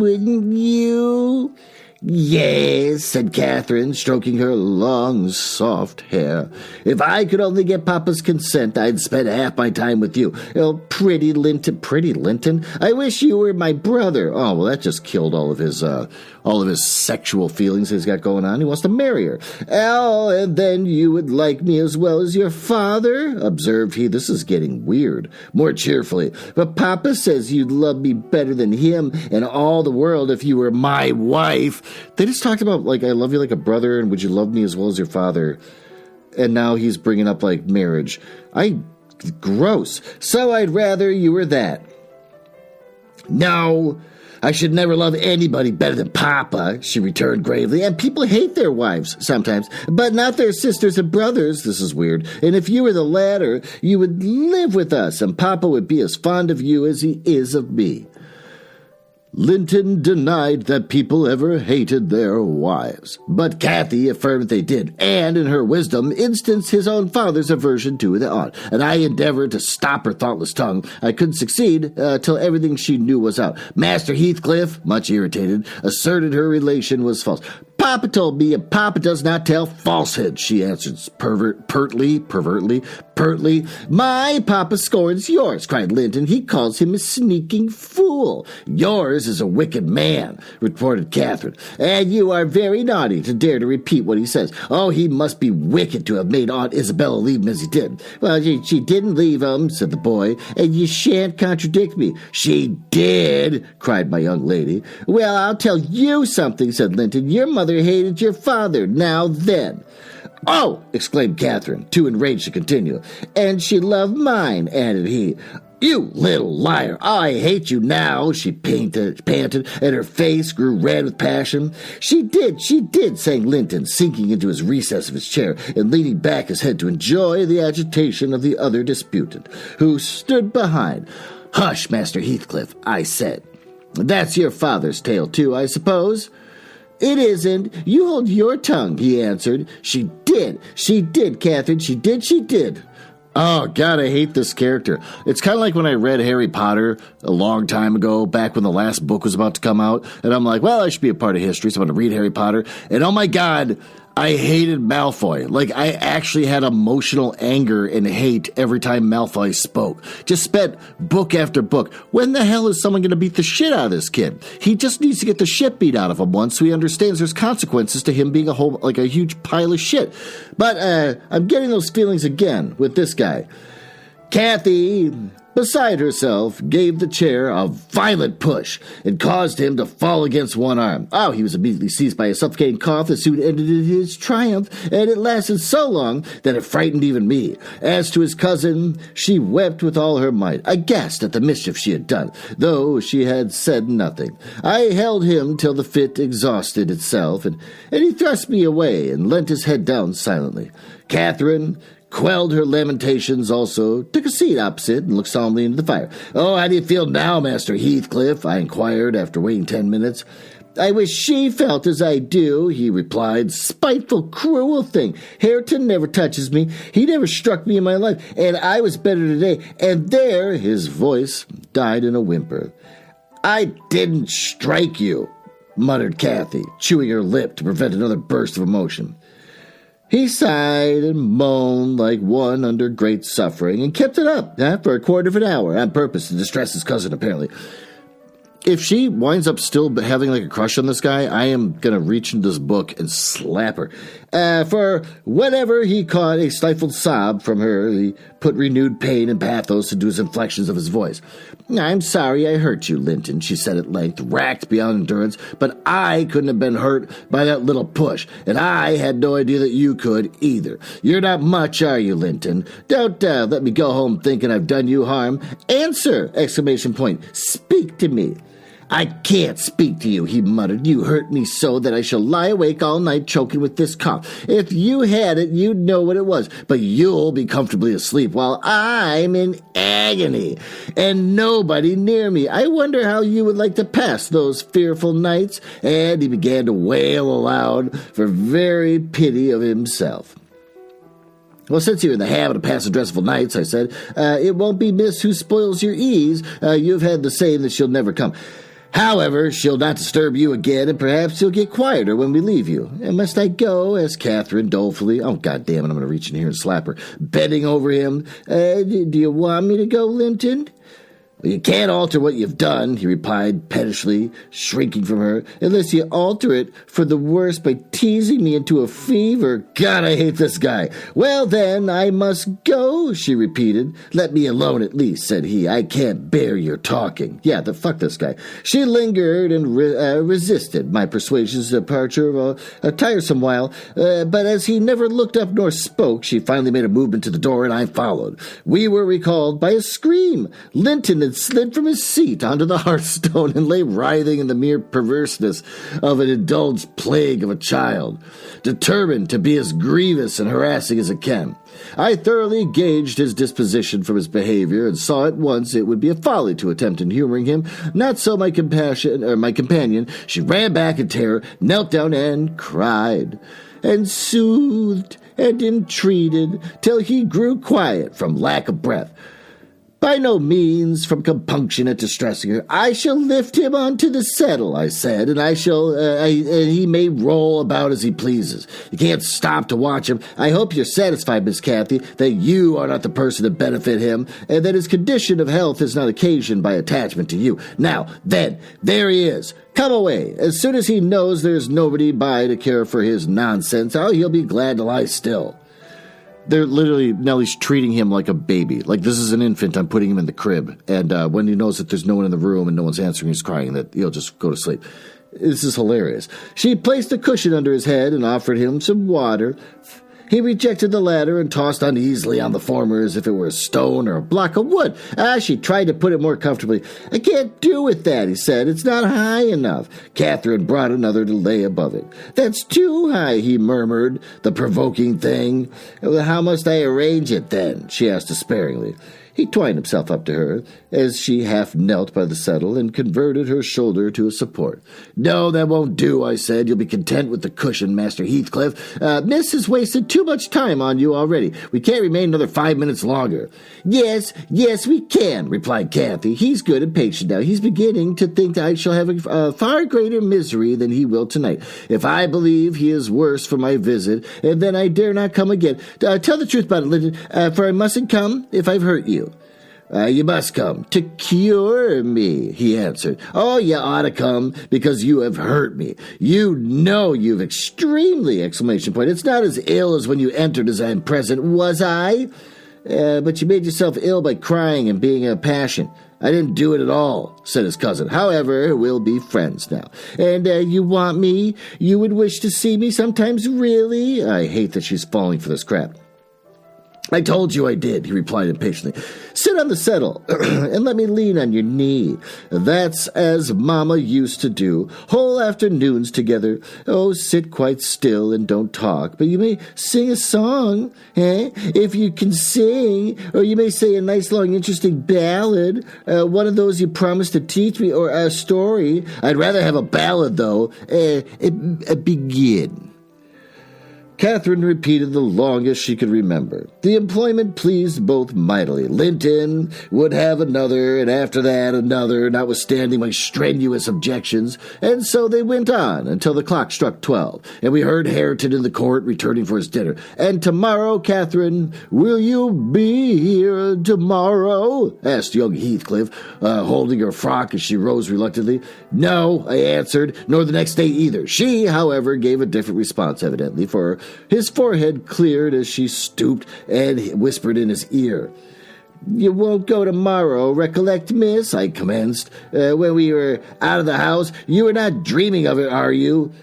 Wouldn't you? Yes, said Catherine, stroking her long, soft hair. If I could only get Papa's consent, I'd spend half my time with you. Oh, pretty Linton. I wish you were my brother. Oh, well, that just killed all of his sexual feelings he's got going on. He wants to marry her. Oh, and then you would like me as well as your father, observed he. This is getting weird. More cheerfully. But Papa says you'd love me better than him and all the world if you were my wife. They just talked about, like, I love you like a brother, and would you love me as well as your father? And now he's bringing up, like, marriage. Gross. So I'd rather you were that. No, I should never love anybody better than Papa, she returned gravely. And people hate their wives sometimes, but not their sisters and brothers. This is weird. And if you were the latter, you would live with us, and Papa would be as fond of you as he is of me. Linton denied that people ever hated their wives, but Cathy affirmed they did, and in her wisdom instanced his own father's aversion to the aunt, and I endeavored to stop her thoughtless tongue. I couldn't succeed till everything she knew was out. Master Heathcliff, much irritated, asserted her relation was false. Papa told me, and Papa does not tell falsehood, she answered pertly. My Papa scorns yours, cried Linton. He calls him a sneaking fool. Yours is a wicked man, retorted Catherine, and you are very naughty to dare to repeat what he says. Oh, he must be wicked to have made Aunt Isabella leave him as he did. Well, she didn't leave him, said the boy, and you shan't contradict me. She did, cried my young lady. Well, I'll tell you something, said Linton. Your mother hated your father. Now then. Oh, exclaimed Catherine, too enraged to continue. And she loved mine, added he. You little liar. I hate you now, she panted, and her face grew red with passion. She did, sang Linton, sinking into his recess of his chair and leaning back his head to enjoy the agitation of the other disputant, who stood behind. Hush, Master Heathcliff, I said. That's your father's tale, too, I suppose? It isn't. You hold your tongue, he answered. She did, Catherine, she did. Oh, God, I hate this character. It's kind of like when I read Harry Potter a long time ago, back when the last book was about to come out, and I'm like, well, I should be a part of history, so I'm going to read Harry Potter, and oh my God, I hated Malfoy. Like, I actually had emotional anger and hate every time Malfoy spoke. Just spent book after book. When the hell is someone going to beat the shit out of this kid? He just needs to get the shit beat out of him once so he understands there's consequences to him being a huge pile of shit. But I'm getting those feelings again with this guy. Cathy, beside herself, gave the chair a violent push and caused him to fall against one arm. Oh, he was immediately seized by a suffocating cough that soon ended in his triumph, and it lasted so long that it frightened even me. As to his cousin, she wept with all her might, aghast at the mischief she had done, though she had said nothing. I held him till the fit exhausted itself, and he thrust me away and leant his head down silently. Catherine quelled her lamentations also, took a seat opposite, and looked solemnly into the fire. Oh, how do you feel now, Master Heathcliff? I inquired after waiting 10 minutes. I wish she felt as I do, he replied. Spiteful, cruel thing. Hareton never touches me. He never struck me in my life, and I was better today. And there, his voice died in a whimper. I didn't strike you, muttered Cathy, chewing her lip to prevent another burst of emotion. He sighed and moaned like one under great suffering and kept it up for a quarter of an hour on purpose to distress his cousin, apparently. If she winds up still having like a crush on this guy, I am going to reach into this book and slap her. For whenever he caught a stifled sob from her, he put renewed pain and pathos into his inflections of his voice. I'm sorry I hurt you, Linton, she said at length, racked beyond endurance, but I couldn't have been hurt by that little push, and I had no idea that you could either. You're not much, are you, Linton? Don't let me go home thinking I've done you harm. Answer! Exclamation point. Speak to me. I can't speak to you, he muttered. You hurt me so that I shall lie awake all night choking with this cough. If you had it, you'd know what it was, but you'll be comfortably asleep while I'm in agony, and nobody near me. I wonder how you would like to pass those fearful nights. And he began to wail aloud for very pity of himself. Well, since you're in the habit of passing dreadful nights, I said, it won't be Miss who spoils your ease. You've had the saying that she'll never come. However, she'll not disturb you again, and perhaps she'll get quieter when we leave you. And must I go? Asked Catherine dolefully. Oh, goddamn it, I'm going to reach in here and slap her. Bending over him. Do you want me to go, Linton? You can't alter what you've done, he replied pettishly, shrinking from her, unless you alter it for the worse by teasing me into a fever. God, I hate this guy. Well, then, I must go, she repeated. Let me alone at least, said he. I can't bear your talking. Yeah, fuck this guy. She lingered and resisted my persuasions to departure a tiresome while, but as he never looked up nor spoke, she finally made a movement to the door, and I followed. We were recalled by a scream. Linton had and slid from his seat onto the hearthstone and lay writhing in the mere perverseness of an indulged plague of a child, determined to be as grievous and harassing as it can. I thoroughly gauged his disposition from his behavior and saw at once it would be a folly to attempt in humoring him. Not so my companion. She ran back in terror, knelt down and cried, and soothed and entreated till he grew quiet from lack of breath. By no means from compunction at distressing her. I shall lift him onto the settle, I said, and he may roll about as he pleases. You can't stop to watch him. I hope you're satisfied, Miss Cathy, that you are not the person to benefit him, and that his condition of health is not occasioned by attachment to you. Now, then, there he is. Come away. As soon as he knows there's nobody by to care for his nonsense, he'll be glad to lie still. They're literally, Nellie's treating him like a baby. Like, this is an infant, I'm putting him in the crib. And when he knows that there's no one in the room and no one's answering, he's crying, that he'll just go to sleep. This is hilarious. She placed a cushion under his head and offered him some water. He rejected the latter and tossed uneasily on the former as if it were a stone or a block of wood. She tried to put it more comfortably. I can't do with that, he said. It's not high enough. Catherine brought another to lay above it. That's too high, he murmured, the provoking thing. Well, how must I arrange it, then? She asked despairingly. He twined himself up to her as she half knelt by the settle and converted her shoulder to a support. No, that won't do, I said. You'll be content with the cushion, Master Heathcliff. Miss has wasted too much time on you already. We can't remain another 5 minutes longer. Yes, we can, replied Cathy. He's good and patient now. He's beginning to think I shall have a far greater misery than he will tonight. If I believe he is worse for my visit, and then I dare not come again. Tell the truth about it, Linton, for I mustn't come if I've hurt you. You must come to cure me, he answered. Oh, you ought to come because you have hurt me. You know you've extremely, exclamation point. It's not as ill as when you entered as I am present, was I? But you made yourself ill by crying and being in a passion. I didn't do it at all, said his cousin. However, we'll be friends now. And you want me? You would wish to see me sometimes, really? I hate that she's falling for this crap. I told you I did, he replied impatiently. Sit on the settle and let me lean on your knee. That's as Mama used to do, whole afternoons together. Oh, sit quite still and don't talk, but you may sing a song, if you can sing, or you may say a nice, long, interesting ballad, one of those you promised to teach me, or a story. I'd rather have a ballad, though. Begin. Catherine repeated the longest she could remember. The employment pleased both mightily. Linton would have another, and after that another, notwithstanding my strenuous objections, and so they went on until the clock struck 12, and we heard Hareton in the court returning for his dinner. And tomorrow, Catherine, will you be here tomorrow? Asked young Heathcliff, holding her frock as she rose reluctantly. No, I answered, nor the next day either. She, however, gave a different response, evidently, for his forehead cleared as she stooped and whispered in his ear. You won't go tomorrow, recollect, miss, I commenced. When we were out of the house, you were not dreaming of it, are you?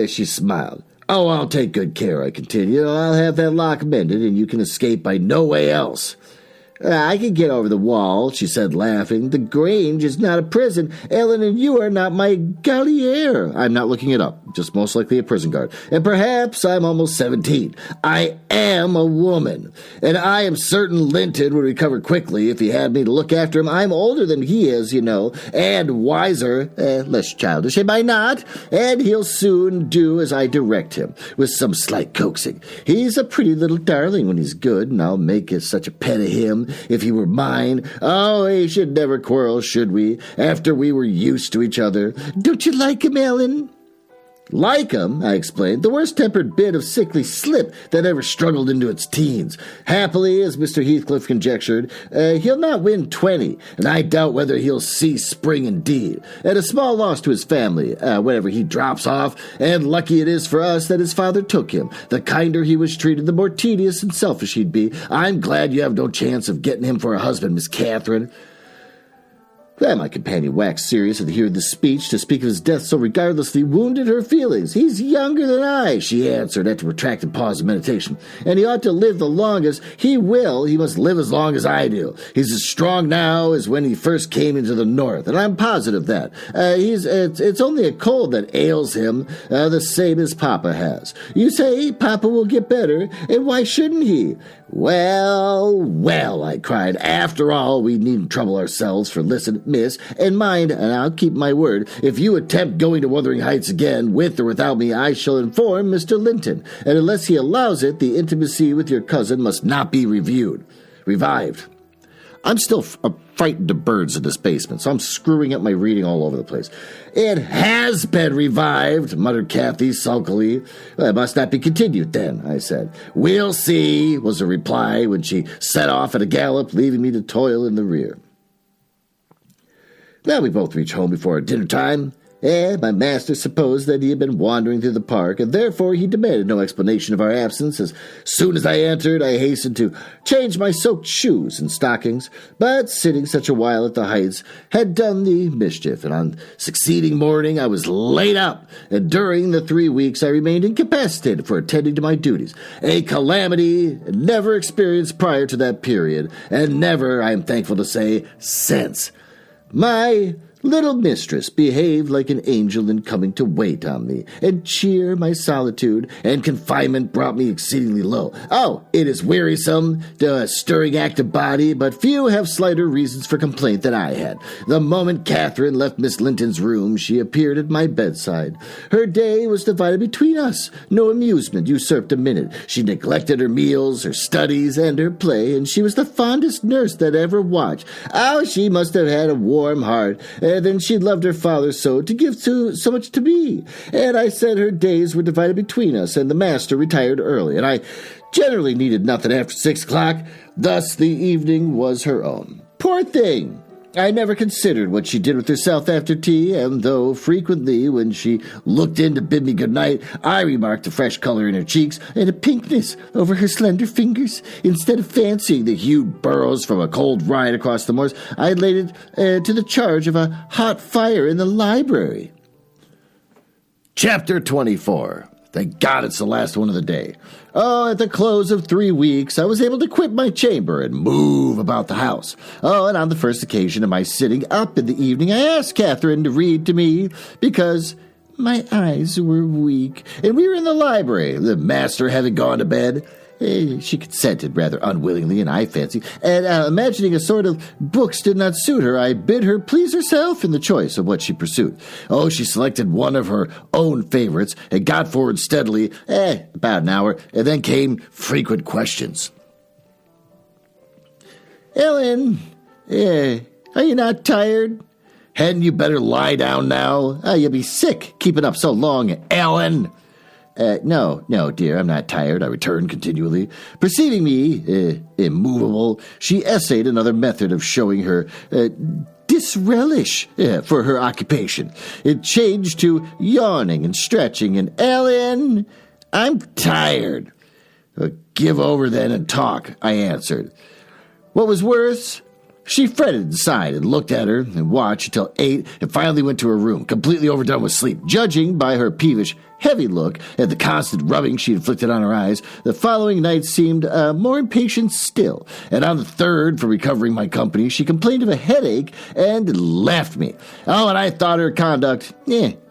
She smiled. Oh, I'll take good care, I continued. I'll have that lock mended, and you can escape by no way else. I can get over the wall, she said, laughing. The Grange is not a prison. Ellen, and you are not my galliere. I'm not looking it up. Just most likely a prison guard. And perhaps I'm almost 17. I am a woman. And I am certain Linton would recover quickly if he had me to look after him. I'm older than he is, you know, and wiser, less childish, am I not? And he'll soon do as I direct him, with some slight coaxing. He's a pretty little darling when he's good, and I'll make such a pet of him if he were mine. Oh, he should never quarrel, should we, after we were used to each other. Don't you like him, Ellen? Like him, I explained, the worst-tempered bit of sickly slip that ever struggled into its teens. Happily, as Mr. Heathcliff conjectured, he'll not win 20, and I doubt whether he'll see spring indeed. At a small loss to his family, whenever he drops off, and lucky it is for us that his father took him. The kinder he was treated, the more tedious and selfish he'd be. I'm glad you have no chance of getting him for a husband, Miss Catherine. Well, my companion waxed serious at the hearing this speech. To speak of his death so regardlessly wounded her feelings. He's younger than I, she answered after a protracted pause of meditation. And he ought to live the longest. He will. He must live as long as I do. He's as strong now as when he first came into the north, and I'm positive that. It's only a cold that ails him, the same as Papa has. You say Papa will get better, and why shouldn't he? Well, I cried. After all, we needn't trouble ourselves for listen, miss, and mind, and I'll keep my word. If you attempt going to Wuthering Heights again, with or without me, I shall inform Mr. Linton, and unless he allows it, the intimacy with your cousin must not be revived. I'm still frightened of birds in this basement, so I'm screwing up my reading all over the place. It has been revived, muttered Cathy sulkily. Well, it must not be continued then, I said. We'll see, was the reply when she set off at a gallop, leaving me to toil in the rear. Now we both reached home before dinner time. My master supposed that he had been wandering through the park, and therefore he demanded no explanation of our absence. As soon as I entered, I hastened to change my soaked shoes and stockings, but sitting such a while at the Heights had done the mischief, and on succeeding morning I was laid up, and during the 3 weeks I remained incapacitated for attending to my duties, a calamity never experienced prior to that period, and never, I am thankful to say, since. My little mistress behaved like an angel in coming to wait on me, and cheer my solitude and confinement brought me exceedingly low. Oh, it is wearisome, the stirring active body, but few have slighter reasons for complaint than I had. The moment Catherine left Miss Linton's room, she appeared at my bedside. Her day was divided between us. No amusement usurped a minute. She neglected her meals, her studies, and her play, and she was the fondest nurse that ever watched. Oh, she must have had a warm heart, then she loved her father so to give so much to me. And I said her days were divided between us, and the master retired early, and I generally needed nothing after 6 o'clock. Thus the evening was her own. Poor thing! I never considered what she did with herself after tea, and though frequently when she looked in to bid me good night, I remarked a fresh color in her cheeks and a pinkness over her slender fingers, instead of fancying the hued burrows from a cold ride across the moors, I laid it to the charge of a hot fire in the library. Chapter 24. Thank God it's the last one of the day. Oh, at the close of 3 weeks, I was able to quit my chamber and move about the house. Oh, and on the first occasion of my sitting up in the evening, I asked Catherine to read to me because my eyes were weak, and we were in the library, the master having gone to bed. She consented rather unwillingly, and I fancied, and imagining a sort of books did not suit her, I bid her please herself in the choice of what she pursued. Oh, she selected one of her own favorites and got forward steadily, about an hour, and then came frequent questions. Ellen, are you not tired? Hadn't you better lie down now? You'll be sick keeping up so long, Ellen. No, dear, I'm not tired, I returned continually. Perceiving me immovable, she essayed another method of showing her disrelish for her occupation. It changed to yawning and stretching, and Ellen, I'm tired. Give over then and talk, I answered. What was worse, she fretted inside and looked at her and watched until 8 and finally went to her room, completely overdone with sleep. Judging by her peevish, heavy look and the constant rubbing she inflicted on her eyes, the following night seemed more impatient still. And on the 3rd, for recovering my company, she complained of a headache and left me. Oh, and I thought her conduct,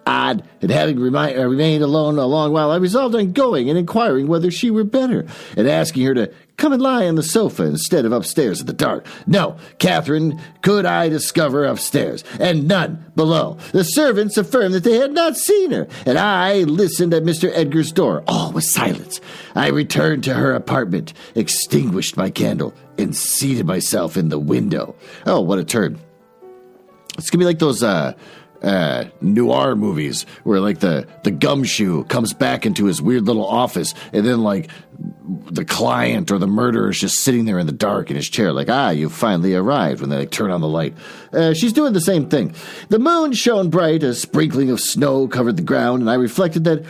odd, and having remained alone a long while, I resolved on going and inquiring whether she were better, and asking her to come and lie on the sofa instead of upstairs in the dark. No, Catherine, could I discover upstairs, and none below. The servants affirmed that they had not seen her, and I listened at Mr. Edgar's door. All was silence. I returned to her apartment, extinguished my candle, and seated myself in the window. Oh, what a turn. It's gonna be like those, noir movies where like the gumshoe comes back into his weird little office and then like the client or the murderer is just sitting there in the dark in his chair like, you finally arrived, when they turn on the light. She's doing the same thing. The moon shone bright, a sprinkling of snow covered the ground, and I reflected that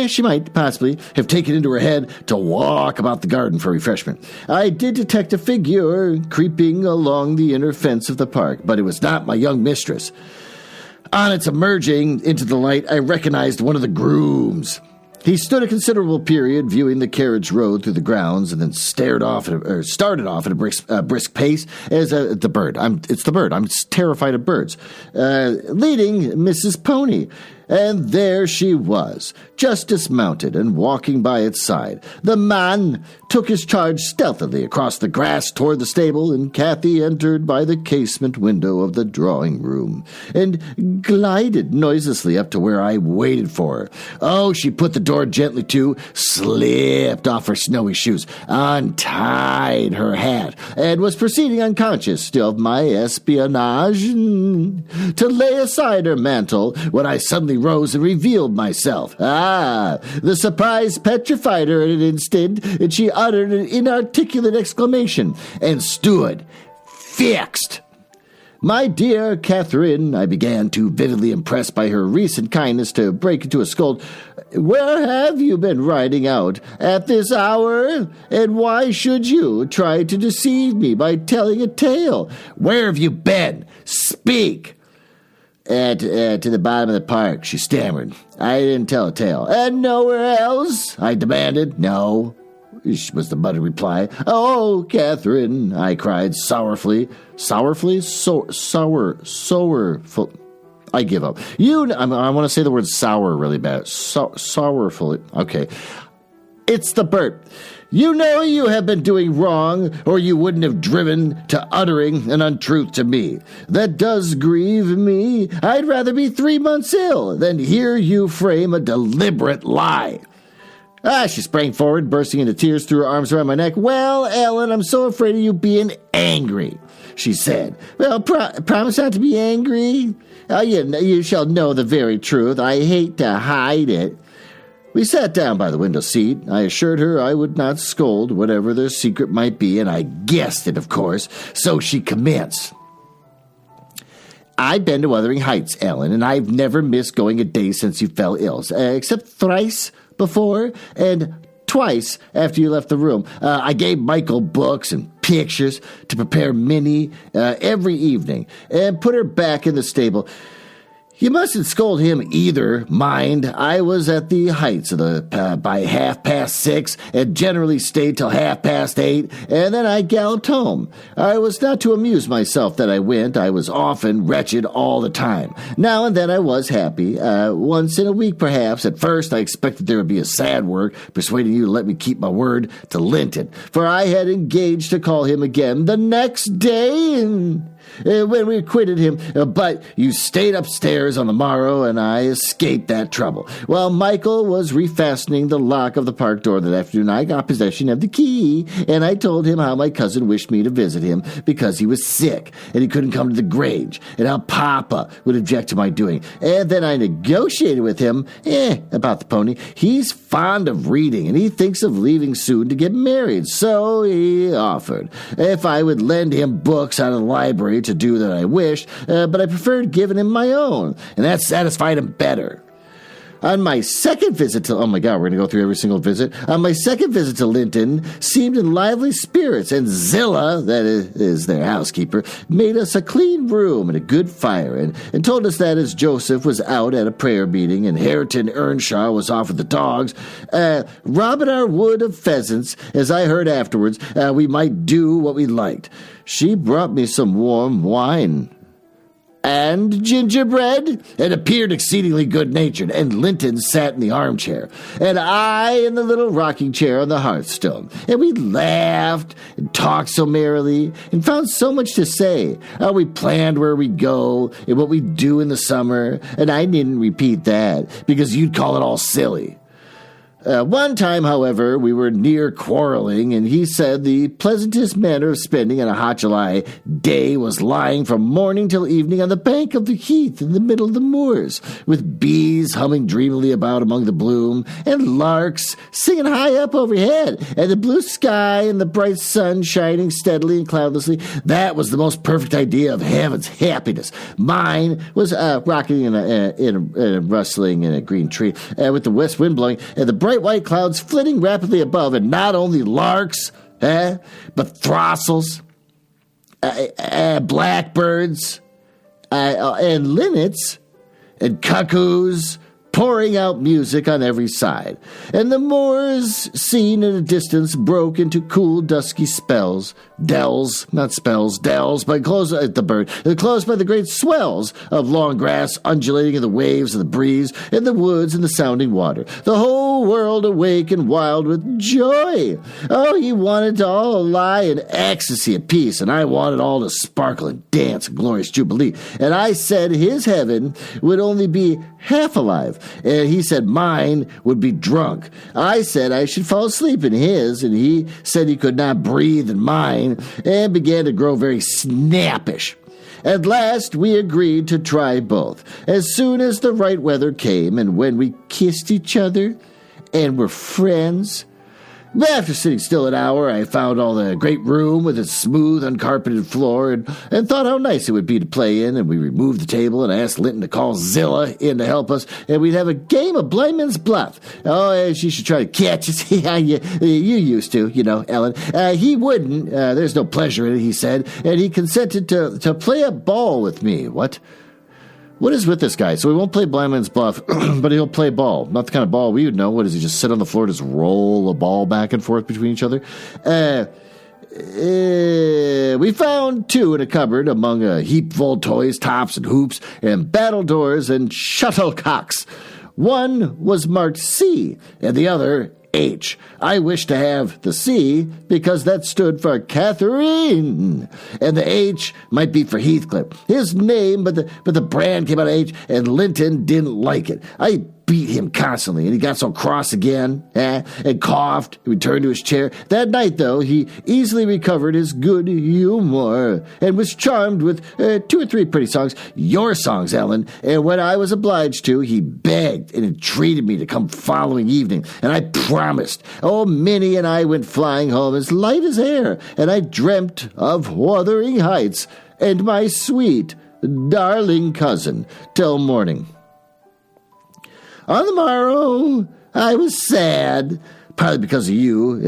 she might possibly have taken into her head to walk about the garden for refreshment. I did detect a figure creeping along the inner fence of the park, but it was not my young mistress. On its emerging into the light, I recognized one of the grooms. He stood a considerable period viewing the carriage road through the grounds, and then started off at a brisk pace as the bird. It's the bird. I'm terrified of birds. Leading Mrs. Pony. And there she was, just dismounted and walking by its side. The man took his charge stealthily across the grass toward the stable, and Cathy entered by the casement window of the drawing room and glided noiselessly up to where I waited for her. Oh, she put the door gently to, slipped off her snowy shoes, untied her hat, and was proceeding unconscious of my espionage to lay aside her mantle when I suddenly rose and revealed myself. The surprise petrified her in an instant, and she uttered an inarticulate exclamation and stood fixed. My dear Catherine, I began, too vividly impressed by her recent kindness to break into a scold. Where have you been riding out at this hour? And why should you try to deceive me by telling a tale? Where have you been? Speak! To the bottom of the park, she stammered. I didn't tell a tale. And nowhere else? I demanded. No, was the muttered reply. Oh, Catherine, I cried sorrowfully. Sourfully? Sourful. I give up. I want to say the word sour really bad. Sourfully. Okay. It's the bird. You know you have been doing wrong, or you wouldn't have driven to uttering an untruth to me. That does grieve me. I'd rather be 3 months ill than hear you frame a deliberate lie. She sprang forward, bursting into tears, threw her arms around my neck. Well, Ellen, I'm so afraid of you being angry, she said. Well, promise not to be angry. You shall know the very truth. I hate to hide it. We sat down by the window seat. I assured her I would not scold whatever their secret might be, and I guessed it, of course, so she commenced. I've been to Wuthering Heights, Ellen, and I've never missed going a day since you fell ill, except thrice before and twice after you left the room. I gave Michael books and pictures to prepare Minnie every evening and put her back in the stable. You mustn't scold him either, mind. I was at the Heights by 6:30 and generally stayed till 8:30, and then I galloped home. I was not to amuse myself that I went. I was often wretched all the time. Now and then I was happy, once in a week perhaps. At first I expected there would be a sad work, persuading you to let me keep my word to Linton, for I had engaged to call him again the next day, when we quitted him, but you stayed upstairs on the morrow, and I escaped that trouble. While Michael was refastening the lock of the park door that afternoon, I got possession of the key, and I told him how my cousin wished me to visit him because he was sick, and he couldn't come to the Grange, and how Papa would object to my doing. And then I negotiated with him, about the pony. He's fond of reading, and he thinks of leaving soon to get married, so he offered if I would lend him books out of the library to do that I wished, but I preferred giving him my own, and that satisfied him better. On my second visit to... Oh, my God, we're going to go through every single visit. On my second visit to Linton, seemed in lively spirits, and Zilla, that is their housekeeper, made us a clean room and a good fire, and told us that as Joseph was out at a prayer meeting and Hareton Earnshaw was off with the dogs, robbing our wood of pheasants, as I heard afterwards, we might do what we liked. She brought me some warm wine and gingerbread, and appeared exceedingly good-natured, and Linton sat in the armchair, and I in the little rocking chair on the hearthstone, and we laughed and talked so merrily, and found so much to say, how we planned where we go, and what we do in the summer, and I didn't repeat that, because you'd call it all silly. One time, however, we were near quarreling, and he said the pleasantest manner of spending a hot July day was lying from morning till evening on the bank of the heath in the middle of the moors, with bees humming dreamily about among the bloom, and larks singing high up overhead, and the blue sky and the bright sun shining steadily and cloudlessly. That was the most perfect idea of heaven's happiness. Mine was rocking in a rustling in a green tree, with the west wind blowing, and the bright white clouds flitting rapidly above, and not only larks, but throstles, blackbirds, and linnets, and cuckoos, pouring out music on every side. And the moors, seen at a distance, broke into cool, dusky spells. Dells, not spells, dells, but closed by the great swells of long grass undulating in the waves of the breeze, in the woods and the sounding water. The whole world awake and wild with joy. Oh, he wanted to all lie in ecstasy of peace, and I wanted all to sparkle and dance in glorious jubilee. And I said his heaven would only be half alive, and he said mine would be drunk. I said I should fall asleep in his, and he said he could not breathe in mine, and began to grow very snappish. At last we agreed to try both, as soon as the right weather came, and when we kissed each other and were friends. After sitting still an hour, I found all the great room with its smooth, uncarpeted floor, and thought how nice it would be to play in, and we removed the table, and I asked Linton to call Zilla in to help us, and we'd have a game of blindman's bluff. Oh, and she should try to catch us. Yeah, you used to, Ellen. He wouldn't. There's no pleasure in it, he said, and he consented to play a ball with me. What is with this guy? So he won't play blindman's bluff, but he'll play ball. Not the kind of ball we would know. What does he just sit on the floor, just roll a ball back and forth between each other? We found two in a cupboard among a heap full of toys, tops and hoops, and battledores and shuttlecocks. One was marked C, and the other H. I wish to have the C because that stood for Catherine, and the H might be for Heathcliff, his name, but the brand came out of H, and Linton didn't like it. I beat him constantly, and he got so cross again, and coughed, and returned to his chair. That night, though, he easily recovered his good humor, and was charmed with 2 or 3 pretty songs, your songs, Ellen, and when I was obliged to, he begged and entreated me to come following evening, and I promised. Oh, Minnie and I went flying home as light as air, and I dreamt of Wuthering Heights and my sweet, darling cousin till morning. On the morrow, I was sad, partly because of you.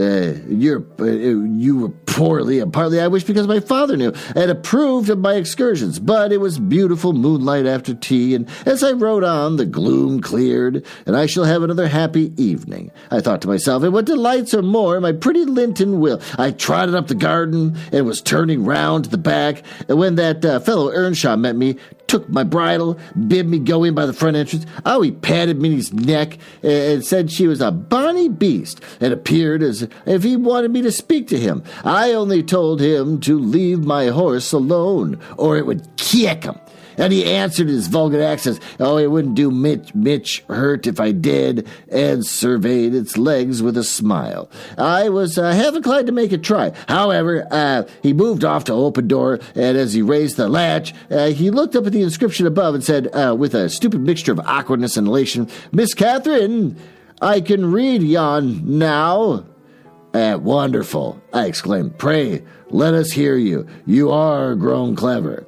You were poorly, and partly I wish because my father knew and approved of my excursions. But it was beautiful moonlight after tea, and as I rode on, the gloom cleared, and I shall have another happy evening. I thought to myself, and what delights are more, my pretty Linton will. I trotted up the garden and was turning round to the back, and when that fellow Earnshaw met me, took my bridle, bid me go in by the front entrance. Oh, he patted Minnie's neck and said she was a bonny beast, and appeared as if he wanted me to speak to him. I only told him to leave my horse alone, or it would kick him. And he answered in his vulgar accents, oh, it wouldn't do Mitch hurt if I did, and surveyed its legs with a smile. I was half inclined to make a try. However, he moved off to open door, and as he raised the latch, he looked up at the inscription above and said, with a stupid mixture of awkwardness and elation, Miss Catherine, I can read yon now. Wonderful, I exclaimed. Pray, let us hear you. You are grown clever.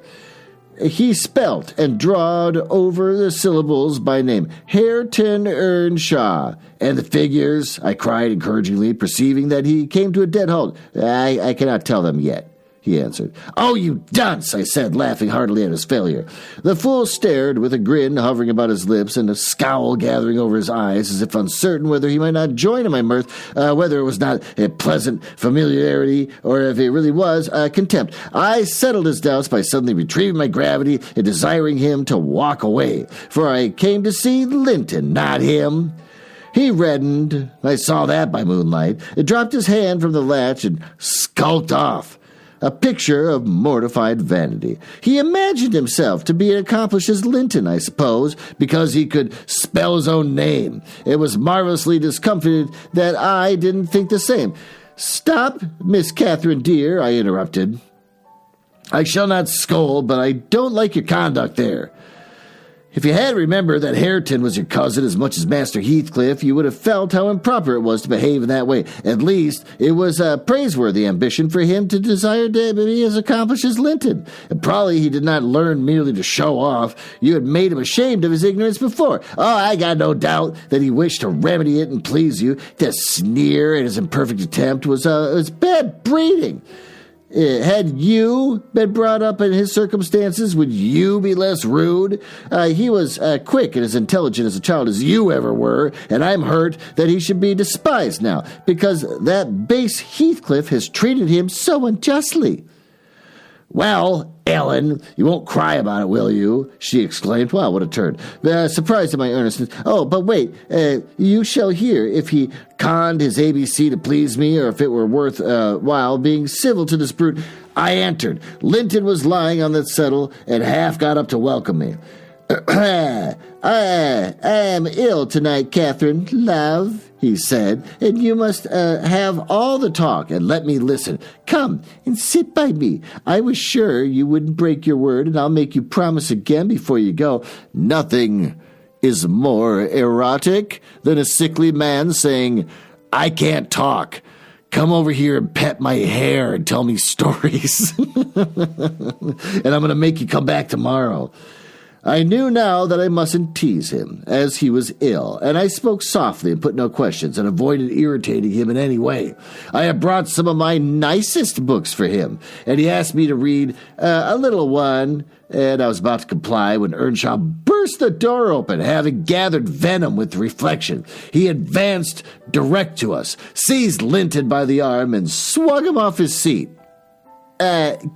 He spelt and drawed over the syllables by name, Hareton Earnshaw. And the figures, I cried encouragingly, perceiving that he came to a dead halt. I cannot tell them yet, he answered. Oh, you dunce, I said, laughing heartily at his failure. The fool stared with a grin hovering about his lips and a scowl gathering over his eyes, as if uncertain whether he might not join in my mirth, whether it was not a pleasant familiarity, or if it really was contempt. I settled his doubts by suddenly retrieving my gravity and desiring him to walk away, for I came to see Linton, not him. He reddened. I saw that by moonlight. It dropped his hand from the latch and skulked off. a picture of mortified vanity. He imagined himself to be as accomplished as Linton, I suppose, because he could spell his own name. It was marvelously discomfited that I didn't think the same. "Stop, Miss Catherine, dear," I interrupted. "I shall not scold, but I don't like your conduct there. If you had remembered that Hareton was your cousin as much as Master Heathcliff, you would have felt how improper it was to behave in that way. At least, it was a praiseworthy ambition for him to desire to be as accomplished as Linton. And probably he did not learn merely to show off. You had made him ashamed of his ignorance before. Oh, I got no doubt that he wished to remedy it and please you. To sneer at his imperfect attempt was bad breeding. Had you been brought up in his circumstances, would you be less rude? He was quick and as intelligent as a child as you ever were, and I'm hurt that he should be despised now, because that base Heathcliff has treated him so unjustly." "Well, Ellen, you won't cry about it, will you?" she exclaimed. Wow, what a turd. Surprised at my earnestness. "Oh, but wait, you shall hear if he conned his ABC to please me, or if it were worth while being civil to this brute." I entered. Linton was lying on the settle and half got up to welcome me. I am ill tonight, Catherine, love," he said, "and you must have all the talk and let me listen. Come and sit by me. I was sure you wouldn't break your word, and I'll make you promise again before you go." Nothing is more erotic than a sickly man saying, "I can't talk. Come over here and pet my hair and tell me stories. And I'm going to make you come back tomorrow." I knew now that I mustn't tease him, as he was ill, and I spoke softly and put no questions, and avoided irritating him in any way. I had brought some of my nicest books for him, and he asked me to read a little one, and I was about to comply when Earnshaw burst the door open, having gathered venom with reflection. He advanced direct to us, seized Linton by the arm, and swung him off his seat.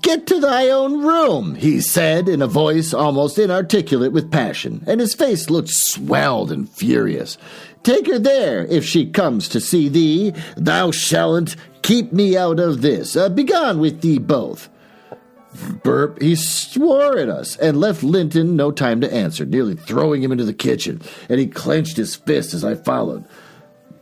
"Get to thy own room," he said in a voice almost inarticulate with passion, and his face looked swelled and furious. "Take her there, if she comes to see thee. Thou shalt keep me out of this. Begone with thee both." Burp, he swore at us and left Linton no time to answer, nearly throwing him into the kitchen, and he clenched his fist as I followed.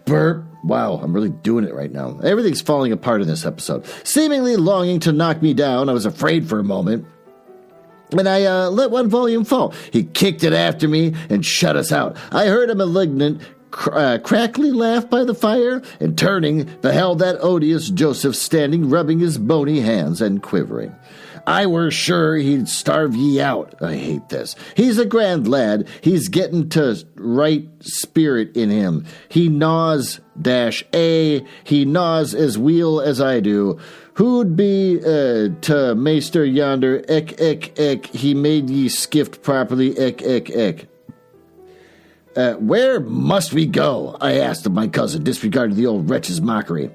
Burp. Wow, I'm really doing it right now. Everything's falling apart in this episode. Seemingly longing to knock me down, I was afraid for a moment, and I let one volume fall. He kicked it after me and shut us out. I heard a malignant, crackly laugh by the fire, and turning, beheld that odious Joseph standing, rubbing his bony hands and quivering. I were sure he'd starve ye out. I hate this. He's a grand lad. He's getting to right spirit in him. He gnaws he gnaws as weel as I do. Who'd be to maester yonder? Ek, he made ye skift properly, ek. Where must we go? I asked of my cousin, disregarding the old wretch's mockery.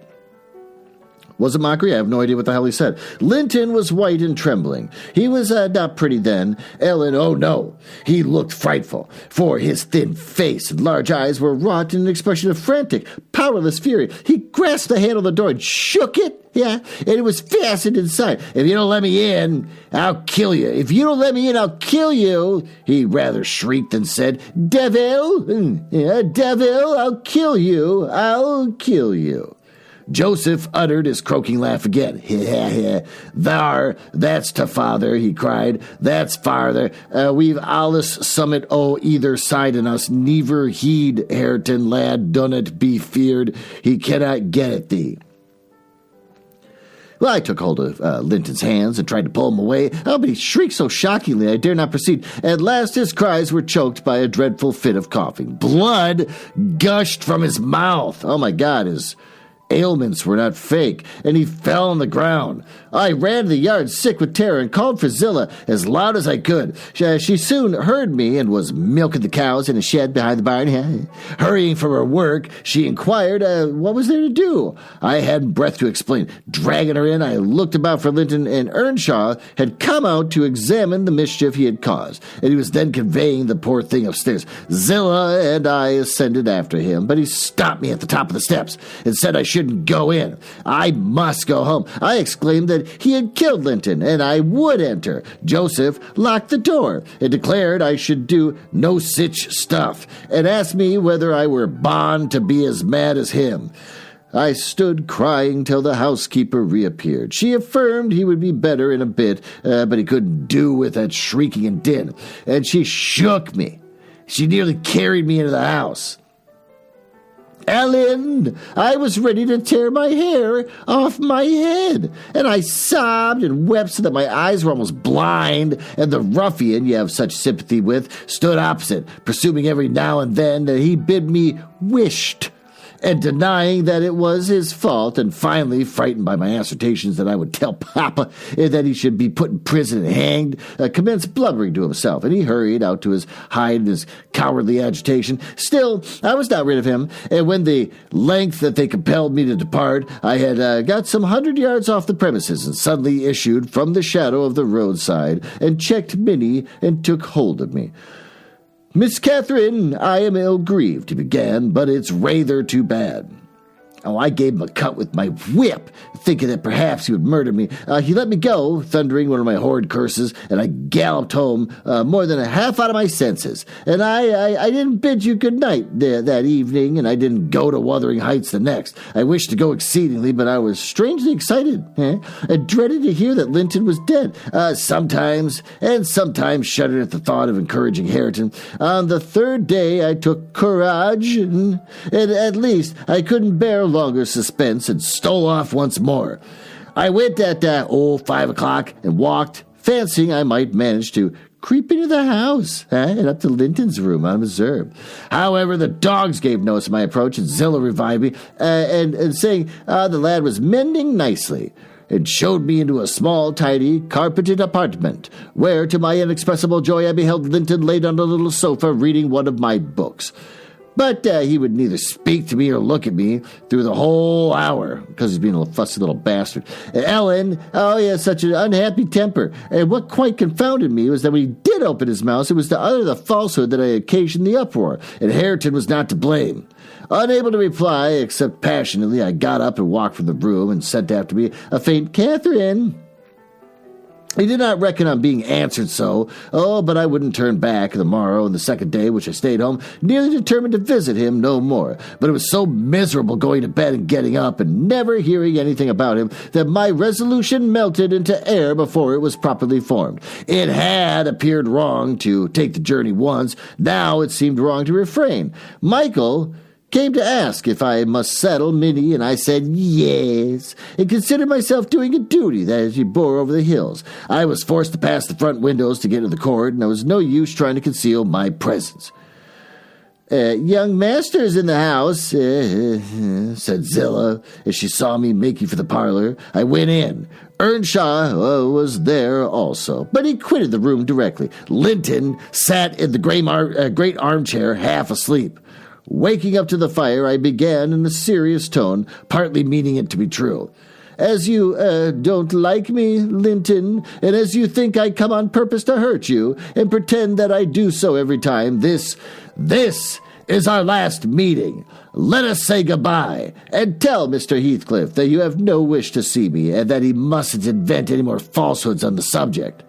Was it mockery? I have no idea what the hell he said. Linton was white and trembling. He was not pretty then. Ellen, oh no. He looked frightful, for his thin face and large eyes were wrought in an expression of frantic, powerless fury. He grasped the handle of the door and shook it. Yeah, and it was fastened inside. "If you don't let me in, I'll kill you. If you don't let me in, I'll kill you," he rather shrieked and said. Devil, I'll kill you. I'll kill you." Joseph uttered his croaking laugh again. "Thar, that's to father," he cried. "That's farther. We've allus summit o' either side in us. Never heed, Hareton, lad, dunnot be feared. He cannot get at thee." Well, I took hold of Linton's hands and tried to pull him away. Oh, but he shrieked so shockingly I dare not proceed. At last his cries were choked by a dreadful fit of coughing. Blood gushed from his mouth. Oh, my God, his ailments were not fake, and he fell on the ground. I ran to the yard sick with terror and called for Zillah as loud as I could. She soon heard me and was milking the cows in a shed behind the barn. Hurrying from her work, she inquired what was there to do. I hadn't breath to explain. Dragging her in, I looked about for Linton, and Earnshaw had come out to examine the mischief he had caused, and he was then conveying the poor thing upstairs. Zillah and I ascended after him, but he stopped me at the top of the steps and said I should shouldn't go in. I must go home. I exclaimed that he had killed Linton, and I would enter. Joseph locked the door and declared I should do no sich stuff, and asked me whether I were bond to be as mad as him. I stood crying till the housekeeper reappeared. She affirmed he would be better in a bit, but he couldn't do with that shrieking and din, and she shook me. She nearly carried me into the house. Ellen, I was ready to tear my hair off my head, and I sobbed and wept so that my eyes were almost blind, and the ruffian you have such sympathy with stood opposite, presuming every now and then that he bid me wisht, and denying that it was his fault, and finally, frightened by my assertions that I would tell Papa that he should be put in prison and hanged, commenced blubbering to himself, and he hurried out to his hide in his cowardly agitation. Still, I was not rid of him, and when the length that they compelled me to depart, I had got some 100 yards off the premises, and suddenly issued from the shadow of the roadside, and checked Minnie, and took hold of me. Miss Catherine, I am ill-grieved, he began, but it's rather too bad. Oh, I gave him a cut with my whip, thinking that perhaps he would murder me. He let me go, thundering one of my horrid curses, and I galloped home, more than a half out of my senses. And I didn't bid you good night that evening, and I didn't go to Wuthering Heights the next. I wished to go exceedingly, but I was strangely excited, and dreaded to hear that Linton was dead. Sometimes shuddered at the thought of encouraging Hareton. On the third day I took courage, and at least I couldn't bear longer suspense, and stole off once more. I went at 5 o'clock and walked, fancying I might manage to creep into the house and up to Linton's room unobserved. However, the dogs gave notice of my approach, and Zillah revived me, and saying the lad was mending nicely, and showed me into a small, tidy, carpeted apartment, where, to my inexpressible joy, I beheld Linton laid on a little sofa reading one of my books. But he would neither speak to me or look at me through the whole hour, because he's being a fussy little bastard. Ellen, he has such an unhappy temper. And what quite confounded me was that when he did open his mouth, it was to utter the falsehood that I occasioned the uproar, and Hareton was not to blame. Unable to reply, except passionately, I got up and walked from the room, and sent after me a faint "Catherine." He did not reckon on being answered so, but I wouldn't turn back the morrow and the second day which I stayed home, nearly determined to visit him no more. But it was so miserable going to bed and getting up and never hearing anything about him that my resolution melted into air before it was properly formed. It had appeared wrong to take the journey once, now it seemed wrong to refrain. Michael came to ask if I must settle Minnie, and I said yes, and considered myself doing a duty that he bore over the hills. I was forced to pass the front windows to get into the court, and there was no use trying to conceal my presence. Young master's in the house, said Zillah, as she saw me making for the parlor. I went in. Earnshaw was there also, but he quitted the room directly. Linton sat in the great armchair, half asleep. Waking up to the fire, I began in a serious tone, partly meaning it to be true. As you don't like me, Linton, and as you think I come on purpose to hurt you, and pretend that I do so every time, this is our last meeting. Let us say goodbye, and tell Mr. Heathcliff that you have no wish to see me, and that he mustn't invent any more falsehoods on the subject.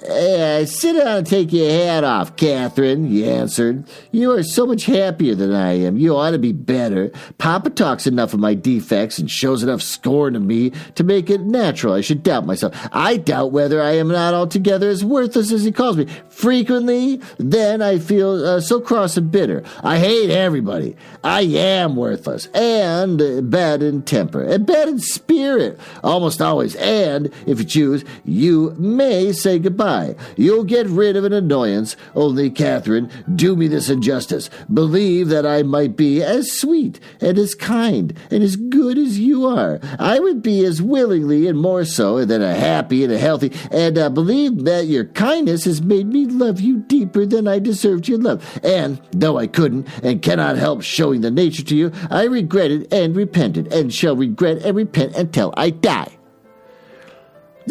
Sit down and take your hat off, Catherine, he answered. You are so much happier than I am. You ought to be better. Papa talks enough of my defects and shows enough scorn of me to make it natural I should doubt myself. I doubt whether I am not altogether as worthless as he calls me. Frequently, then I feel so cross and bitter. I hate everybody. I am worthless, and bad in temper, and bad in spirit, almost always. And, if you choose, you may say goodbye. You'll get rid of an annoyance. Only, Catherine, do me this injustice. Believe that I might be as sweet and as kind and as good as you are. I would be as willingly and more so than a happy and a healthy, and believe that your kindness has made me love you deeper than I deserved your love. And, though I couldn't and cannot help showing the nature to you, I regretted and repented, and shall regret and repent until I die.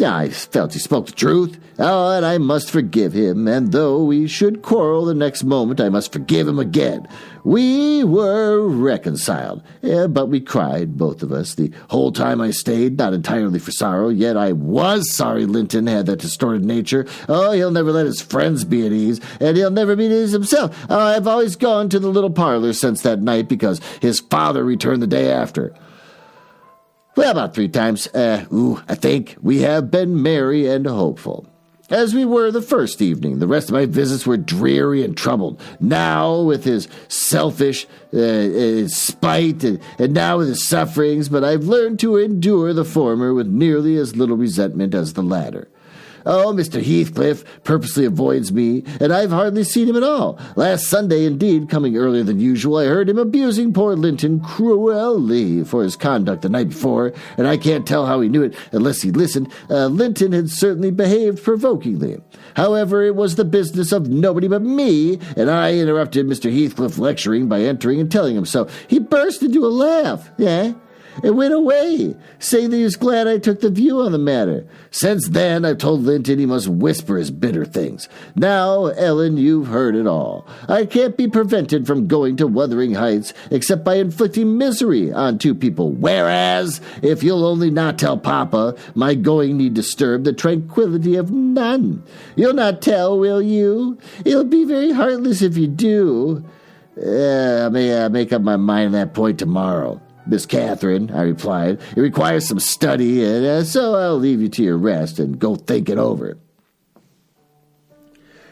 I felt he spoke the truth. Oh, and I must forgive him, and though we should quarrel the next moment, I must forgive him again. We were reconciled, but we cried, both of us, the whole time I stayed, not entirely for sorrow, yet I was sorry Linton had that distorted nature. Oh, he'll never let his friends be at ease, and he'll never be at ease himself. I've always gone to the little parlor since that night because his father returned the day after. Well, about 3 times. I think we have been merry and hopeful. As we were the first evening, the rest of my visits were dreary and troubled. Now with his selfish spite, and now with his sufferings, but I've learned to endure the former with nearly as little resentment as the latter. Oh, Mr. Heathcliff purposely avoids me, and I've hardly seen him at all. Last Sunday, indeed, coming earlier than usual, I heard him abusing poor Linton cruelly for his conduct the night before, and I can't tell how he knew it unless he listened. Linton had certainly behaved provokingly. However, it was the business of nobody but me, and I interrupted Mr. Heathcliff lecturing by entering and telling him so. He burst into a laugh, and went away, saying that he was glad I took the view on the matter. Since then, I've told Linton he must whisper his bitter things. Now, Ellen, you've heard it all. I can't be prevented from going to Wuthering Heights except by inflicting misery on 2 people, whereas, if you'll only not tell Papa, my going need disturb the tranquility of none. You'll not tell, will you? It'll be very heartless if you do. I may make up my mind on that point tomorrow. Miss Catherine, I replied, it requires some study, and so I'll leave you to your rest and go think it over.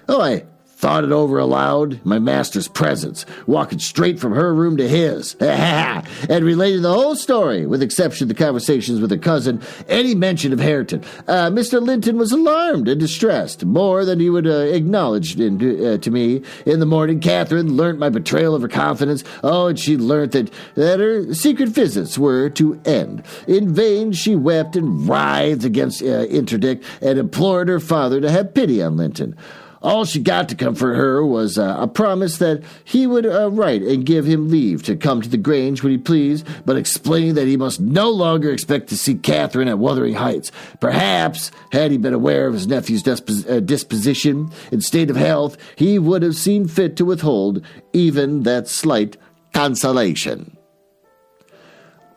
Oh, I thought it over aloud in my master's presence, walking straight from her room to his, and related the whole story, with exception of the conversations with her cousin, any mention of Hareton. Mr. Linton was alarmed and distressed, more than he would acknowledge to me. In the morning, Catherine learnt my betrayal of her confidence. Oh, and she learnt that her secret visits were to end. In vain she wept and writhed against interdict, and implored her father to have pity on Linton. All she got to comfort her was a promise that he would write and give him leave to come to the Grange when he pleased, but explaining that he must no longer expect to see Catherine at Wuthering Heights. Perhaps, had he been aware of his nephew's disposition and state of health, he would have seen fit to withhold even that slight consolation.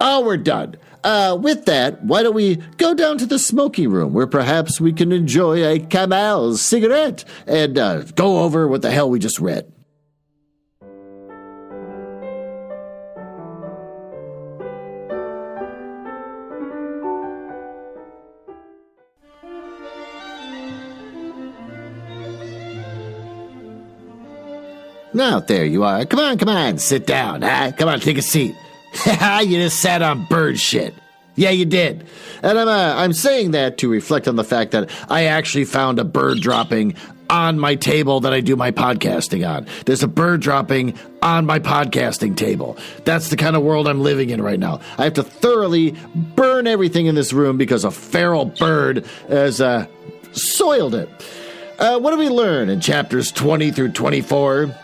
Oh, we're done. With that, why don't we go down to the smoking room where perhaps we can enjoy a Camel cigarette and go over what the hell we just read. Now, there you are. Come on, sit down. Come on, take a seat. You just sat on bird shit. Yeah, you did. And I'm saying that to reflect on the fact that I actually found a bird dropping on my table that I do my podcasting on. There's a bird dropping on my podcasting table. That's the kind of world I'm living in right now. I have to thoroughly burn everything in this room because a feral bird has soiled it. What do we learn in chapters 20 through 24?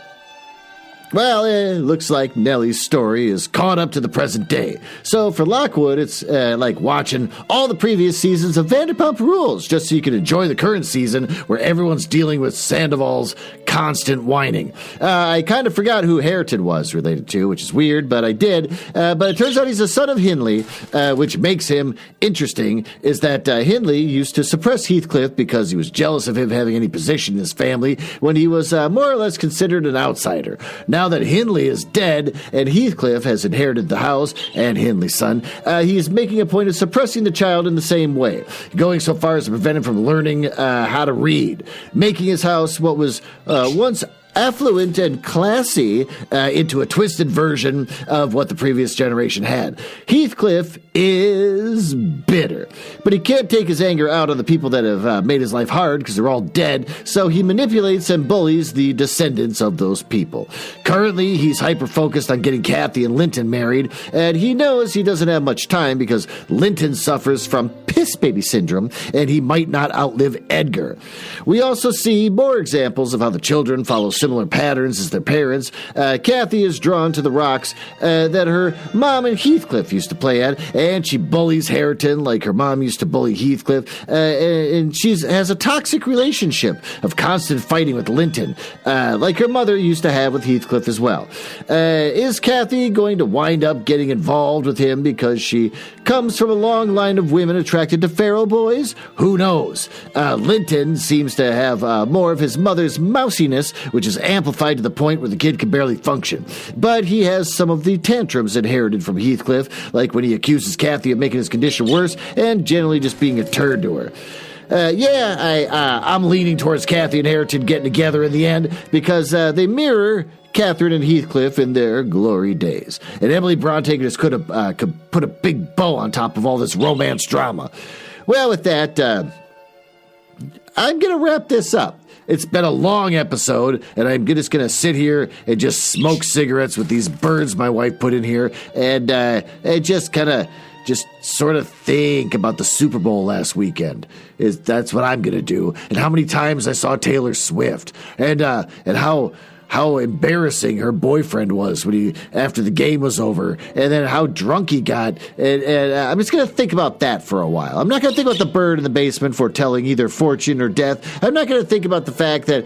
Well, it looks like Nellie's story is caught up to the present day. So for Lockwood, it's like watching all the previous seasons of Vanderpump Rules, just so you can enjoy the current season where everyone's dealing with Sandoval's constant whining. I kind of forgot who Hareton was related to, which is weird, but I did. But it turns out he's a son of Hindley, which makes him interesting, is that Hindley used to suppress Heathcliff because he was jealous of him having any position in his family when he was more or less considered an outsider. Now that Hindley is dead and Heathcliff has inherited the house and Hindley's son, he's making a point of suppressing the child in the same way, going so far as to prevent him from learning how to read, making his house what was once affluent and classy into a twisted version of what the previous generation had. Heathcliff is bitter, but he can't take his anger out on the people that have made his life hard because they're all dead, so he manipulates and bullies the descendants of those people. Currently, he's hyper-focused on getting Cathy and Linton married, and he knows he doesn't have much time because Linton suffers from piss baby syndrome, and he might not outlive Edgar. We also see more examples of how the children follow similar patterns as their parents, Cathy is drawn to the rocks that her mom and Heathcliff used to play at, and she bullies Hareton like her mom used to bully Heathcliff, and she has a toxic relationship of constant fighting with Linton, like her mother used to have with Heathcliff as well. Is Cathy going to wind up getting involved with him because she comes from a long line of women attracted to pharaoh boys? Who knows? Linton seems to have more of his mother's mousiness, which is amplified to the point where the kid can barely function. But he has some of the tantrums inherited from Heathcliff, like when he accuses Cathy of making his condition worse and generally just being a turd to her. I'm leaning towards Cathy and Hareton getting together in the end because they mirror Catherine and Heathcliff in their glory days. And Emily Brontë just could put a big bow on top of all this romance drama. Well, with that, I'm going to wrap this up. It's been a long episode, and I'm just going to sit here and just smoke cigarettes with these birds my wife put in here and just kind of just sort of think about the Super Bowl last weekend. That's what I'm going to do. And how many times I saw Taylor Swift and how embarrassing her boyfriend was after the game was over, and then how drunk he got. And I'm just going to think about that for a while. I'm not going to think about the bird in the basement foretelling either fortune or death. I'm not going to think about the fact that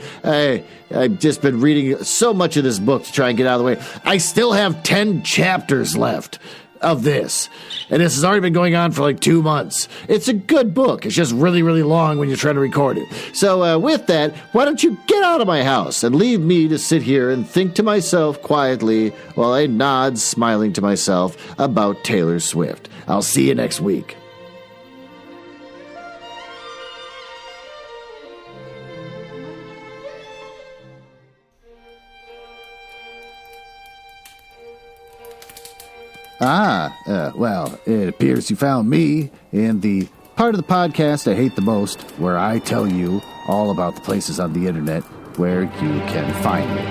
I've just been reading so much of this book to try and get out of the way. I still have 10 chapters left of this, and this has already been going on for like 2 months. It's a good book. It's just really, really long when you're trying to record it. So with that, why don't you get out of my house and leave me to sit here and think to myself quietly while I nod, smiling to myself about Taylor Swift. I'll see you next week. Well, it appears you found me in the part of the podcast I hate the most, where I tell you all about the places on the internet where you can find me.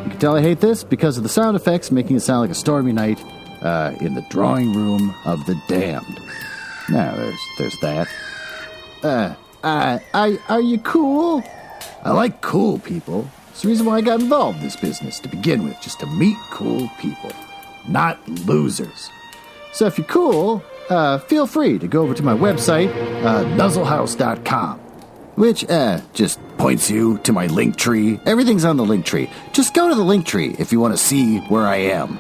You can tell I hate this because of the sound effects making it sound like a stormy night in the drawing room of the damned. Now, there's that. Are you cool? I like cool people. It's the reason why I got involved in this business to begin with, just to meet cool people. Not losers. So if you're cool, feel free to go over to my website, nuzzlehouse.com, which just points you to my link tree. Everything's on the link tree. Just go to the link tree if you want to see where I am.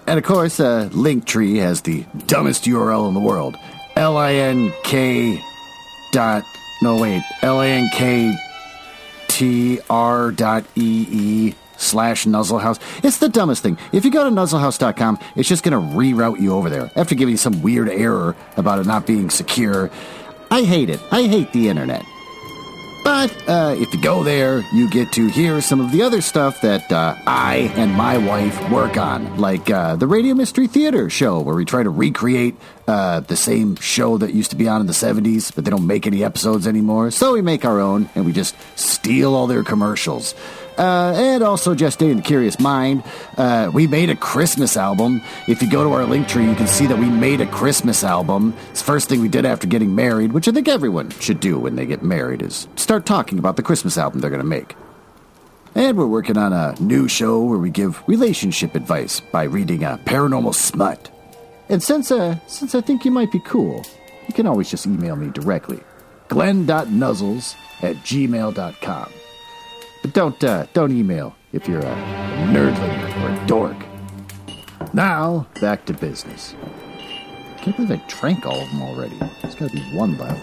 And of course, link tree has the dumbest URL in the world. linktr.ee/nuzzlehouse. It's the dumbest thing. If you go to nuzzlehouse.com, it's just going to reroute you over there after giving you some weird error about it not being secure. I hate it. I hate the internet. But if you go there, you get to hear some of the other stuff that I and my wife work on, like the Radio Mystery Theater show, where we try to recreate the same show that used to be on in the 70s, but they don't make any episodes anymore. So we make our own, and we just steal all their commercials. And also, just in the curious mind, we made a Christmas album. If you go to our link tree, you can see that we made a Christmas album. It's the first thing we did after getting married, which I think everyone should do when they get married, is start talking about the Christmas album they're going to make. And we're working on a new show where we give relationship advice by reading paranormal smut. And since I think you might be cool, you can always just email me directly. glenn.nuzzles@gmail.com. But don't email if you're a nerdling or a dork. Now, back to business. Can't believe I drank all of them already. There's got to be one left.